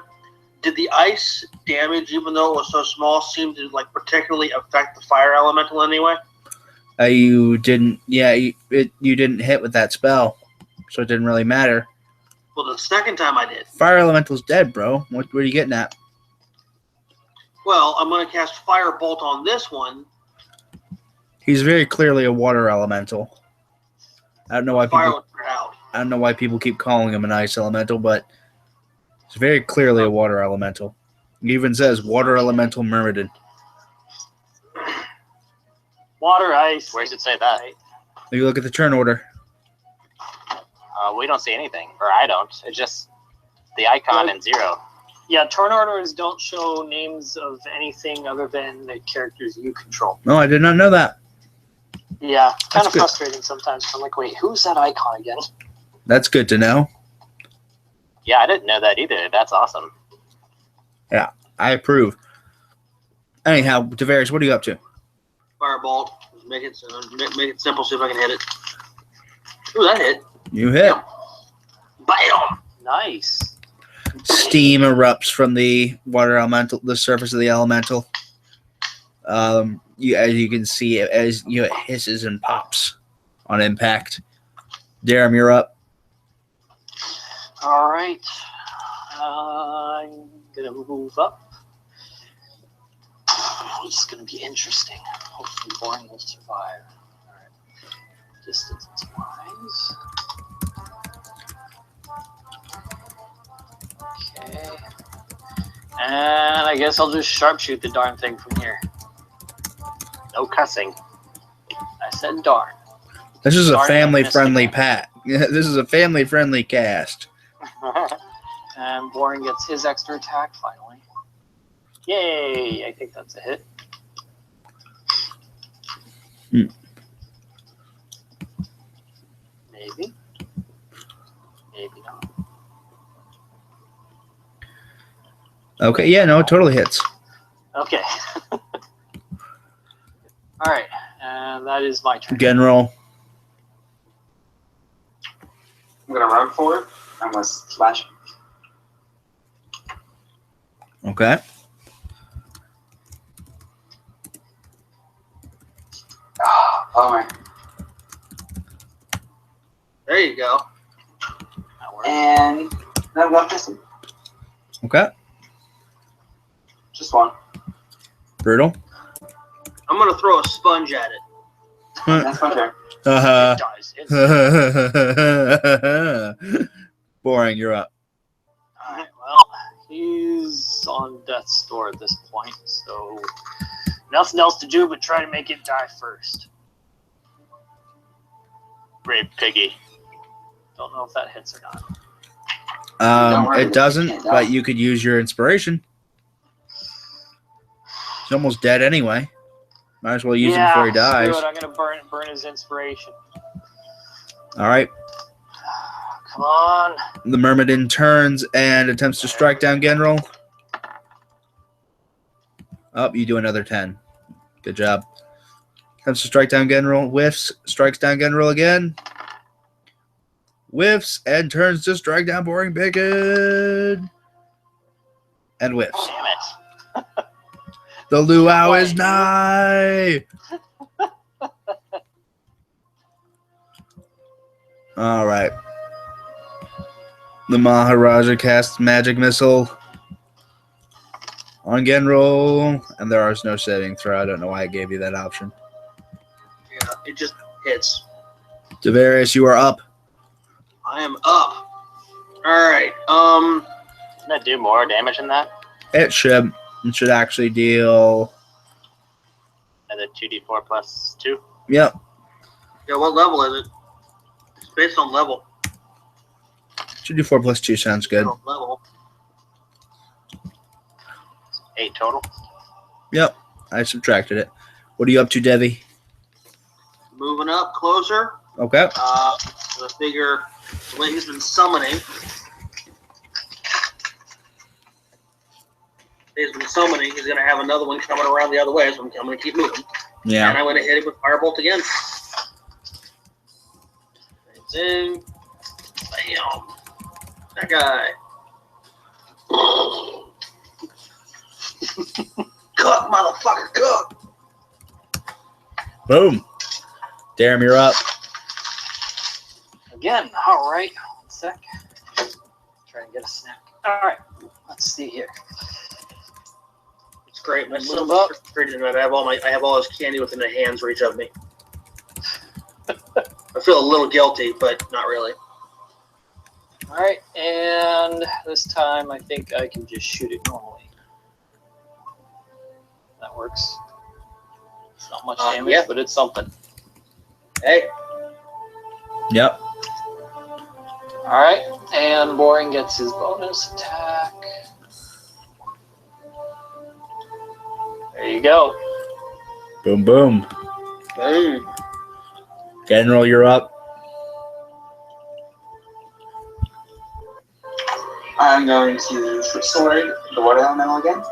Speaker 3: Did the ice damage, even though it was so small, seem to like particularly affect the fire elemental anyway?
Speaker 1: You didn't. Yeah, you didn't hit with that spell, so it didn't really matter.
Speaker 3: Well, the second time I did.
Speaker 1: Fire elemental's dead, bro. What are you getting at?
Speaker 3: Well, I'm going to cast Firebolt on this one.
Speaker 1: He's very clearly a water elemental. I don't know why
Speaker 3: Fire
Speaker 1: people.
Speaker 3: would out.
Speaker 1: I don't know why people keep calling him an ice elemental, but it's very clearly a water elemental. He even says water elemental Myrmidon.
Speaker 4: Water, ice.
Speaker 5: Where does it say that?
Speaker 1: You look at the turn order.
Speaker 5: We don't see anything, or I don't. It's just the icon and 0.
Speaker 4: Yeah, turn orders don't show names of anything other than the characters you control.
Speaker 1: No, I did not know that.
Speaker 4: Yeah, it's kind
Speaker 1: That's
Speaker 4: of
Speaker 1: good.
Speaker 4: frustrating sometimes. I'm like, wait, who's that icon again?
Speaker 1: That's good to know.
Speaker 5: Yeah, I didn't know that either. That's awesome.
Speaker 1: I approve. Anyhow, Devarius, what are you up to?
Speaker 3: Firebolt. Make it simple. See if I can hit it. Ooh, that hit.
Speaker 1: You hit.
Speaker 3: Bam!
Speaker 4: Nice.
Speaker 1: Steam erupts from the water elemental, the surface of the elemental. As you can see, as it hisses and pops on impact. Darum, you're up.
Speaker 4: All right. I'm going to move up. It's going to be interesting. Hopefully Boring will survive. All right. Distance-wise. Okay. And I guess I'll just sharpshoot the darn thing from here.
Speaker 5: No cussing.
Speaker 4: I said darn.
Speaker 1: This is a
Speaker 4: Darn,
Speaker 1: family-friendly
Speaker 4: missed
Speaker 1: pat. This is a family-friendly cast.
Speaker 4: And Boring gets his extra attack finally. Yay! I think that's a hit. Maybe. Maybe not.
Speaker 1: Okay, yeah, no, it totally hits.
Speaker 4: Okay. Alright, and that is my turn.
Speaker 1: General.
Speaker 2: I'm gonna run for it. I'm gonna slash.
Speaker 1: Okay.
Speaker 2: Ah, bummer.
Speaker 3: There you go.
Speaker 4: That works.
Speaker 2: And then I'm going to kiss him.
Speaker 1: Okay.
Speaker 2: Just one.
Speaker 1: Brutal.
Speaker 3: I'm gonna throw a sponge at it.
Speaker 2: That's my turn.
Speaker 1: Uh-huh.
Speaker 4: It dies. It's,
Speaker 1: Boring, you're up.
Speaker 4: all right. Well, he's on death's door at this point, so nothing else to do but try to make it die first.
Speaker 5: Brave piggy.
Speaker 4: Don't know if that hits or not.
Speaker 2: Don't worry,
Speaker 1: It doesn't,
Speaker 2: can't die.
Speaker 1: but you could use your inspiration. He's almost dead anyway. Might as well use him before he dies.
Speaker 4: Screw it, I'm gonna burn his inspiration.
Speaker 1: All right.
Speaker 4: Come on.
Speaker 1: The Myrmidon turns and attempts to strike down Genril. Oh, you do another 10. Good job. Attempts to strike down Genril. Whiffs. Strikes down Genril again. Whiffs and turns to strike down Boring Bacon. And whiffs.
Speaker 5: Damn it.
Speaker 1: The luau is nigh. All right. The Maharaja casts magic missile on Genril, and there is no saving throw. I don't know why I gave you that option.
Speaker 3: Yeah, it just hits.
Speaker 1: Tavarius, you are up.
Speaker 3: I am up. All right.
Speaker 5: Doesn't that do more damage than that?
Speaker 1: It should. It should actually deal.
Speaker 5: And then 2d4 plus 2?
Speaker 1: Yep.
Speaker 3: Yeah. What level is it? It's based on level.
Speaker 1: Should do 4 plus 2. Sounds good.
Speaker 3: On level.
Speaker 5: 8 total.
Speaker 1: Yep. I subtracted it. What are you up to, Devi?
Speaker 3: Moving up closer.
Speaker 1: Okay.
Speaker 3: So I figure the way he's been summoning. He's going to have another one coming around the other way, so I'm going to keep moving. And
Speaker 1: Yeah.
Speaker 3: I'm going to hit him with Firebolt again. It's in. Bam. That guy. Cook, motherfucker, cook!
Speaker 1: Boom. Darren, you're up.
Speaker 4: Again, all right. 1 sec. Try and get a snack. All right. Let's see here.
Speaker 3: It's great. My
Speaker 4: Move
Speaker 3: son's
Speaker 4: up.
Speaker 3: frustrated tonight. I have all his candy within a hand's reach of me. I feel a little guilty, but not really.
Speaker 4: All right, and this time I think I can just shoot it normally. That works. It's not much damage,
Speaker 3: yeah.
Speaker 4: but it's something.
Speaker 3: Hey,
Speaker 1: Yep.
Speaker 4: All right, and Boring gets his bonus attack. There you go.
Speaker 1: Boom, boom.
Speaker 3: boom.
Speaker 1: General, you're up.
Speaker 2: I'm going to sword the water elemental again.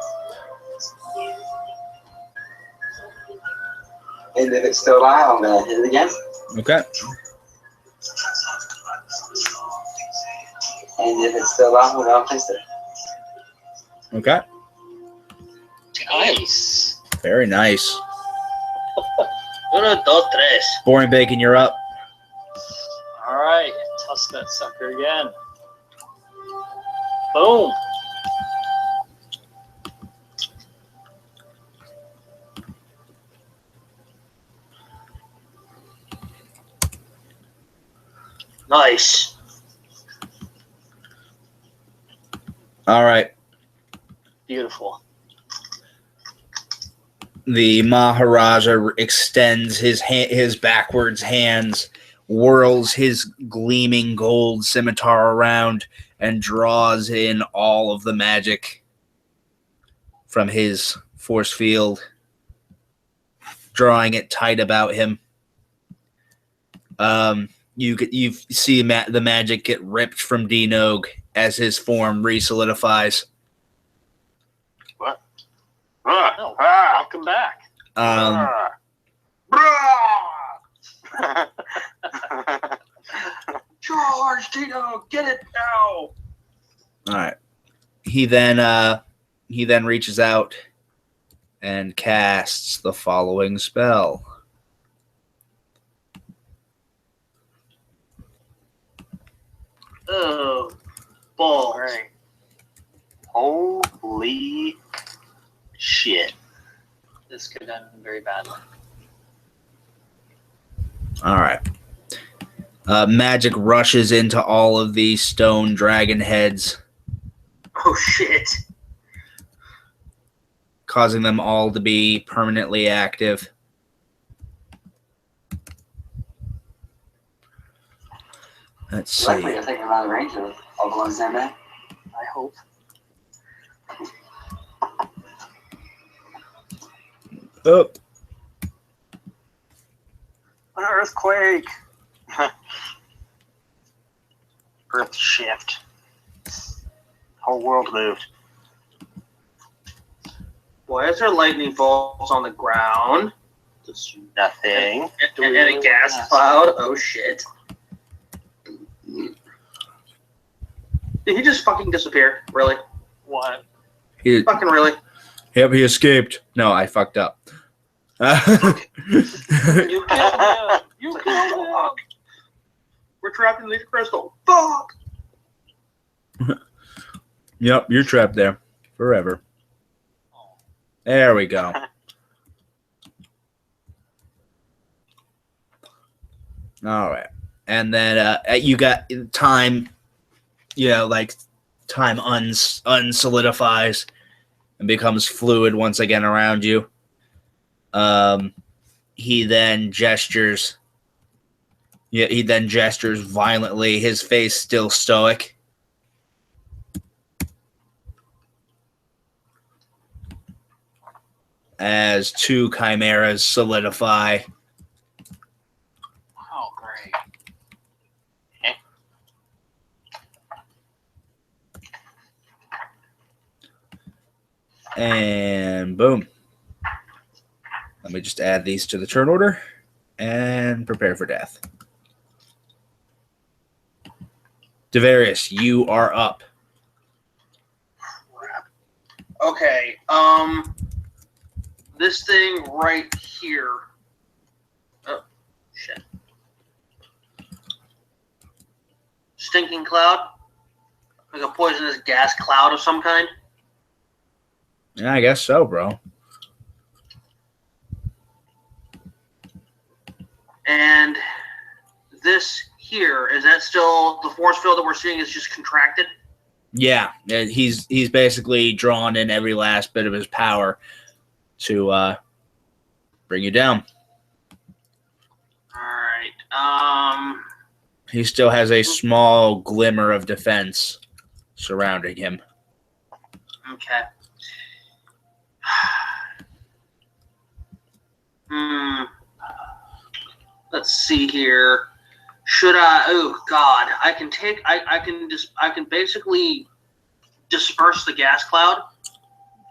Speaker 2: And if it's still alive, I'm going to hit it again.
Speaker 1: Okay.
Speaker 2: And if it's still alive, I'm going to place it.
Speaker 1: Okay.
Speaker 4: Nice.
Speaker 1: Very nice.
Speaker 3: 1, 2, 3.
Speaker 1: Boring Bacon, you're up.
Speaker 4: All right, toss that sucker again. Boom.
Speaker 3: Nice.
Speaker 1: All right.
Speaker 4: Beautiful.
Speaker 1: The Maharaja extends his backwards hands, whirls his gleaming gold scimitar around, and draws in all of the magic from his force field, drawing it tight about him. You see the magic get ripped from Dinog as his form resolidifies.
Speaker 5: What?
Speaker 4: Oh, welcome back.
Speaker 3: Charge, Tito, get it now.
Speaker 1: All right. He then reaches out and casts the following spell.
Speaker 3: balls.
Speaker 4: All right.
Speaker 5: Holy shit.
Speaker 4: This could end very badly.
Speaker 1: All right. Magic rushes into all of these stone dragon heads,
Speaker 3: Oh shit.
Speaker 1: causing them all to be permanently active. Let's
Speaker 2: Luckily,
Speaker 1: see.
Speaker 2: you're taking them out of range of all the ones in there.
Speaker 4: I hope.
Speaker 1: Oh,
Speaker 4: An earthquake.
Speaker 5: Earth shift. Whole world moved.
Speaker 3: Why is there lightning bolts on the ground?
Speaker 5: Just nothing.
Speaker 3: And a gas cloud? Oh shit. Did he just fucking disappear? Really?
Speaker 4: What?
Speaker 1: he,
Speaker 3: Fucking really?
Speaker 1: yep, he escaped. No, I fucked up.
Speaker 3: You killed him! You killed him! We're trapped in the crystal. Fuck!
Speaker 1: Yep, you're trapped there forever. There we go. All right. And then you got time, like time unsolidifies and becomes fluid once again around you. He then gestures. Yeah, he then gestures violently, his face still stoic. As two chimeras solidify.
Speaker 4: Oh, great.
Speaker 1: And boom. Let me just add these to the turn order and prepare for death. Devarius, you are up.
Speaker 3: Okay, this thing right here. Oh, shit. Stinking cloud? Like a poisonous gas cloud of some kind?
Speaker 1: Yeah, I guess so, bro.
Speaker 3: And this here, is that still the force field that we're seeing is just contracted?
Speaker 1: Yeah, he's basically drawn in every last bit of his power to bring you down.
Speaker 3: Alright,
Speaker 1: He still has a small glimmer of defense surrounding him.
Speaker 3: okay. Let's see here. Should I? Oh God! I can basically disperse the gas cloud,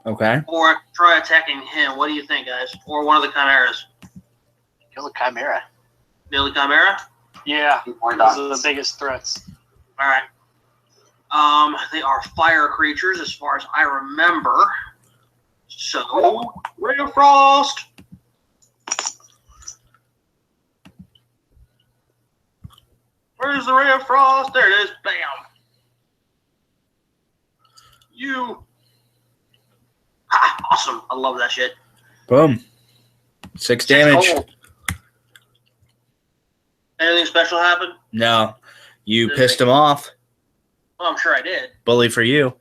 Speaker 1: Okay.
Speaker 3: or try attacking him. What do you think, guys? Or one of the chimeras?
Speaker 5: Kill the chimera.
Speaker 3: Nearly chimera.
Speaker 4: Yeah,
Speaker 2: Or
Speaker 4: those
Speaker 2: not.
Speaker 4: are the biggest threats.
Speaker 3: All right. They are fire creatures, as far as I remember. So, Ray of Frost. Where's the Ray of Frost? There it is. Bam. You. Ha, awesome. I love that shit.
Speaker 1: Boom. 6 damage.
Speaker 3: Cold. Anything special happen?
Speaker 1: No. You pissed him off.
Speaker 3: Well, I'm sure I did.
Speaker 1: Bully for you.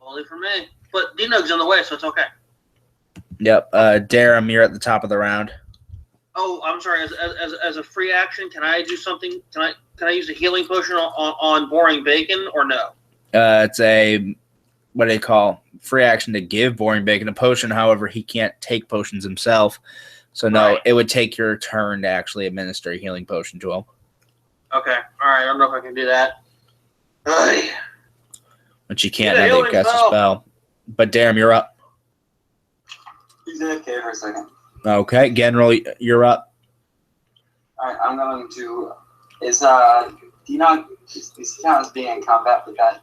Speaker 3: Only for me. But D-Nug's in the way, so it's okay.
Speaker 1: Yep. Darum, you're at the top of the round.
Speaker 3: Oh, I'm sorry. As a free action, can I do something? Can I use a healing potion on boring bacon or no?
Speaker 1: It's a, what do they call, free action to give Boring Bacon a potion. However, he can't take potions himself. So no,
Speaker 3: Right.
Speaker 1: It would take your turn to actually administer a healing potion to him.
Speaker 3: Okay. All right. I don't know if I can do that. Ugh.
Speaker 1: But you can't
Speaker 3: Yeah,
Speaker 1: have to
Speaker 3: healing
Speaker 1: cast a
Speaker 3: spell.
Speaker 1: spell. But Darum, you're up.
Speaker 2: He's AFK for a second.
Speaker 1: Okay, General, you're up.
Speaker 2: Alright, I'm going to. Is D-Nog, is he count as being in combat with that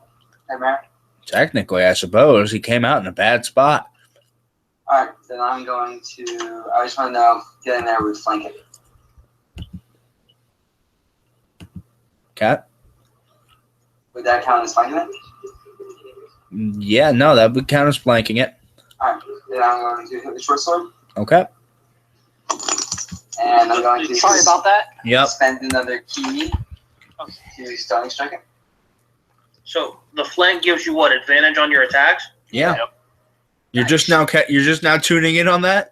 Speaker 2: chimera?
Speaker 1: Technically, I suppose. He came out in a bad spot.
Speaker 2: Alright, then I'm going to. I just want to know, get in there with flank it.
Speaker 1: Cat?
Speaker 2: Would that count as flanking it?
Speaker 1: Yeah, no, that would count as flanking it.
Speaker 2: Alright, then I'm going to hit the short sword.
Speaker 1: Okay.
Speaker 2: And I'm going to
Speaker 4: Sorry about that.
Speaker 1: Yep.
Speaker 2: spend another key
Speaker 4: Okay.
Speaker 2: to stunning strike it.
Speaker 3: So the flank gives you what, advantage on your attacks?
Speaker 1: Yeah.
Speaker 5: Yep.
Speaker 1: You're just now tuning in on that.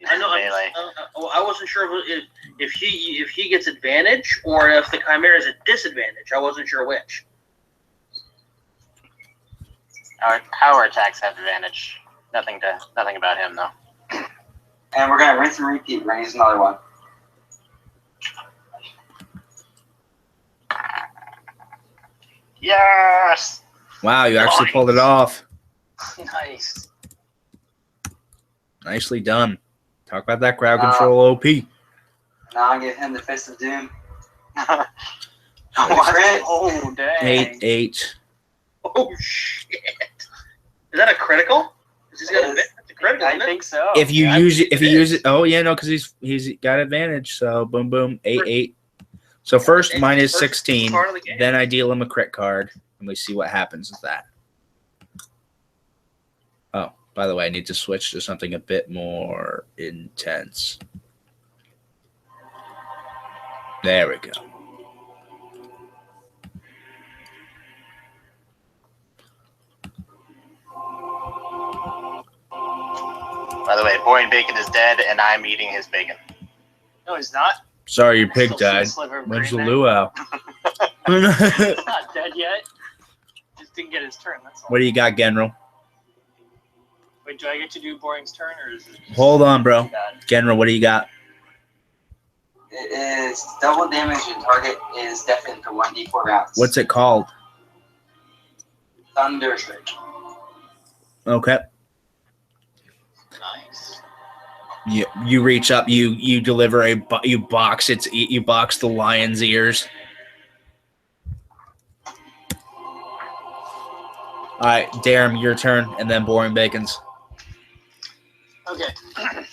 Speaker 3: I know.
Speaker 5: Melee.
Speaker 3: I wasn't sure if he gets advantage or if the Chimera is a disadvantage. I wasn't sure which.
Speaker 5: Our power attacks have advantage. Nothing about him though.
Speaker 2: And we're gonna rinse and repeat. We're gonna use another one.
Speaker 5: Yes.
Speaker 1: Wow, you actually pulled it off.
Speaker 4: Nice.
Speaker 1: Nicely done. Talk about that crowd control OP.
Speaker 2: Now I give him the Fist of Doom.
Speaker 5: What?
Speaker 2: Crit.
Speaker 4: Oh, dang.
Speaker 1: 8.
Speaker 3: Oh shit! Is that a critical? Is he got a
Speaker 2: Yes.
Speaker 3: That's a critical,
Speaker 4: I
Speaker 3: isn't it?
Speaker 4: think so.
Speaker 1: If you
Speaker 4: Yeah,
Speaker 1: use it,
Speaker 3: it is.
Speaker 1: oh yeah, no, because he's got advantage. So boom, boom, 8. So first mine is
Speaker 3: First
Speaker 1: 16.
Speaker 3: part of the game.
Speaker 1: Then I deal him a crit card, and we see what happens with that. Oh, by the way, I need to switch to something a bit more intense. There we go.
Speaker 5: By the way, boring bacon is dead, and I'm eating his bacon.
Speaker 4: No, he's not.
Speaker 1: Sorry, your pig
Speaker 4: Still see a
Speaker 1: died.
Speaker 4: sliver of
Speaker 1: When's the
Speaker 4: green there.
Speaker 1: luau?
Speaker 4: He's not dead yet. Just didn't get his turn. That's all.
Speaker 1: What do you got, General?
Speaker 4: Wait, do I get to do Boring's turn, or is it? Just
Speaker 1: Hold on, bro.
Speaker 4: bad?
Speaker 1: General, what do you got?
Speaker 2: It is double damage and target is deafened for 1d4 rounds.
Speaker 1: What's it called?
Speaker 2: Thunder Strike.
Speaker 1: Okay.
Speaker 4: Nice.
Speaker 1: You reach up, you deliver you box the lion's ears. All right, Darren, your turn, and then Boring Bacon's.
Speaker 4: Okay. I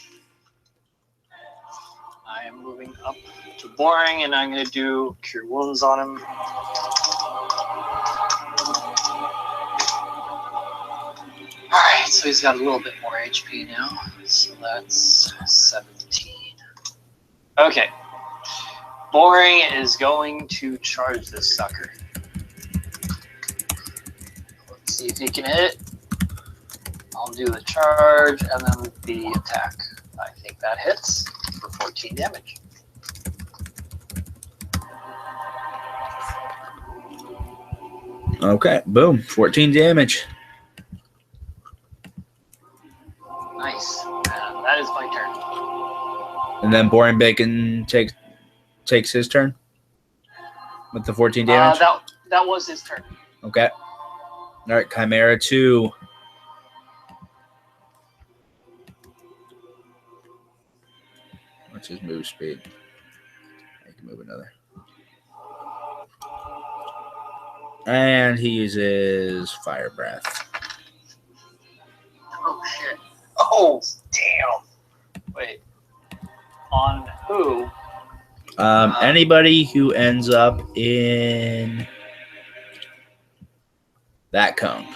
Speaker 4: am moving up to Boring, and I'm going to do Cure Wounds on him. Alright, so he's got a little bit more HP now. So that's 17. Okay. Boring is going to charge this sucker. Let's see if he can hit. I'll do the charge and then the attack. I think that hits for 14 damage.
Speaker 1: Okay, boom, 14 damage.
Speaker 4: Nice. And that is my turn.
Speaker 1: And then Boring Bacon takes his turn with the 14 damage.
Speaker 4: That was his turn.
Speaker 1: Okay. All right, Chimera 2. What's his move speed? I can move another. And he uses Fire Breath.
Speaker 4: Oh shit. Oh damn. Wait. On who?
Speaker 1: Anybody who ends up in that cone.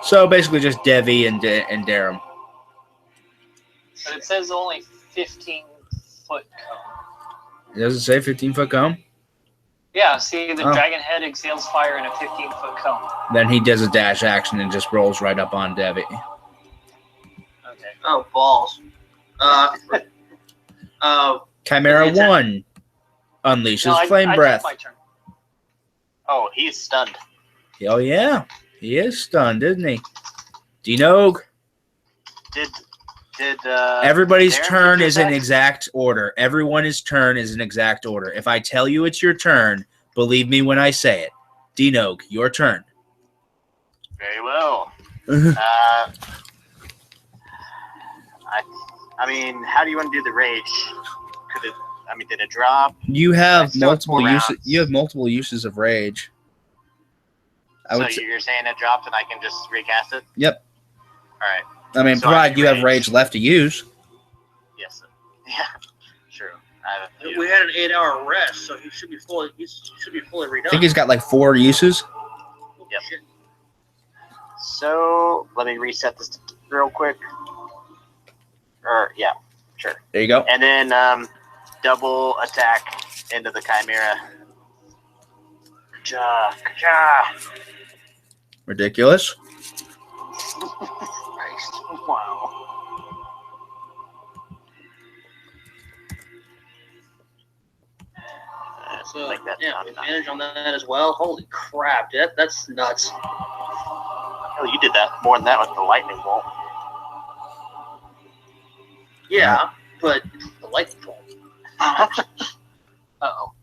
Speaker 1: So basically just Devi and Darum.
Speaker 4: But it says only 15-foot cone.
Speaker 1: Does it say 15-foot cone?
Speaker 4: Yeah, see, the
Speaker 1: Oh.
Speaker 4: dragon head exhales fire in a 15-foot cone.
Speaker 1: Then he does a dash action and just rolls right up on Devi.
Speaker 4: Okay.
Speaker 3: Oh, balls.
Speaker 1: Chimera
Speaker 3: It's a-
Speaker 1: 1 unleashes
Speaker 4: No,
Speaker 1: Flame
Speaker 4: I
Speaker 1: Breath.
Speaker 4: took my turn.
Speaker 5: Oh, he's stunned.
Speaker 1: Oh, yeah. He is stunned, isn't he? Dinog.
Speaker 5: Did
Speaker 1: Everybody's
Speaker 5: Darren
Speaker 1: turn
Speaker 5: do
Speaker 1: is in
Speaker 5: that?
Speaker 1: exact order. Everyone's turn is in exact order. If I tell you it's your turn, believe me when I say it. Dinog, your turn.
Speaker 5: Very well. I mean, how do you want to do the rage? Did it drop?
Speaker 1: You have
Speaker 5: Still have
Speaker 1: multiple
Speaker 5: 4
Speaker 1: uses.
Speaker 5: rounds.
Speaker 1: You have multiple uses of rage. I
Speaker 5: So
Speaker 1: would say,
Speaker 5: you're saying it dropped and I can just recast it?
Speaker 1: Yep.
Speaker 5: All right.
Speaker 1: I mean,
Speaker 5: So I
Speaker 1: provided
Speaker 5: do
Speaker 1: you have
Speaker 5: rage.
Speaker 1: rage left to use.
Speaker 5: Yes. Yeah. True. I have a few.
Speaker 3: We had an 8-hour rest, so he should be fully redone.
Speaker 1: I think he's got like 4 uses.
Speaker 5: Yep.
Speaker 3: Shit.
Speaker 5: So let me reset this real quick. Yeah, sure.
Speaker 1: There you go.
Speaker 5: And then double attack into the Chimera. Ja.
Speaker 1: Ridiculous.
Speaker 5: Christ.
Speaker 4: Wow.
Speaker 3: So,
Speaker 5: Like that.
Speaker 3: yeah, advantage on that as well. Holy crap, dude, that's nuts.
Speaker 5: Oh, you did that more than that with the lightning bolt.
Speaker 3: Yeah, but the lightning bolt.
Speaker 4: Uh-oh.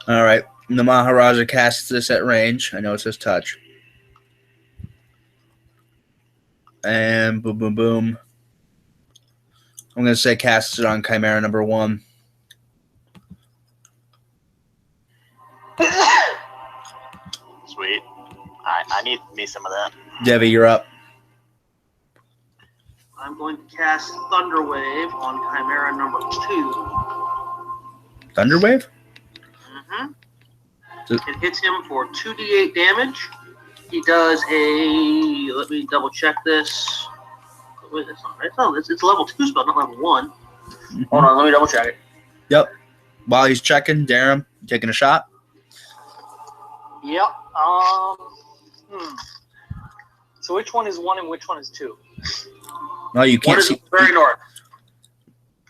Speaker 1: All right. The Maharaja casts this at range. I know it says touch. And boom, boom, boom. I'm going to say casts it on Chimera number 1.
Speaker 5: Sweet. I need me some of that.
Speaker 1: Devi, you're up.
Speaker 3: I'm going to cast Thunder Wave on Chimera number 2.
Speaker 1: Thunderwave?
Speaker 3: Mm-hmm. It hits him for 2d8 damage. He does a. Let me double check this. Wait, that's not right. Oh, it's level 2 spell, not level 1. Hold on, let me double check it.
Speaker 1: Yep. While he's checking, Darum, taking a shot.
Speaker 4: Yep. So which one is 1 and which one is 2?
Speaker 1: No, you
Speaker 3: One
Speaker 1: can't
Speaker 3: is
Speaker 1: see.
Speaker 3: very north.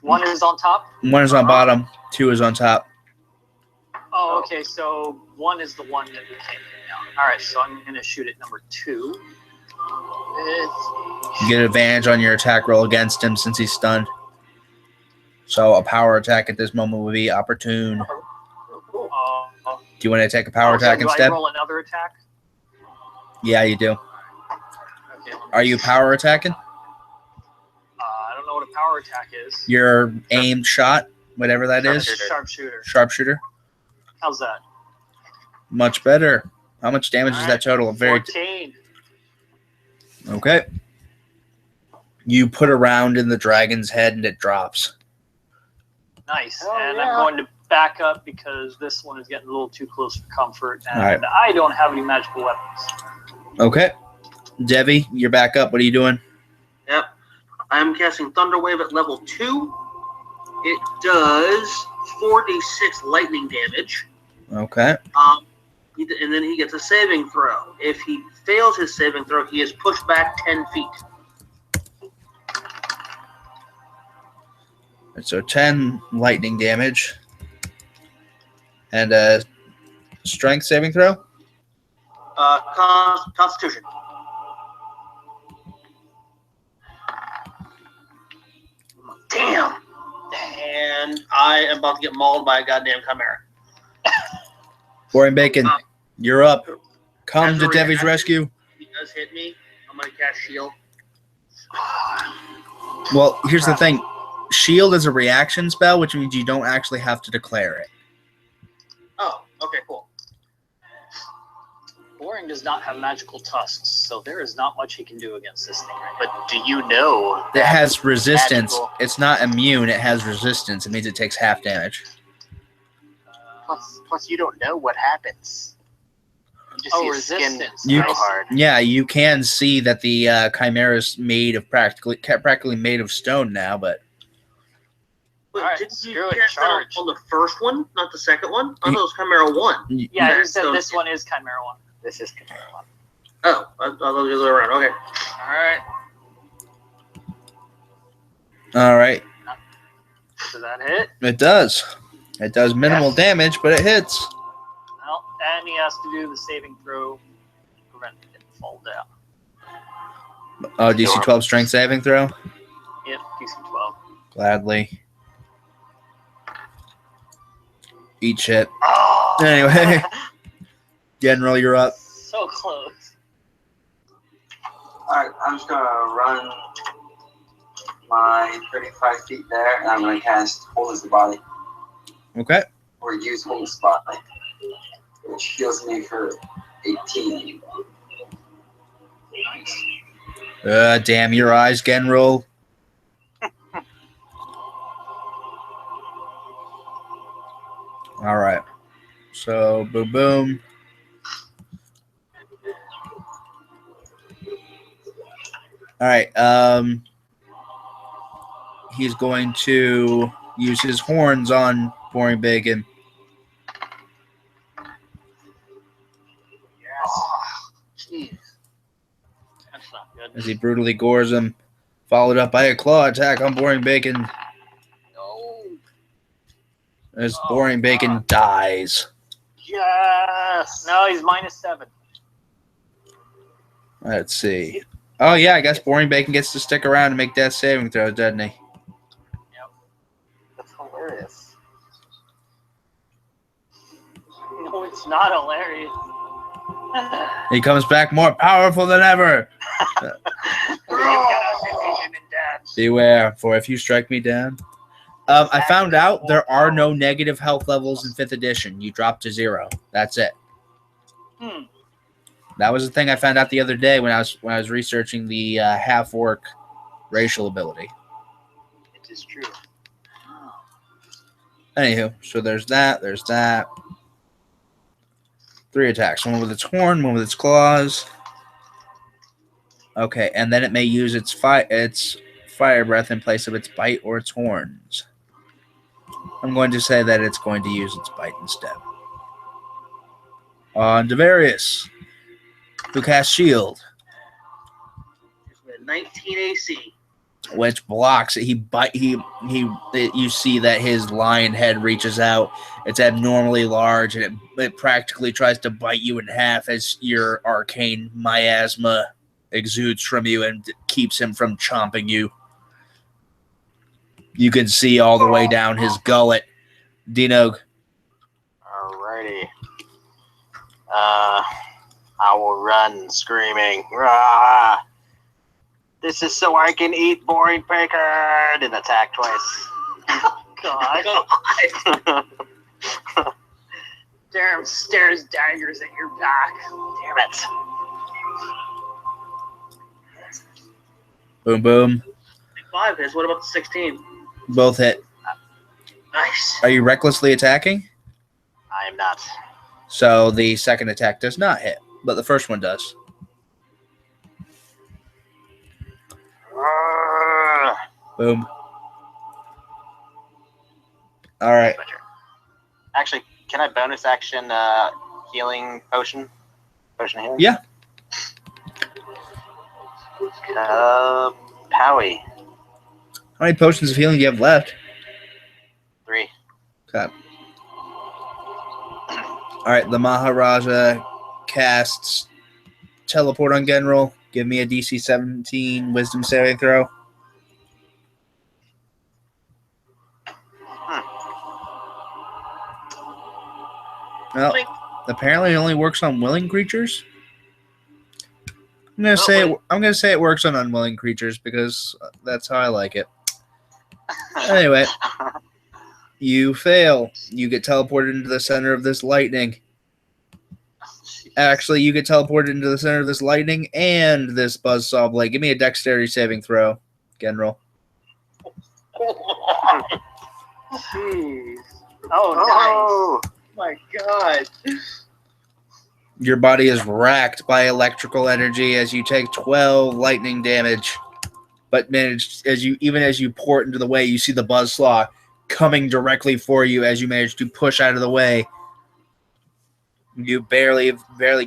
Speaker 4: 1 is on top?
Speaker 1: 1 is on bottom, 2 is on top.
Speaker 4: Oh, okay. So 1 is the one that we came in now. All right. So I'm going to shoot at number 2.
Speaker 1: You get advantage on your attack roll against him since he's stunned. So a power attack at this moment would be opportune. Do you want to take a power attack
Speaker 4: do
Speaker 1: instead?
Speaker 4: I roll another attack?
Speaker 1: Yeah, you do.
Speaker 4: Okay.
Speaker 1: Are you power attacking?
Speaker 4: I don't know what a power attack is.
Speaker 1: Your aimed shot, whatever that is.
Speaker 4: Sharpshooter.
Speaker 1: Sharpshooter.
Speaker 4: How's that?
Speaker 1: Much better. How much damage is that total?
Speaker 4: 14.
Speaker 1: Okay. You put a round in the dragon's head and it drops.
Speaker 4: Nice.
Speaker 5: Oh,
Speaker 4: and
Speaker 5: yeah.
Speaker 4: I'm going to back up because this one is getting a little too close for comfort, and
Speaker 1: All right.
Speaker 4: I don't have any magical weapons.
Speaker 1: Okay. Devi, you're back up. What are you doing?
Speaker 3: Yep. I'm casting Thunder Wave at level 2. It does 4d6 lightning damage.
Speaker 1: Okay.
Speaker 3: And then he gets a saving throw. If he fails his saving throw, he is pushed back 10 feet.
Speaker 1: So 10 lightning damage. And a strength saving throw?
Speaker 3: Constitution. Damn. And I am about to get mauled by a goddamn chimera.
Speaker 1: Warren Bacon, you're up. Come
Speaker 3: As
Speaker 1: to
Speaker 3: a
Speaker 1: Devi's
Speaker 3: reaction,
Speaker 1: rescue.
Speaker 3: He does hit me. I'm going to cast Shield.
Speaker 1: Well, here's the thing. Shield is a reaction spell, which means you don't actually have to declare it.
Speaker 3: Oh, okay, cool.
Speaker 4: Boring does not have magical tusks, so there is not much he can do against this thing right
Speaker 5: But do you know
Speaker 1: It has resistance.
Speaker 5: magical-
Speaker 1: It's not immune. It has resistance. It means it takes half damage.
Speaker 4: now.
Speaker 5: Plus, you don't know what happens. You just see his skin
Speaker 4: resistance.
Speaker 1: You-
Speaker 5: so hard.
Speaker 1: Yeah, you can see that the chimera is made of practically made of stone now, but
Speaker 3: Wait,
Speaker 4: Alright,
Speaker 3: didn't
Speaker 4: screw
Speaker 3: you
Speaker 4: it,
Speaker 3: cast that
Speaker 4: charge.
Speaker 3: on the first one, not the second one? I thought it was Chimera 1.
Speaker 4: Yeah,
Speaker 3: Okay,
Speaker 4: he said
Speaker 3: so-
Speaker 4: this one is Chimera 1.
Speaker 5: This is Chimera 1.
Speaker 3: Oh, I thought it was the other way around. Okay.
Speaker 4: All right.
Speaker 1: all right.
Speaker 4: Does that hit?
Speaker 1: It does. It does minimal damage, but it hits.
Speaker 4: Well, and he has to do the saving throw to prevent it from fall down.
Speaker 1: Oh, DC 12 strength saving throw?
Speaker 4: Yep, DC 12.
Speaker 1: Gladly. Eat shit.
Speaker 5: Oh.
Speaker 1: Anyway, General, you're up.
Speaker 4: So close.
Speaker 2: Alright, I'm just gonna run my 35 feet there, and I'm gonna cast Wholeness the Body,
Speaker 1: Okay.
Speaker 2: or use Wholeness the Body, which heals me for 18.
Speaker 1: Damn your eyes, General. All right. So, boom, boom. All right. He's going to use his horns on Boring Bacon.
Speaker 3: Jeez. That's not good.
Speaker 1: As he brutally gores him, followed up by a claw attack on Boring Bacon.
Speaker 3: No.
Speaker 1: As Boring Bacon dies.
Speaker 3: Yes.
Speaker 4: No, he's -7.
Speaker 1: Let's see. Oh, yeah, I guess Boring Bacon gets to stick around and make death saving throws, doesn't he?
Speaker 3: That's hilarious.
Speaker 4: No, it's not hilarious.
Speaker 1: He comes back more powerful than ever. Beware, for if you strike me down. I found out there are no negative health levels in 5th edition. You drop to 0. That's it. That was the thing I found out the other day when I was researching the half-orc racial ability.
Speaker 3: It is true.
Speaker 1: Anywho, so there's that. 3 attacks. One with its horn, one with its claws. Okay, and then it may use its fire breath in place of its bite or its horns. I'm going to say that it's going to use its bite instead. On Devarius, who casts Shield,
Speaker 3: 19 AC.
Speaker 1: which blocks it. You see that his lion head reaches out. It's abnormally large, and it practically tries to bite you in half as your arcane miasma exudes from you and keeps him from chomping you. You can see all the way down his gullet. Dinog.
Speaker 5: Alrighty. I will run screaming. Rah! This is so I can eat Boring Bacon and attack twice.
Speaker 4: God. Darren stares daggers at your back.
Speaker 5: Damn it.
Speaker 1: Boom, boom.
Speaker 3: 5 hits. What about the 16?
Speaker 1: Both hit.
Speaker 3: Nice.
Speaker 1: Are you recklessly attacking?
Speaker 5: I am not.
Speaker 1: So the second attack does not hit, but the first one does. Boom. All right.
Speaker 5: Actually, can I bonus action healing potion? Potion healing?
Speaker 1: Yeah.
Speaker 5: Powie.
Speaker 1: How many potions of healing do you have left?
Speaker 5: 3.
Speaker 1: Okay. All right. The Maharaja casts teleport on Genral. Give me a DC 17 Wisdom saving throw. Well, apparently it only works on willing creatures. I'm gonna say it works on unwilling creatures because that's how I like it. Anyway, you fail. You get teleported into the center of this lightning. Actually, you get teleported into the center of this lightning and this buzzsaw blade. Give me a dexterity saving throw, Genral.
Speaker 3: Jeez.
Speaker 4: Oh,
Speaker 3: Oh my god.
Speaker 1: Your body is racked by electrical energy as you take 12 lightning damage. But as you pour it into the way, you see the buzzsaw coming directly for you as you manage to push out of the way. You barely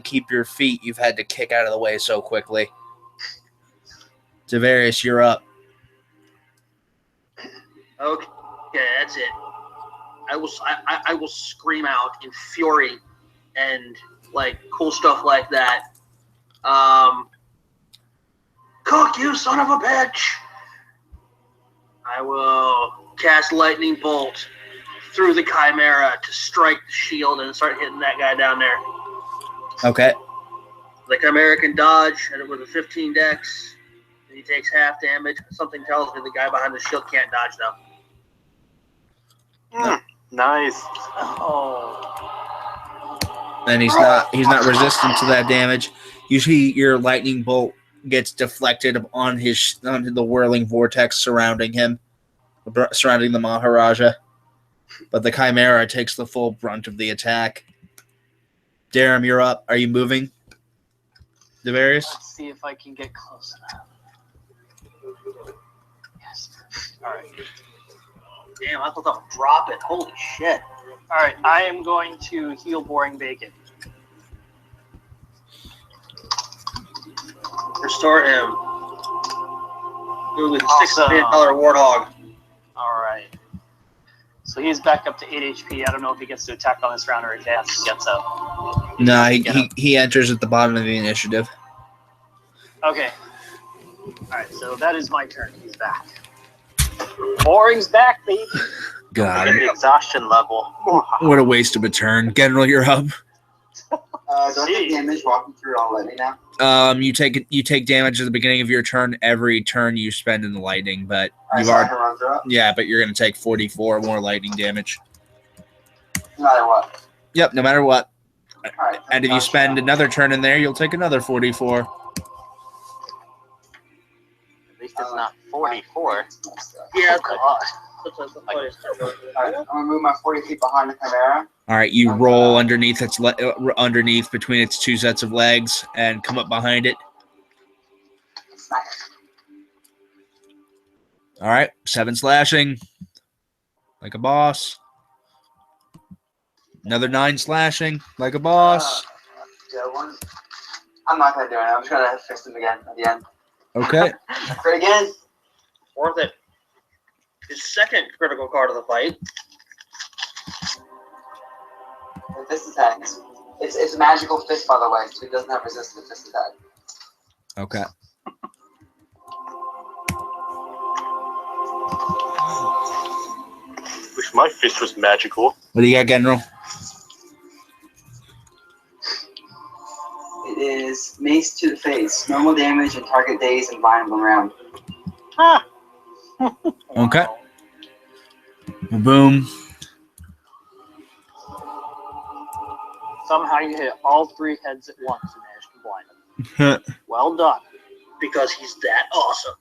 Speaker 1: keep your feet. You've had to kick out of the way so quickly. Devarius, you're up.
Speaker 3: Okay, that's it. I will scream out in fury and like cool stuff like that. Cook, you son of a bitch! I will cast lightning bolt through the chimera to strike the shield and start hitting that guy down there.
Speaker 1: Okay.
Speaker 3: The chimera can dodge and with a 15 dex, and he takes half damage. Something tells me the guy behind the shield can't dodge though.
Speaker 5: Nice.
Speaker 4: Oh.
Speaker 1: And he's not resistant to that damage. You see your lightning bolt gets deflected onto the whirling vortex surrounding him, surrounding the Maharaja. but the Chimera takes the full brunt of the attack. Darum, you're up. Are you moving? Devarius?
Speaker 4: Let's see if I can get close enough. Yes. All right.
Speaker 3: Damn, I thought that would drop it. Holy shit.
Speaker 4: All right. I am going to heal Boring Bacon.
Speaker 3: Restore him. Ooh, with
Speaker 4: Awesome.
Speaker 3: $6 million warthog.
Speaker 4: All right. So he's back up to 8 HP. I don't know if he gets to attack on this round or advance gets up.
Speaker 1: No, he enters at the bottom of the initiative.
Speaker 4: Okay. All right. So that is my turn. He's back. Boring's back, baby.
Speaker 1: God,
Speaker 5: The exhaustion level.
Speaker 1: what a waste of a turn. General, you're up.
Speaker 2: Do I take damage walking through all lightning now?
Speaker 1: You take damage at the beginning of your turn every turn you spend in the lightning, but
Speaker 2: Alright,
Speaker 1: you've
Speaker 2: so I
Speaker 1: already
Speaker 2: can run through it?
Speaker 1: yeah, but you're gonna take 44 more lightning damage.
Speaker 2: No matter what.
Speaker 1: Yep, no matter what.
Speaker 2: Alright.
Speaker 1: And if you spend another turn in there, you'll take another 44.
Speaker 5: At least it's not 44.
Speaker 3: Yeah,
Speaker 4: God.
Speaker 2: Alright, I'm gonna move my 40 feet behind the Chimera.
Speaker 1: All right, you roll underneath its underneath between its two sets of legs and come up behind it.
Speaker 2: Smack it.
Speaker 1: All right, 7 slashing, like a boss. Another 9 slashing, like a boss.
Speaker 2: Yeah, one. I'm not gonna do it. I'm just gonna fix him again at the end.
Speaker 1: Okay.
Speaker 2: Great again.
Speaker 3: worth it. His second critical card of the fight.
Speaker 2: Fist attacks. It's a magical fist, by the way, so it doesn't have resistance to fist attack.
Speaker 1: Okay.
Speaker 5: Wish my fist was magical.
Speaker 1: What do you got, General?
Speaker 2: It is mace to the face. Normal damage and target days and bind one round.
Speaker 5: Ah.
Speaker 1: Okay. Boom.
Speaker 4: Somehow you hit all 3 heads at once and managed to blind them. Well done.
Speaker 3: Because he's that awesome.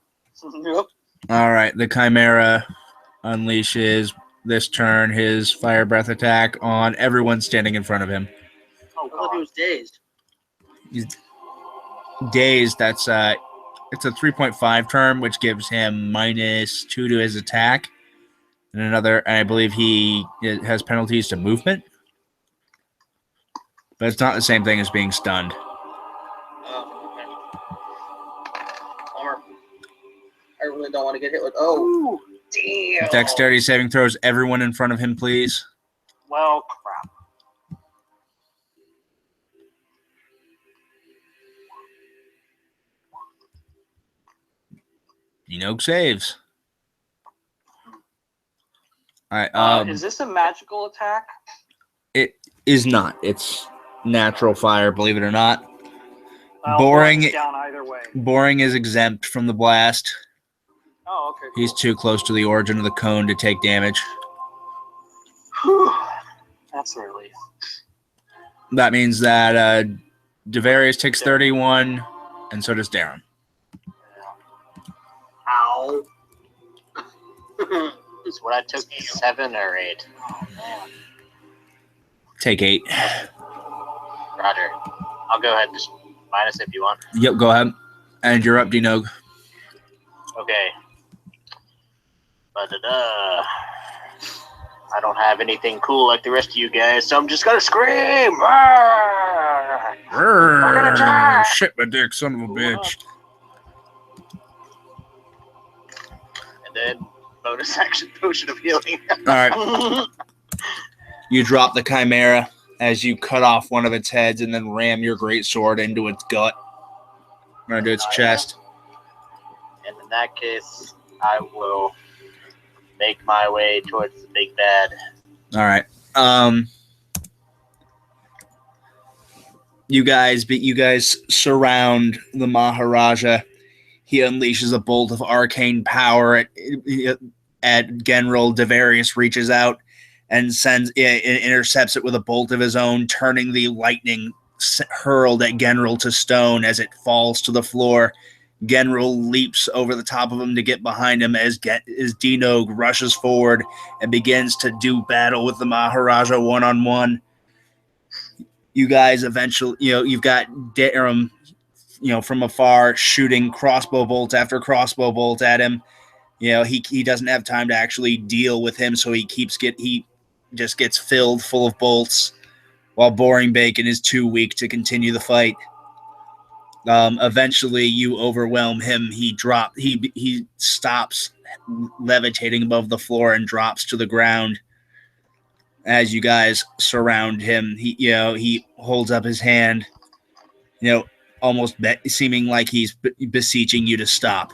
Speaker 4: Yep.
Speaker 1: All right, the Chimera unleashes this turn his fire breath attack on everyone standing in front of him.
Speaker 4: Oh,
Speaker 3: I thought he
Speaker 4: God.
Speaker 3: was dazed.
Speaker 1: Dazed, it's a 3.5 term, which gives him -2 to his attack. And and I believe he has penalties to movement. But it's not the same thing as being stunned.
Speaker 3: Oh, okay. Bummer. I really don't want to get hit with. Oh, damn.
Speaker 1: Dexterity saving throws, everyone in front of him, please.
Speaker 4: Well, crap.
Speaker 1: Enoch saves. All right.
Speaker 4: Is this a magical attack?
Speaker 1: It is not. It's natural fire, believe it or not.
Speaker 4: Well,
Speaker 1: Boring-
Speaker 4: Boring's down either way.
Speaker 1: Boring is exempt from the blast.
Speaker 4: Oh, okay.
Speaker 1: He's too close to the origin of the cone to take damage.
Speaker 4: Cool. That's a relief.
Speaker 1: That means that Devarius takes 31, and so does Darren.
Speaker 3: Ow.
Speaker 5: So what I took 7 or 8.
Speaker 4: Oh, man.
Speaker 1: Take 8.
Speaker 5: Roger. I'll go ahead and just minus if you want.
Speaker 1: Yep, go ahead. And you're up, Dinog.
Speaker 5: Okay. Ba-da-da. I don't have anything cool like the rest of you guys, so I'm just gonna scream! Arrgh! gonna try.
Speaker 1: Shit, my dick, son of a bitch.
Speaker 5: And then bonus action potion of healing.
Speaker 1: All right. You drop the Chimera as you cut off one of its heads and then ram your great sword into its gut. Or into its chest.
Speaker 5: And in that case, I will make my way towards the big bad.
Speaker 1: All right. You guys surround the Maharaja. He unleashes a bolt of arcane power at General. Devarius reaches out and intercepts it with a bolt of his own, turning the lightning hurled at General to stone as it falls to the floor General leaps over the top of him to get behind him as Dino rushes forward and begins to do battle with the Maharaja one-on-one. You guys eventually, you've got Darum, from afar shooting crossbow bolt after crossbow bolt at him. He doesn't have time to actually deal with him, so he just gets filled full of bolts, while Boring Bacon is too weak to continue the fight. Eventually, you overwhelm him. He stops levitating above the floor and drops to the ground. As you guys surround him, he holds up his hand, almost seeming like he's beseeching you to stop.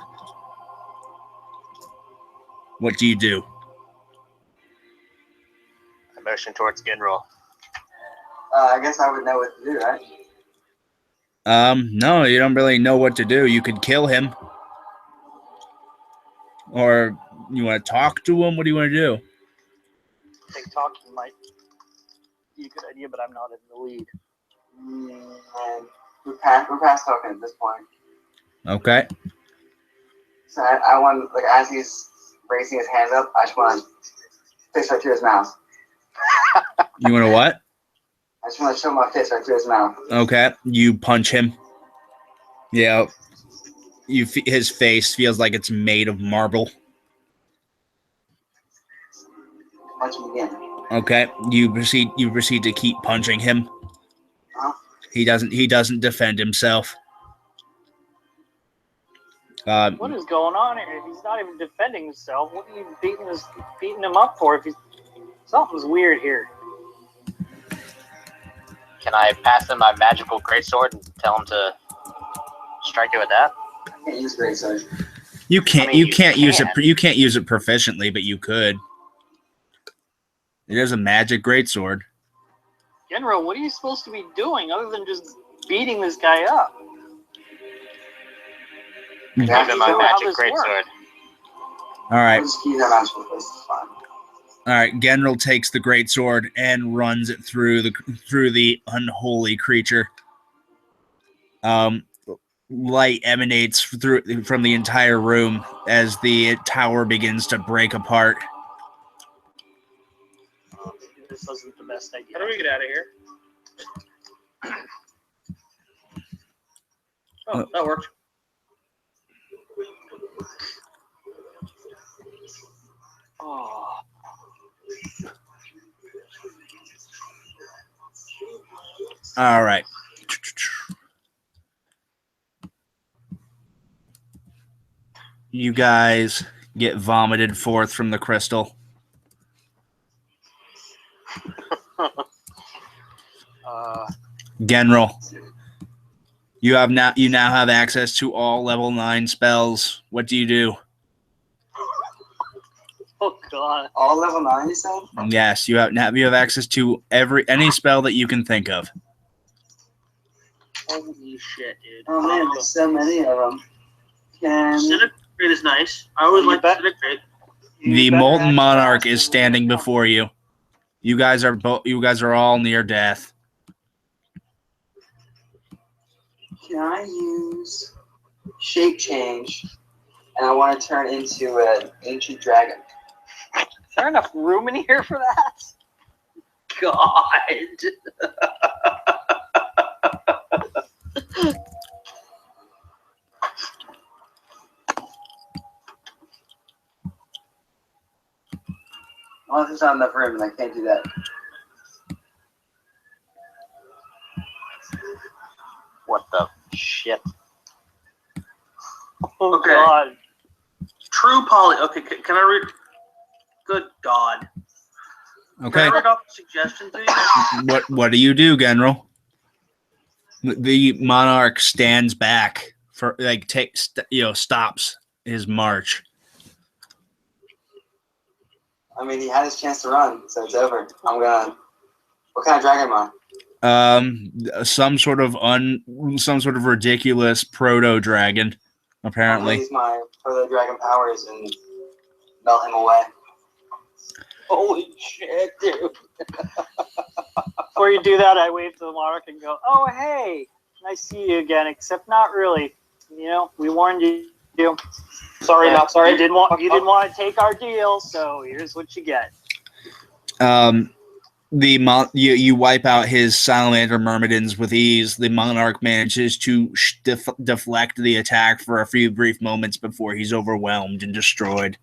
Speaker 1: What do you do?
Speaker 5: I motion towards General.
Speaker 2: I guess I would know what to do, right?
Speaker 1: No, you don't really know what to do. You could kill him. Or you want to talk to him? What do you want to do?
Speaker 4: I think talking might be a good idea, but I'm not in the lead.
Speaker 2: We're past talking at this point.
Speaker 1: Okay.
Speaker 2: So I want, like, as he's raising his hands up, I just want to fist right to his mouth.
Speaker 1: You want to what?
Speaker 2: I just want to show my fist right to his mouth.
Speaker 1: Okay. You punch him. Yeah. His face feels like it's made of marble.
Speaker 2: Punch him again.
Speaker 1: Okay. You proceed to keep punching him.
Speaker 2: Huh?
Speaker 1: He doesn't defend himself.
Speaker 4: What is going on here? He's not even defending himself. What are you beating him up for? Something's weird here.
Speaker 5: Can I pass him my magical greatsword and tell him to strike it with that?
Speaker 2: I can't use great sword.
Speaker 1: You can't.
Speaker 5: I mean,
Speaker 1: you can't use it.
Speaker 5: can.
Speaker 1: You can't use it proficiently, but you could. It is a magic greatsword.
Speaker 4: General, what are you supposed to be doing other than just beating this guy up?
Speaker 5: Give
Speaker 2: Yeah,
Speaker 5: him my
Speaker 4: how
Speaker 5: magic
Speaker 4: this works.
Speaker 5: greatsword.
Speaker 1: All right.
Speaker 2: I'll just keep that magical fist. It's fine.
Speaker 1: All right. General takes the greatsword and runs it through the unholy creature. Light emanates from the entire room as the tower begins to break apart.
Speaker 4: This wasn't the best idea.
Speaker 3: How do we get out of here? Oh, that worked.
Speaker 4: Oh.
Speaker 1: All right. You guys get vomited forth from the crystal. General, you now have access to all level 9 spells. What do you do?
Speaker 4: Oh God.
Speaker 2: All level 9, you said?
Speaker 1: Yes, you have access to any spell that you can think of.
Speaker 3: Holy shit, dude.
Speaker 2: Oh man, there's so many of them.
Speaker 3: Disintegrate is nice. I always like disintegrate.
Speaker 1: The Molten Monarch is standing before you. You guys are all near death.
Speaker 2: Can I use shape change? And I want to turn into an ancient dragon.
Speaker 4: Is there enough room in here for that?
Speaker 3: God.
Speaker 2: Well, if there's not enough room, then I can't do that.
Speaker 5: What the shit?
Speaker 4: Oh
Speaker 3: Okay.
Speaker 4: God.
Speaker 3: True poly. Okay, can I read? Good God.
Speaker 1: Okay.
Speaker 3: Can I read off the suggestion, please?
Speaker 1: What do you do, General? The monarch stands back for stops his march.
Speaker 2: I mean, he had his chance to run, so it's over. What kind of dragon am I?
Speaker 1: Some sort of ridiculous proto dragon,
Speaker 2: I'm
Speaker 1: apparently.
Speaker 2: gonna use my further dragon powers and melt him away.
Speaker 4: Holy shit, dude. Before you do that, I wave to the monarch and go, "Oh, hey, nice to see you again, except not really. we warned you.
Speaker 3: Sorry, not sorry.
Speaker 4: You didn't want to take our deal, so here's what you get.
Speaker 1: You wipe out his salamander myrmidons with ease. The monarch manages to deflect the attack for a few brief moments before he's overwhelmed and destroyed.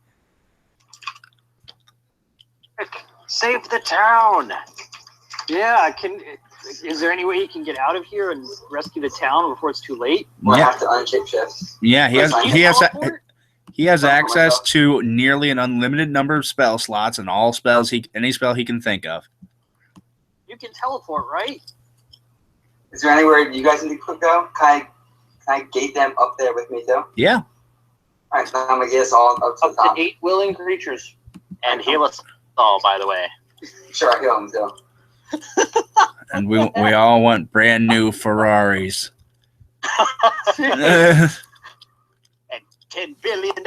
Speaker 5: Save the town.
Speaker 4: Yeah, is there any way he can get out of here and rescue the town before it's too late?
Speaker 2: Or have to unshape shift.
Speaker 1: Yeah, he has access
Speaker 2: myself.
Speaker 1: to nearly an unlimited number of spell slots and any spell he can think of.
Speaker 4: You can teleport, right?
Speaker 2: Is there anywhere you guys need to go? Can I gate them up there with me too?
Speaker 1: Yeah.
Speaker 2: Alright, so I'm gonna get us all up to the
Speaker 3: Up
Speaker 2: top.
Speaker 3: to 8 willing creatures.
Speaker 5: And heal us all, by the way.
Speaker 2: Sure, I heal them too.
Speaker 1: And we all want brand new Ferraris.
Speaker 5: And $10 billion.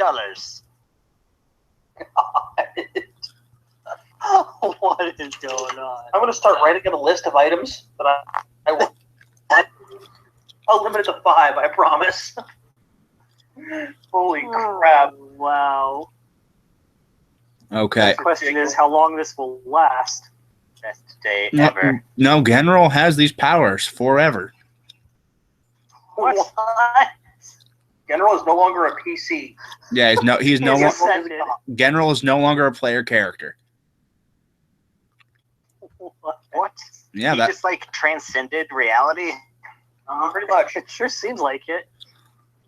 Speaker 4: What is going on?
Speaker 3: I'm going to start writing a list of items that I want. I'll limit it to 5, I promise. Holy crap.
Speaker 4: Wow.
Speaker 1: Okay.
Speaker 4: The question is how long this will last.
Speaker 5: Best day ever.
Speaker 1: No, General has these powers forever.
Speaker 3: What? General is no longer a PC.
Speaker 1: Yeah, he's no
Speaker 4: He's
Speaker 1: longer
Speaker 4: ascended.
Speaker 1: General is no longer a player character.
Speaker 5: What?
Speaker 1: Yeah,
Speaker 5: He just like transcended reality.
Speaker 3: Pretty much.
Speaker 4: It sure seems like it.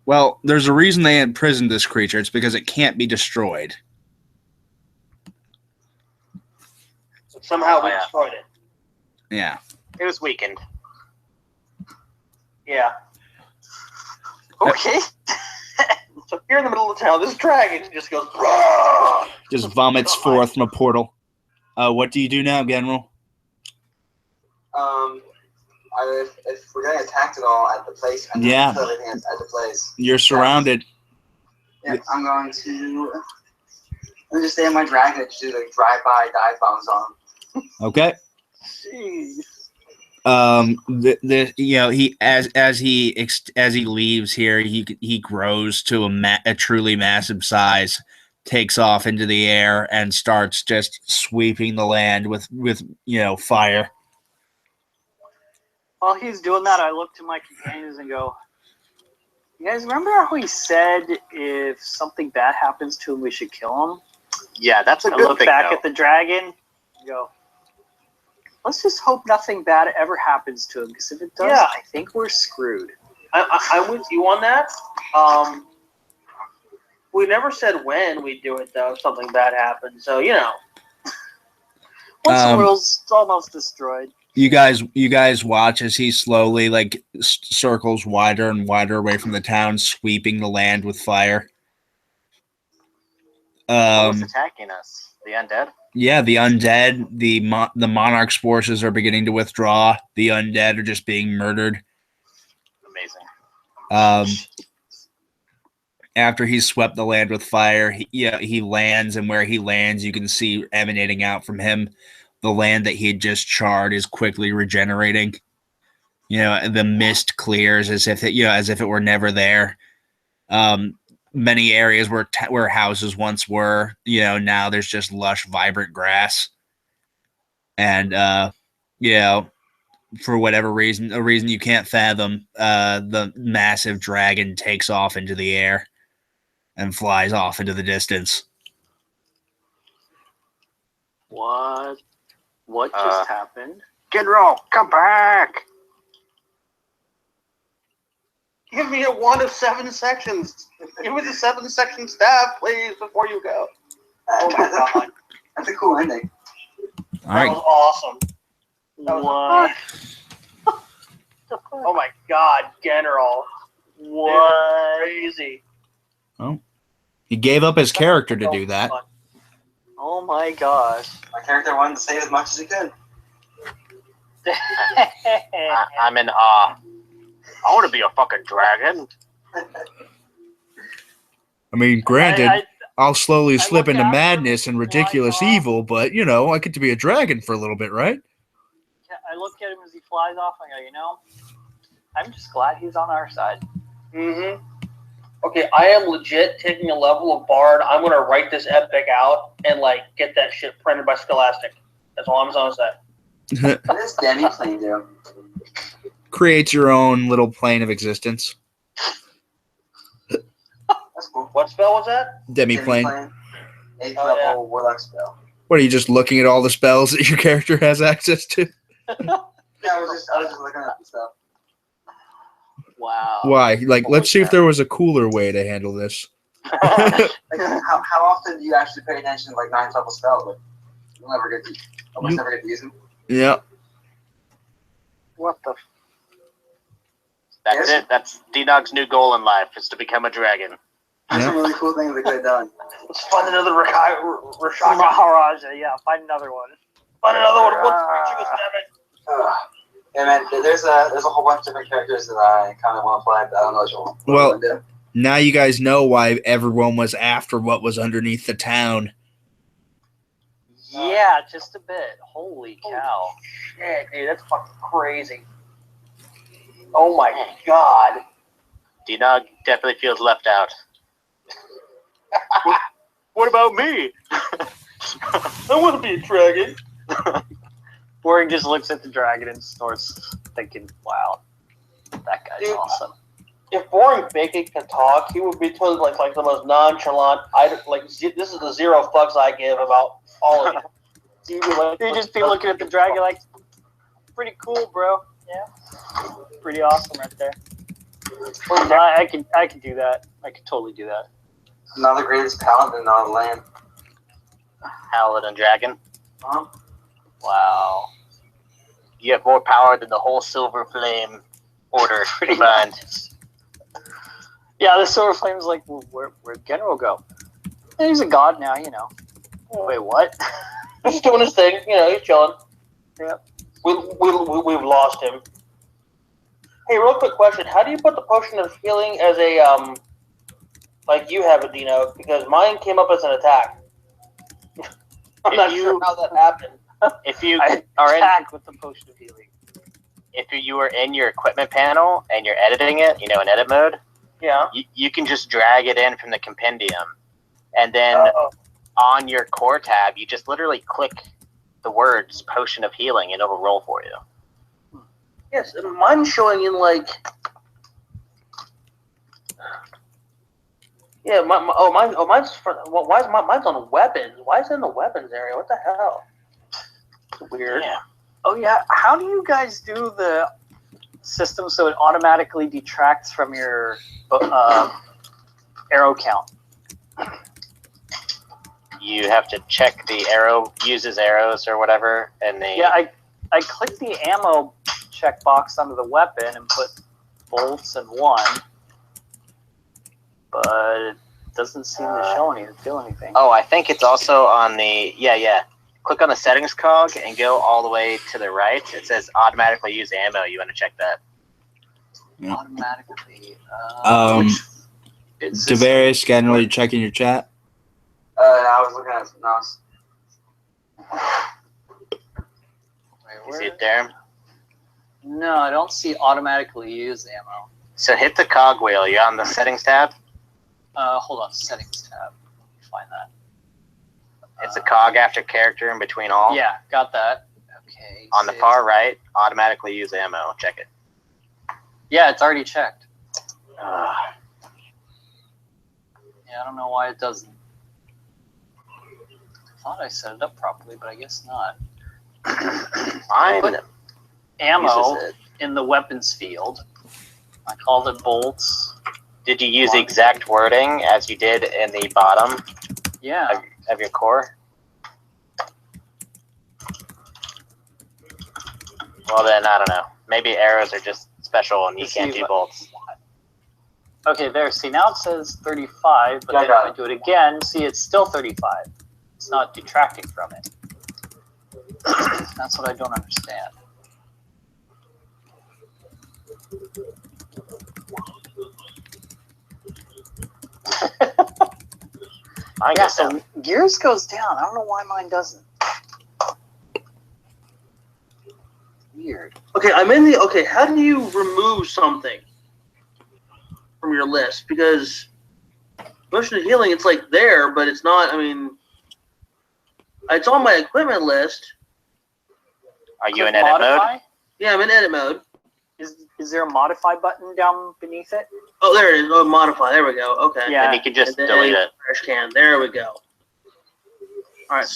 Speaker 1: well, there's a reason they imprisoned this creature. It's because it can't be destroyed.
Speaker 3: Somehow we
Speaker 5: Oh, yeah.
Speaker 3: destroyed it.
Speaker 1: Yeah.
Speaker 5: It was weakened.
Speaker 3: Yeah.
Speaker 4: Okay.
Speaker 3: So here in the middle of the town, this dragon just goes. "Roar!"
Speaker 1: Just vomits forth from a portal. What do you do now, General?
Speaker 2: If we're getting attacked at all at the place, I need
Speaker 1: Yeah.
Speaker 2: to kill everything at the place.
Speaker 1: You're surrounded.
Speaker 2: Yeah, I'm going to. Let me just stay on my dragon and just do like drive-by dive bombs on him.
Speaker 1: Okay.
Speaker 4: Jeez.
Speaker 1: He as he leaves here, he grows to a truly massive size, takes off into the air and starts just sweeping the land with fire.
Speaker 4: While he's doing that, I look to my companions and go, you guys remember how he said if something bad happens to him, we should kill him?
Speaker 5: Yeah, that's a
Speaker 4: I
Speaker 5: good
Speaker 4: look
Speaker 5: thing,
Speaker 4: back
Speaker 5: though.
Speaker 4: at the dragon and go, let's just hope nothing bad ever happens to him, because if it does,
Speaker 3: Yeah.
Speaker 4: I think we're screwed.
Speaker 3: I'm with you on that. We never said when we'd do it, though, if something bad happened. So,
Speaker 4: Once the world's almost destroyed.
Speaker 1: You guys watch as he slowly circles wider and wider away from the town, sweeping the land with fire.
Speaker 5: Who's attacking us? The undead?
Speaker 1: Yeah, the undead, the monarch's forces are beginning to withdraw. The undead are just being murdered.
Speaker 5: Amazing.
Speaker 1: After he's swept the land with fire, he lands, and where he lands, you can see emanating out from him, the land that he had just charred is quickly regenerating. The mist clears as if it were never there. Many areas where houses once were, now there's just lush, vibrant grass. And for whatever reason, a reason you can't fathom, the massive dragon takes off into the air and flies off into the distance.
Speaker 4: What just happened?
Speaker 5: General, come back!
Speaker 3: Give me a 1 of 7 sections. Give me the 7-section staff, please, before you go. Oh my god.
Speaker 2: That's a cool ending.
Speaker 1: All right.
Speaker 3: That was awesome.
Speaker 4: What?
Speaker 3: Oh my god, General.
Speaker 4: What?
Speaker 3: Crazy.
Speaker 1: He gave up his character to do that.
Speaker 4: Oh my gosh.
Speaker 2: My character wanted to save as much as he could.
Speaker 5: I'm in awe. I want to be a fucking dragon.
Speaker 1: I mean, granted, I'll slowly slip
Speaker 4: look
Speaker 1: into
Speaker 4: after
Speaker 1: madness and
Speaker 4: him,
Speaker 1: ridiculous
Speaker 4: flies off.
Speaker 1: evil, but I get to be a dragon for a little bit, right?
Speaker 4: I look at him as he flies off and I go, I'm just glad he's on our side.
Speaker 3: Mm-hmm. Okay, I am legit taking a level of Bard. I'm gonna write this epic out and like get that shit printed by Scholastic. That's all I'm gonna say.
Speaker 2: What does demi-plane do?
Speaker 1: Create your own little plane of existence.
Speaker 2: That's cool.
Speaker 3: What spell was that?
Speaker 1: Demi-plane.
Speaker 2: Demi-plane. 8th
Speaker 3: Oh,
Speaker 2: level
Speaker 3: yeah.
Speaker 2: Warlock spell.
Speaker 1: What are you just looking at all the spells that your character has access to?
Speaker 2: Yeah, I was just looking at the stuff.
Speaker 5: Wow.
Speaker 1: Why? Like, let's see if there was a cooler way to handle this.
Speaker 2: Like, how often do you actually pay attention to like 9th level spells? Like, you'll never get to, almost never get to use them.
Speaker 1: Yeah.
Speaker 3: What the?
Speaker 5: That's
Speaker 2: Yes.
Speaker 5: it. That's D-Dog's new goal in life, is to become a dragon.
Speaker 2: That's
Speaker 1: Yeah.
Speaker 2: some really cool things they could have done.
Speaker 3: Let's find another Rashaka.
Speaker 4: Maharaja, yeah, find another one.
Speaker 3: Find another one. What's
Speaker 2: Yeah, man, there's a whole bunch of different characters that I kind of want to play, but I don't know which one.
Speaker 1: Well-
Speaker 2: I'm gonna do.
Speaker 1: Now you guys know why everyone was after what was underneath the town.
Speaker 4: Yeah, just a bit. Holy cow.
Speaker 3: Shit, dude, that's fucking crazy. Oh my god.
Speaker 5: D-Dog definitely feels left out. What about me?
Speaker 3: I want to be a dragon.
Speaker 4: Boring just looks at the dragon and starts thinking, wow, that guy's
Speaker 3: Dude.
Speaker 4: awesome.
Speaker 3: If Boring Bacon could talk, he would be totally like the most nonchalant. This is the zero fucks I give about all of you.
Speaker 4: You'd just be looking at the dragon like, pretty cool, bro. Yeah. Pretty awesome right there. I can do that. I can totally do that.
Speaker 2: Not the greatest paladin on the land.
Speaker 5: Paladin dragon.
Speaker 4: Wow.
Speaker 5: You have more power than the whole Silver Flame order combined.
Speaker 4: Yeah, the Silver Flame's like, well, where'd General go? He's a god now, you know. Wait, what?
Speaker 3: He's just doing his thing, you know. He's chilling.
Speaker 4: Yep.
Speaker 3: We've lost him. Hey, real quick question: how do you put the potion of healing as a like you have it, Dino? Because mine came up as an attack. I'm not sure how that happened.
Speaker 5: If you
Speaker 4: I
Speaker 5: are in,
Speaker 4: attack with the potion of healing.
Speaker 5: if you are in your equipment panel and you're editing it, in edit mode,
Speaker 3: Yeah.
Speaker 5: you can just drag it in from the compendium, and then
Speaker 3: Uh-oh.
Speaker 5: on your core tab, you just literally click the words "potion of healing" and it'll roll for you.
Speaker 3: Yes, and mine's showing in like. Yeah, mine's mine's on weapons? Why is it in the weapons area? What the hell? Weird.
Speaker 5: Yeah.
Speaker 4: Oh yeah, how do you guys do the system so it automatically detracts from your arrow count?
Speaker 5: You have to check the arrow uses arrows or whatever, and they
Speaker 4: Yeah, I clicked the ammo checkbox under the weapon and put bolts in one, but it doesn't seem to do anything.
Speaker 5: Oh, I think it's also on the yeah. Click on the settings cog and go all the way to the right. It says automatically use ammo. You want to check that.
Speaker 4: Automatically.
Speaker 1: Tavares, generally checking your chat.
Speaker 2: I was looking at something else.
Speaker 5: You see it there?
Speaker 4: No, I don't see automatically use ammo.
Speaker 5: So hit the cog wheel. You're on the settings tab.
Speaker 4: Hold on, settings tab. Let me find that.
Speaker 5: It's a cog after character in between all.
Speaker 4: Yeah, got that. Okay.
Speaker 5: On the
Speaker 4: save.
Speaker 5: far right, automatically use ammo. Check it.
Speaker 4: Yeah, it's already checked.
Speaker 5: Uh,
Speaker 4: Yeah, I don't know why it doesn't. I thought I set it up properly, but I guess not.
Speaker 5: mine
Speaker 4: Put ammo
Speaker 5: uses it.
Speaker 4: in the weapons field. I called it bolts.
Speaker 5: Did you use the exact wording as you did in the bottom
Speaker 4: Yeah.
Speaker 5: of your core? Well then, I don't know. Maybe arrows are just special and you
Speaker 4: Let's
Speaker 5: can't
Speaker 4: see
Speaker 5: do
Speaker 4: what-
Speaker 5: bolts.
Speaker 4: Okay, there. See, now it says 35, but
Speaker 2: Yeah, I
Speaker 4: then if
Speaker 2: got
Speaker 4: I
Speaker 2: it.
Speaker 4: do it again, see, it's still 35. It's not detracting from it. That's what I don't understand.
Speaker 5: I
Speaker 4: Yeah,
Speaker 5: guess
Speaker 4: so gears goes down. I don't know why mine doesn't. Weird.
Speaker 3: Okay, I'm in the. Okay, how do you remove something from your list? Because Potion of healing, it's like there, but it's not. I mean, it's on my equipment list.
Speaker 5: Are you in edit mode?
Speaker 4: Modify?
Speaker 3: Yeah, I'm in edit mode.
Speaker 4: Is there a modify button down beneath it?
Speaker 3: Oh, there it is. Oh, modify. There we go. Okay.
Speaker 4: Yeah.
Speaker 5: And you can just
Speaker 3: And then
Speaker 5: delete it.
Speaker 3: trash can. There we go. All right.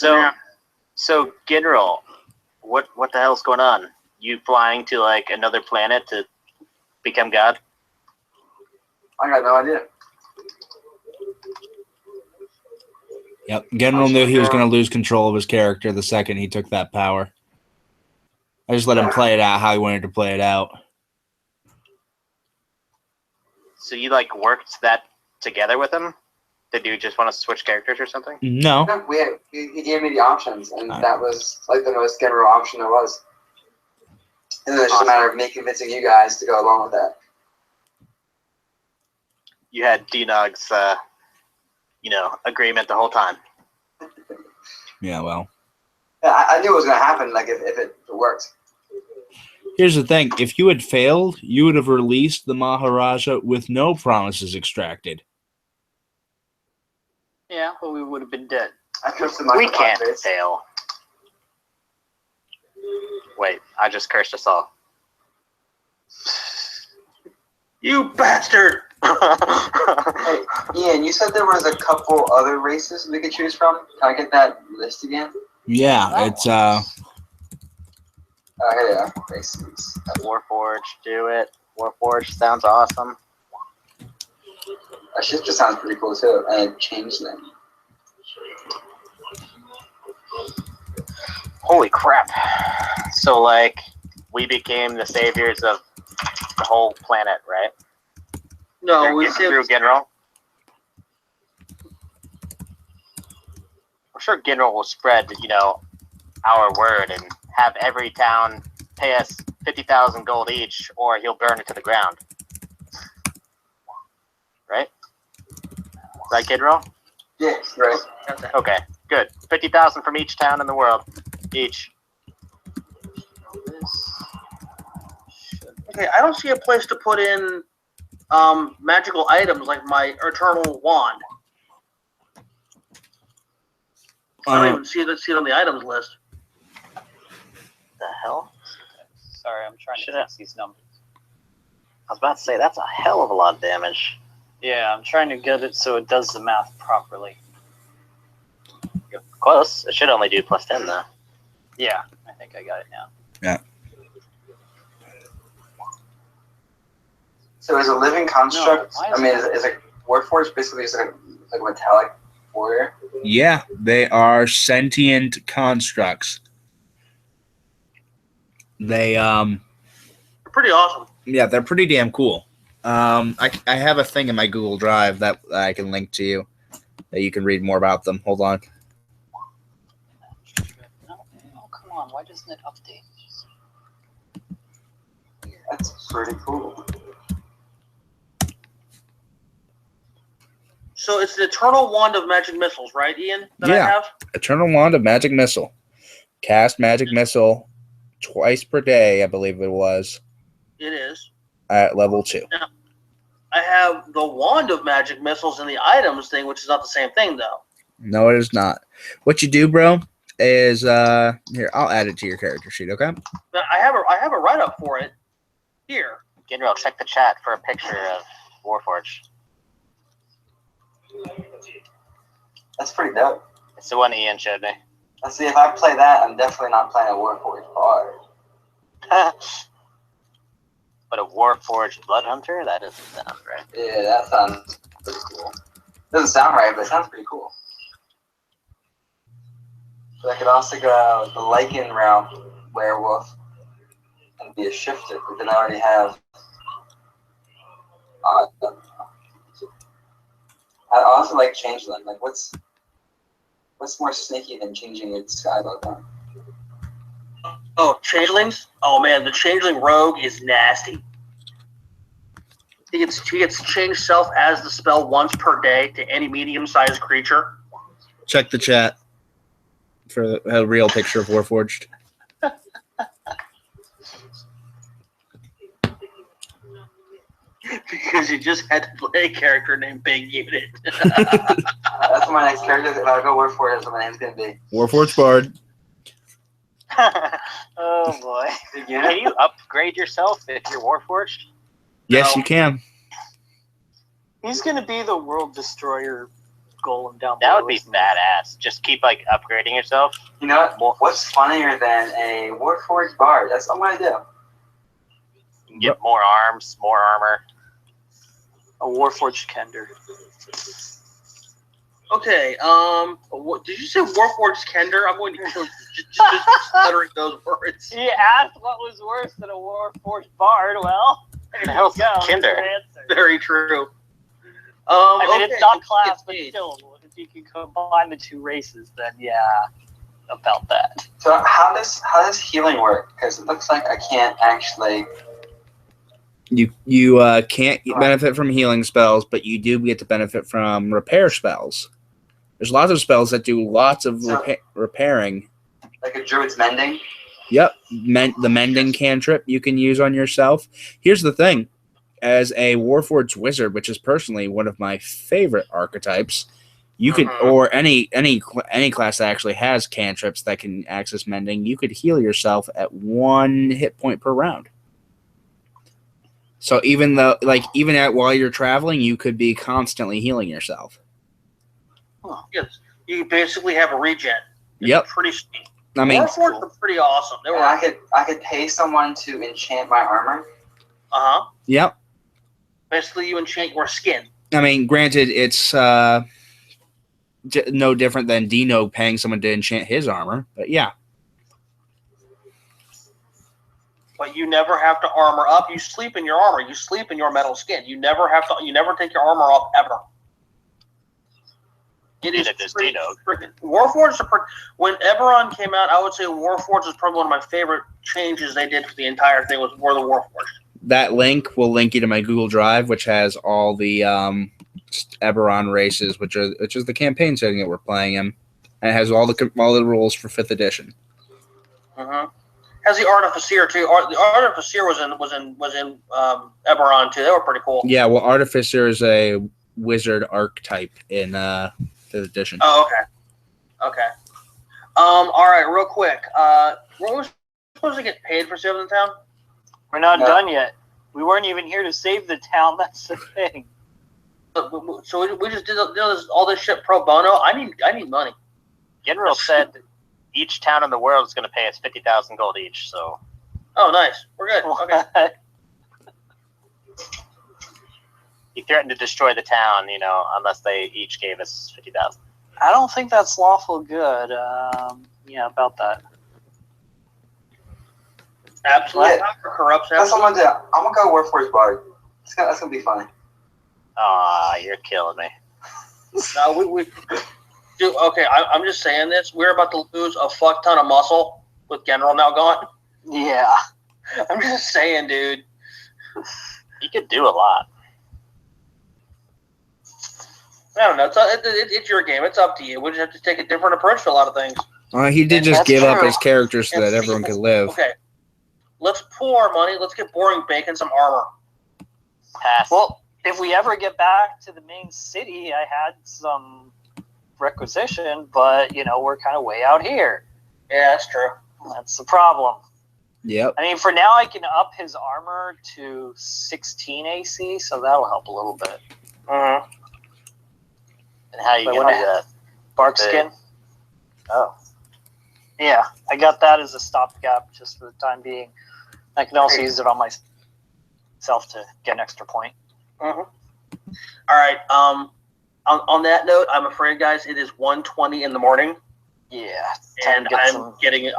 Speaker 5: So General, what the hell's going on? You flying to like another planet to become God?
Speaker 2: I got no idea.
Speaker 1: Yep. General knew he was going to lose control of his character the second he took that power. I just let him play it out how he wanted to play it out.
Speaker 5: So you like worked that together with him? Did you just want to switch characters or something?
Speaker 1: No.
Speaker 2: No, he gave me the options, and that was like the most general option there was. And then it's just a matter of me convincing you guys to go along with that.
Speaker 5: You had D-Nog's, agreement the whole time.
Speaker 1: Yeah, well.
Speaker 2: Yeah, I knew it was going to happen, like, if it worked.
Speaker 1: Here's the thing. If you had failed, you would have released the Maharaja with no promises extracted.
Speaker 4: Yeah, well, we would have been dead.
Speaker 2: I cursed my
Speaker 5: We can't
Speaker 2: face.
Speaker 5: fail. Wait, I just cursed us all.
Speaker 3: You bastard!
Speaker 2: Hey, Ian, you said there was a couple other races we could choose from. Can I get that list again?
Speaker 1: Yeah, it's
Speaker 2: Here they are. Races.
Speaker 5: Warforged, do it. Warforged sounds awesome.
Speaker 2: That shit just sounds pretty cool too. And it changed them.
Speaker 5: Holy crap. So, like, we became the saviors of the whole planet, right?
Speaker 3: No, we
Speaker 5: through General. I'm sure General will spread, our word and have every town pay us 50,000 gold each, or he'll burn it to the ground. Right? Right, General?
Speaker 2: Yeah, right.
Speaker 5: Okay, good. 50,000 from each town in the world, each.
Speaker 3: Okay, I don't see a place to put in magical items like my eternal wand. I don't even see it on the items list.
Speaker 5: The hell?
Speaker 4: Sorry, I'm trying to
Speaker 5: Should've-
Speaker 4: fix these numbers.
Speaker 5: I was about to say, that's a hell of a lot of damage.
Speaker 4: Yeah, I'm trying to get it so it does the math properly.
Speaker 5: You're close. It should only do plus 10, though.
Speaker 4: Yeah, I think I got it now.
Speaker 2: So is a living construct,
Speaker 4: No, why is
Speaker 2: I mean, is a Warforged basically just like a metallic warrior?
Speaker 1: yeah, they are sentient constructs. They
Speaker 3: Pretty awesome.
Speaker 1: yeah, they're pretty damn cool. I have a thing in my Google Drive that I can link to you that you can read more about them. Hold on.
Speaker 4: No, come on, why doesn't it update?
Speaker 2: That's pretty cool.
Speaker 3: So it's the eternal wand of magic missiles, right, Ian? That I
Speaker 1: Yeah.
Speaker 3: have?
Speaker 1: Eternal Wand of Magic Missile. Cast Magic Missile twice per day, I believe it was,
Speaker 3: It is.
Speaker 1: at level 2.
Speaker 3: I have the wand of magic missiles in the items thing, which is not the same thing, though.
Speaker 1: No, it is not. What you do, bro, is here, I'll add it to your character sheet, okay?
Speaker 3: But I have a write up for it here.
Speaker 5: General, check the chat for a picture of Warforged.
Speaker 2: That's pretty dope.
Speaker 5: It's the one Ian showed me.
Speaker 2: Let's see, if I play that, I'm definitely not playing a Warforged card.
Speaker 5: But a Warforged Blood Hunter? That doesn't sound right.
Speaker 2: Yeah, that sounds pretty cool. Doesn't sound right, but it sounds pretty cool. But I could also go the Lycan route, werewolf, and be a shifter, but then I already have. I also like changeling. Like, what's more sneaky than changing your disguise like that?
Speaker 3: Oh, changelings? Oh man, the changeling rogue is nasty. He gets changed self as the spell once per day to any medium-sized creature.
Speaker 1: Check the chat for a real picture of Warforged.
Speaker 3: Because you just had to play a character named Big Unit.
Speaker 2: That's my next character. If I go work for it, that's what my name's gonna be.
Speaker 1: Warforged Bard.
Speaker 4: Oh boy.
Speaker 2: Big
Speaker 5: Can
Speaker 2: Unit.
Speaker 5: you upgrade yourself if you're Warforged?
Speaker 1: Yes,
Speaker 3: No.
Speaker 1: you can.
Speaker 4: He's gonna be the world destroyer golem down
Speaker 5: That
Speaker 4: below.
Speaker 5: would be
Speaker 4: isn't he?
Speaker 5: badass. Just keep like upgrading yourself.
Speaker 2: You know what? What's funnier than a Warforged Bard? That's what I'm gonna do.
Speaker 5: You can get more arms, more armor.
Speaker 4: A Warforged Kender.
Speaker 3: Okay, what, did you say Warforged Kender? I'm going to kill just uttering those words.
Speaker 4: He asked what was worse than a Warforged Bard. Well, there
Speaker 5: The
Speaker 4: you
Speaker 5: hell's
Speaker 4: go.
Speaker 5: a Kender?
Speaker 4: There's your answer.
Speaker 3: Very true.
Speaker 4: I mean,
Speaker 3: Okay.
Speaker 4: it's not class, but still, if you can combine the two races, then yeah, about that.
Speaker 2: So how does healing work? Because it looks like I can't actually.
Speaker 1: You can't benefit from healing spells, but you do get to benefit from repair spells. There's lots of spells that do lots of repairing.
Speaker 2: Like a druid's mending.
Speaker 1: Yep, the mending cantrip you can use on yourself. Here's the thing. As a Warforged Wizard, which is personally one of my favorite archetypes, you could, or any class that actually has cantrips that can access mending, you could heal yourself at 1 hit point per round. So even while you're traveling, you could be constantly healing yourself.
Speaker 3: Yes, you basically have a regen. It's
Speaker 1: Yep.
Speaker 3: pretty sweet.
Speaker 1: I mean,
Speaker 3: Warforged are pretty awesome. They were.
Speaker 2: And I could pay someone to enchant my armor.
Speaker 1: yep.
Speaker 3: Basically, you enchant your skin.
Speaker 1: I mean, granted, it's no different than Dino paying someone to enchant his armor, but yeah.
Speaker 3: But you never have to armor up. You sleep in your armor. You sleep in your metal skin. You never have to. You never take your armor off ever. It is
Speaker 5: Neither does
Speaker 3: pretty
Speaker 5: Dino.
Speaker 3: freaking. Warforged are when Eberron came out, I would say Warforged is probably one of my favorite changes they did for the entire thing. Was War of the Warforged.
Speaker 1: That link will link you to my Google Drive, which has all the Eberron races, which is the campaign setting that we're playing in, and it has all the rules for 5th edition.
Speaker 3: Has the Artificer too? The Artificer was in Eberron too. They were pretty cool.
Speaker 1: Yeah, well, Artificer is a wizard archetype in 5th edition.
Speaker 3: Oh, okay. All right, real quick. Were we supposed to get paid for saving the town?
Speaker 4: We're not
Speaker 2: No.
Speaker 4: done yet. We weren't even here to save the town. That's the thing.
Speaker 3: So we just did all this shit pro bono. I need money.
Speaker 5: General said each town in the world is going to pay us 50,000 gold each. So
Speaker 3: Oh, nice. We're good. Okay.
Speaker 5: he threatened to destroy the town, unless they each gave us 50,000.
Speaker 4: I don't think that's lawful good. Yeah, about that.
Speaker 3: Absolutely.
Speaker 2: Yeah.
Speaker 3: Corrupts.
Speaker 2: That's what I'm
Speaker 3: Absolutely.
Speaker 2: gonna do. I'm gonna go Warforged Bard. That's gonna be funny.
Speaker 5: Aw, you're killing me.
Speaker 3: No, we do. Okay, I'm just saying this. We're about to lose a fuck ton of muscle with General now gone.
Speaker 4: Yeah.
Speaker 3: I'm just saying, dude.
Speaker 5: You could do a lot.
Speaker 3: I don't know. It's your game. It's up to you. We just have to take a different approach to a lot of things.
Speaker 1: He did just
Speaker 4: That's
Speaker 1: give up
Speaker 4: true.
Speaker 1: his character so that everyone could live.
Speaker 3: Okay. Let's pool our money. Let's get Boring Bacon some armor.
Speaker 5: Pass.
Speaker 4: Well, if we ever get back to the main city, I had some requisition, but we're kind of way out here.
Speaker 3: Yeah, that's true.
Speaker 4: That's the problem.
Speaker 1: Yep.
Speaker 4: I mean, for now, I can up his armor to 16 AC, so that'll help a little bit.
Speaker 3: Uh-huh.
Speaker 5: And how you
Speaker 4: But
Speaker 5: going
Speaker 4: when
Speaker 5: to do
Speaker 4: I-
Speaker 5: that?
Speaker 4: Bark
Speaker 5: Okay.
Speaker 4: skin.
Speaker 5: Oh.
Speaker 4: Yeah, I got that as a stopgap just for the time being. I can also use it on myself to get an extra point.
Speaker 3: All right. On that note, I'm afraid, guys, it is 1:20 in the morning,
Speaker 4: Yeah, time
Speaker 3: and
Speaker 4: to get
Speaker 3: I'm
Speaker 4: some.
Speaker 3: getting.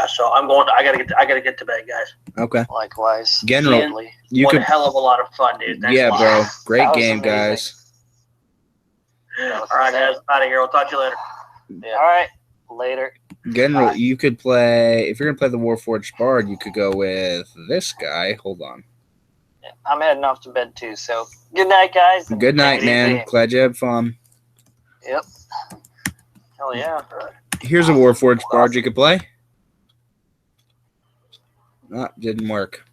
Speaker 3: So I'm going. I gotta get to bed, guys.
Speaker 1: Okay.
Speaker 4: Likewise.
Speaker 1: General,
Speaker 4: Gently.
Speaker 1: you
Speaker 3: One
Speaker 1: could.
Speaker 3: hell of a lot of fun, dude. Thanks
Speaker 1: Yeah,
Speaker 3: a lot.
Speaker 1: bro. Great
Speaker 4: That was
Speaker 1: game,
Speaker 4: amazing.
Speaker 1: guys.
Speaker 3: All right, guys. Out of here. We'll talk to you later.
Speaker 4: All right, later.
Speaker 1: General, you could play. If you're gonna play the Warforged Bard, you could go with this guy. Hold on.
Speaker 4: Yeah, I'm heading off to bed too, so good night, guys. and
Speaker 1: Good night,
Speaker 4: take it
Speaker 1: man.
Speaker 4: easy.
Speaker 1: Glad you had fun.
Speaker 4: Yep. Hell yeah.
Speaker 1: Here's a Warforged Bard you could play. Didn't work.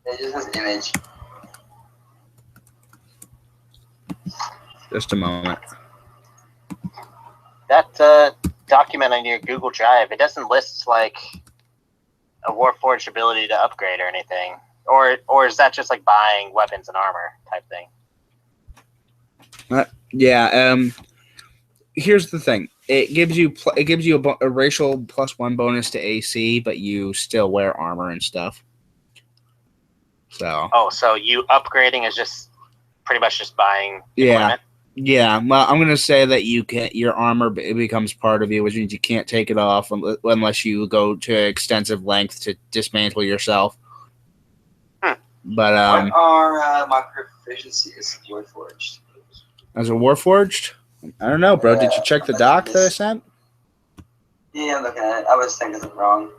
Speaker 2: It just has image.
Speaker 1: Just a moment.
Speaker 5: That document on your Google Drive, it doesn't list like a Warforged ability to upgrade or anything, or is that just like buying weapons and armor type thing?
Speaker 1: Yeah. Here's the thing. It gives you a racial +1 bonus to AC, but you still wear armor and stuff. So.
Speaker 5: Oh, so you upgrading is just pretty much just buying equipment?
Speaker 1: Yeah. Well, I'm gonna say that your armor becomes part of you, which means you can't take it off unless you go to extensive length to dismantle yourself. But
Speaker 2: what are my proficiencies in Warforged?
Speaker 1: as a Warforged, I don't know, bro. Did you check the doc that I sent?
Speaker 2: Yeah, I'm looking at it. I was thinking something wrong.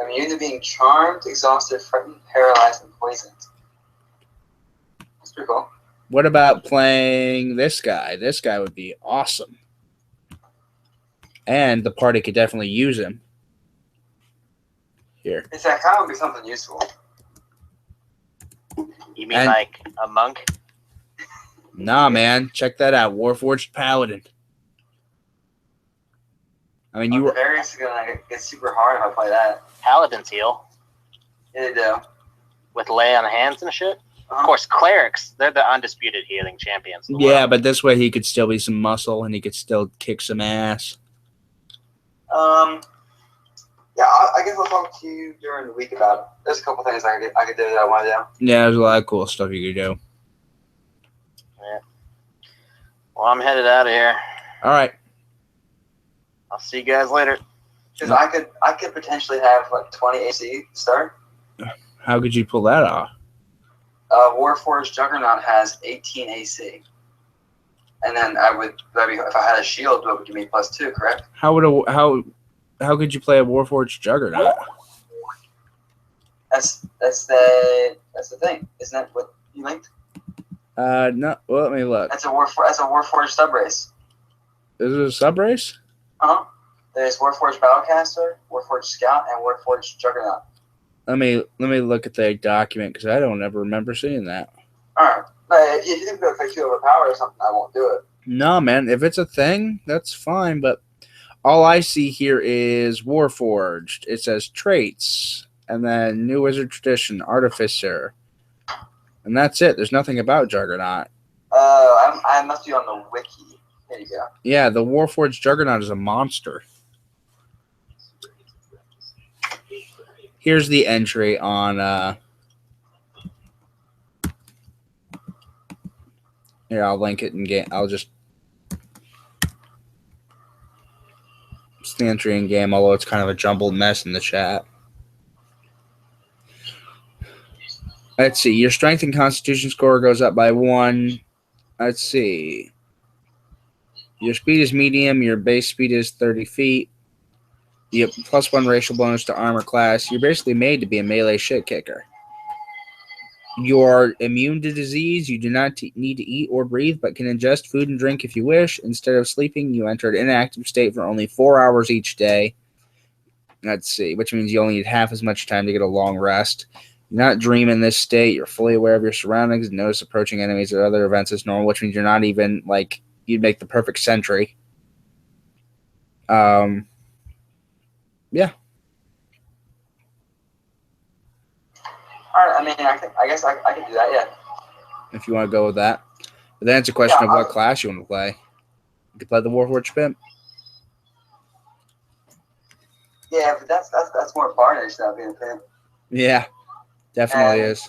Speaker 2: I'm immune to being charmed, exhausted, frightened, paralyzed, and poisoned. That's pretty cool.
Speaker 1: What about playing this guy? This guy would be awesome. And the party could definitely use him. Here.
Speaker 2: It's that kind of would be something useful.
Speaker 5: You mean like a monk?
Speaker 1: Nah, man. Check that out. Warforged Paladin. I mean,
Speaker 2: The variants are going to get super hard if I play that.
Speaker 5: Paladins heal.
Speaker 2: Yeah, they do.
Speaker 5: With lay on hands and shit? Of course, clerics, they're the undisputed healing champions.
Speaker 1: Yeah, but this way he could still be some muscle and he could still kick some ass.
Speaker 2: Yeah, I guess I'll talk to you during the week about it. There's a couple things I could do that I want to do.
Speaker 1: Yeah, there's a lot of cool stuff you could do.
Speaker 5: Yeah. Well, I'm headed out of here.
Speaker 1: All right.
Speaker 5: I'll see you guys later.
Speaker 2: Because I could potentially have like 20 AC to start.
Speaker 1: How could you pull that off?
Speaker 2: Warforged Juggernaut has 18 AC. And then if I had a shield, it would give me +2, correct?
Speaker 1: How could you play a Warforged Juggernaut?
Speaker 2: That's the thing. Isn't that what you linked?
Speaker 1: No. Well, let me look.
Speaker 2: That's a Warforged sub race.
Speaker 1: Is it a sub race?
Speaker 2: There's Warforged Battlecaster, Warforged Scout, and Warforged Juggernaut.
Speaker 1: Let me look at the document because I don't ever remember seeing that.
Speaker 2: Alright. If you think it makes you overpowered or something, I won't do it.
Speaker 1: No, man. If it's a thing, that's fine. But all I see here is Warforged. It says traits, and then New Wizard Tradition, Artificer, and that's it. There's nothing about Juggernaut.
Speaker 2: I must be on the wiki. There you go. Yeah,
Speaker 1: the Warforged Juggernaut is a monster. Here's the entry on. Here, I'll link it in game. I'll just. It's the entry in game, although it's kind of a jumbled mess in the chat. Let's see. Your strength and constitution score goes up by 1. Let's see. Your speed is medium. Your base speed is 30 feet. You have +1 racial bonus to armor class. You're basically made to be a melee shit kicker. You're immune to disease. You do not need to eat or breathe, but can ingest food and drink if you wish. Instead of sleeping, you enter an inactive state for only 4 hours each day. Let's see, which means you only need half as much time to get a long rest. You're not dreaming in this state. You're fully aware of your surroundings and notice approaching enemies or other events as normal, which means you're not even, like, you'd make the perfect sentry. Yeah.
Speaker 2: All right. I mean, I guess I can do that. Yeah.
Speaker 1: If you want to go with that, but then it's a question of what class you want to play. You could play the Warforged Pimp.
Speaker 2: Yeah, but that's more Barnish than being a pimp.
Speaker 1: Yeah, definitely is.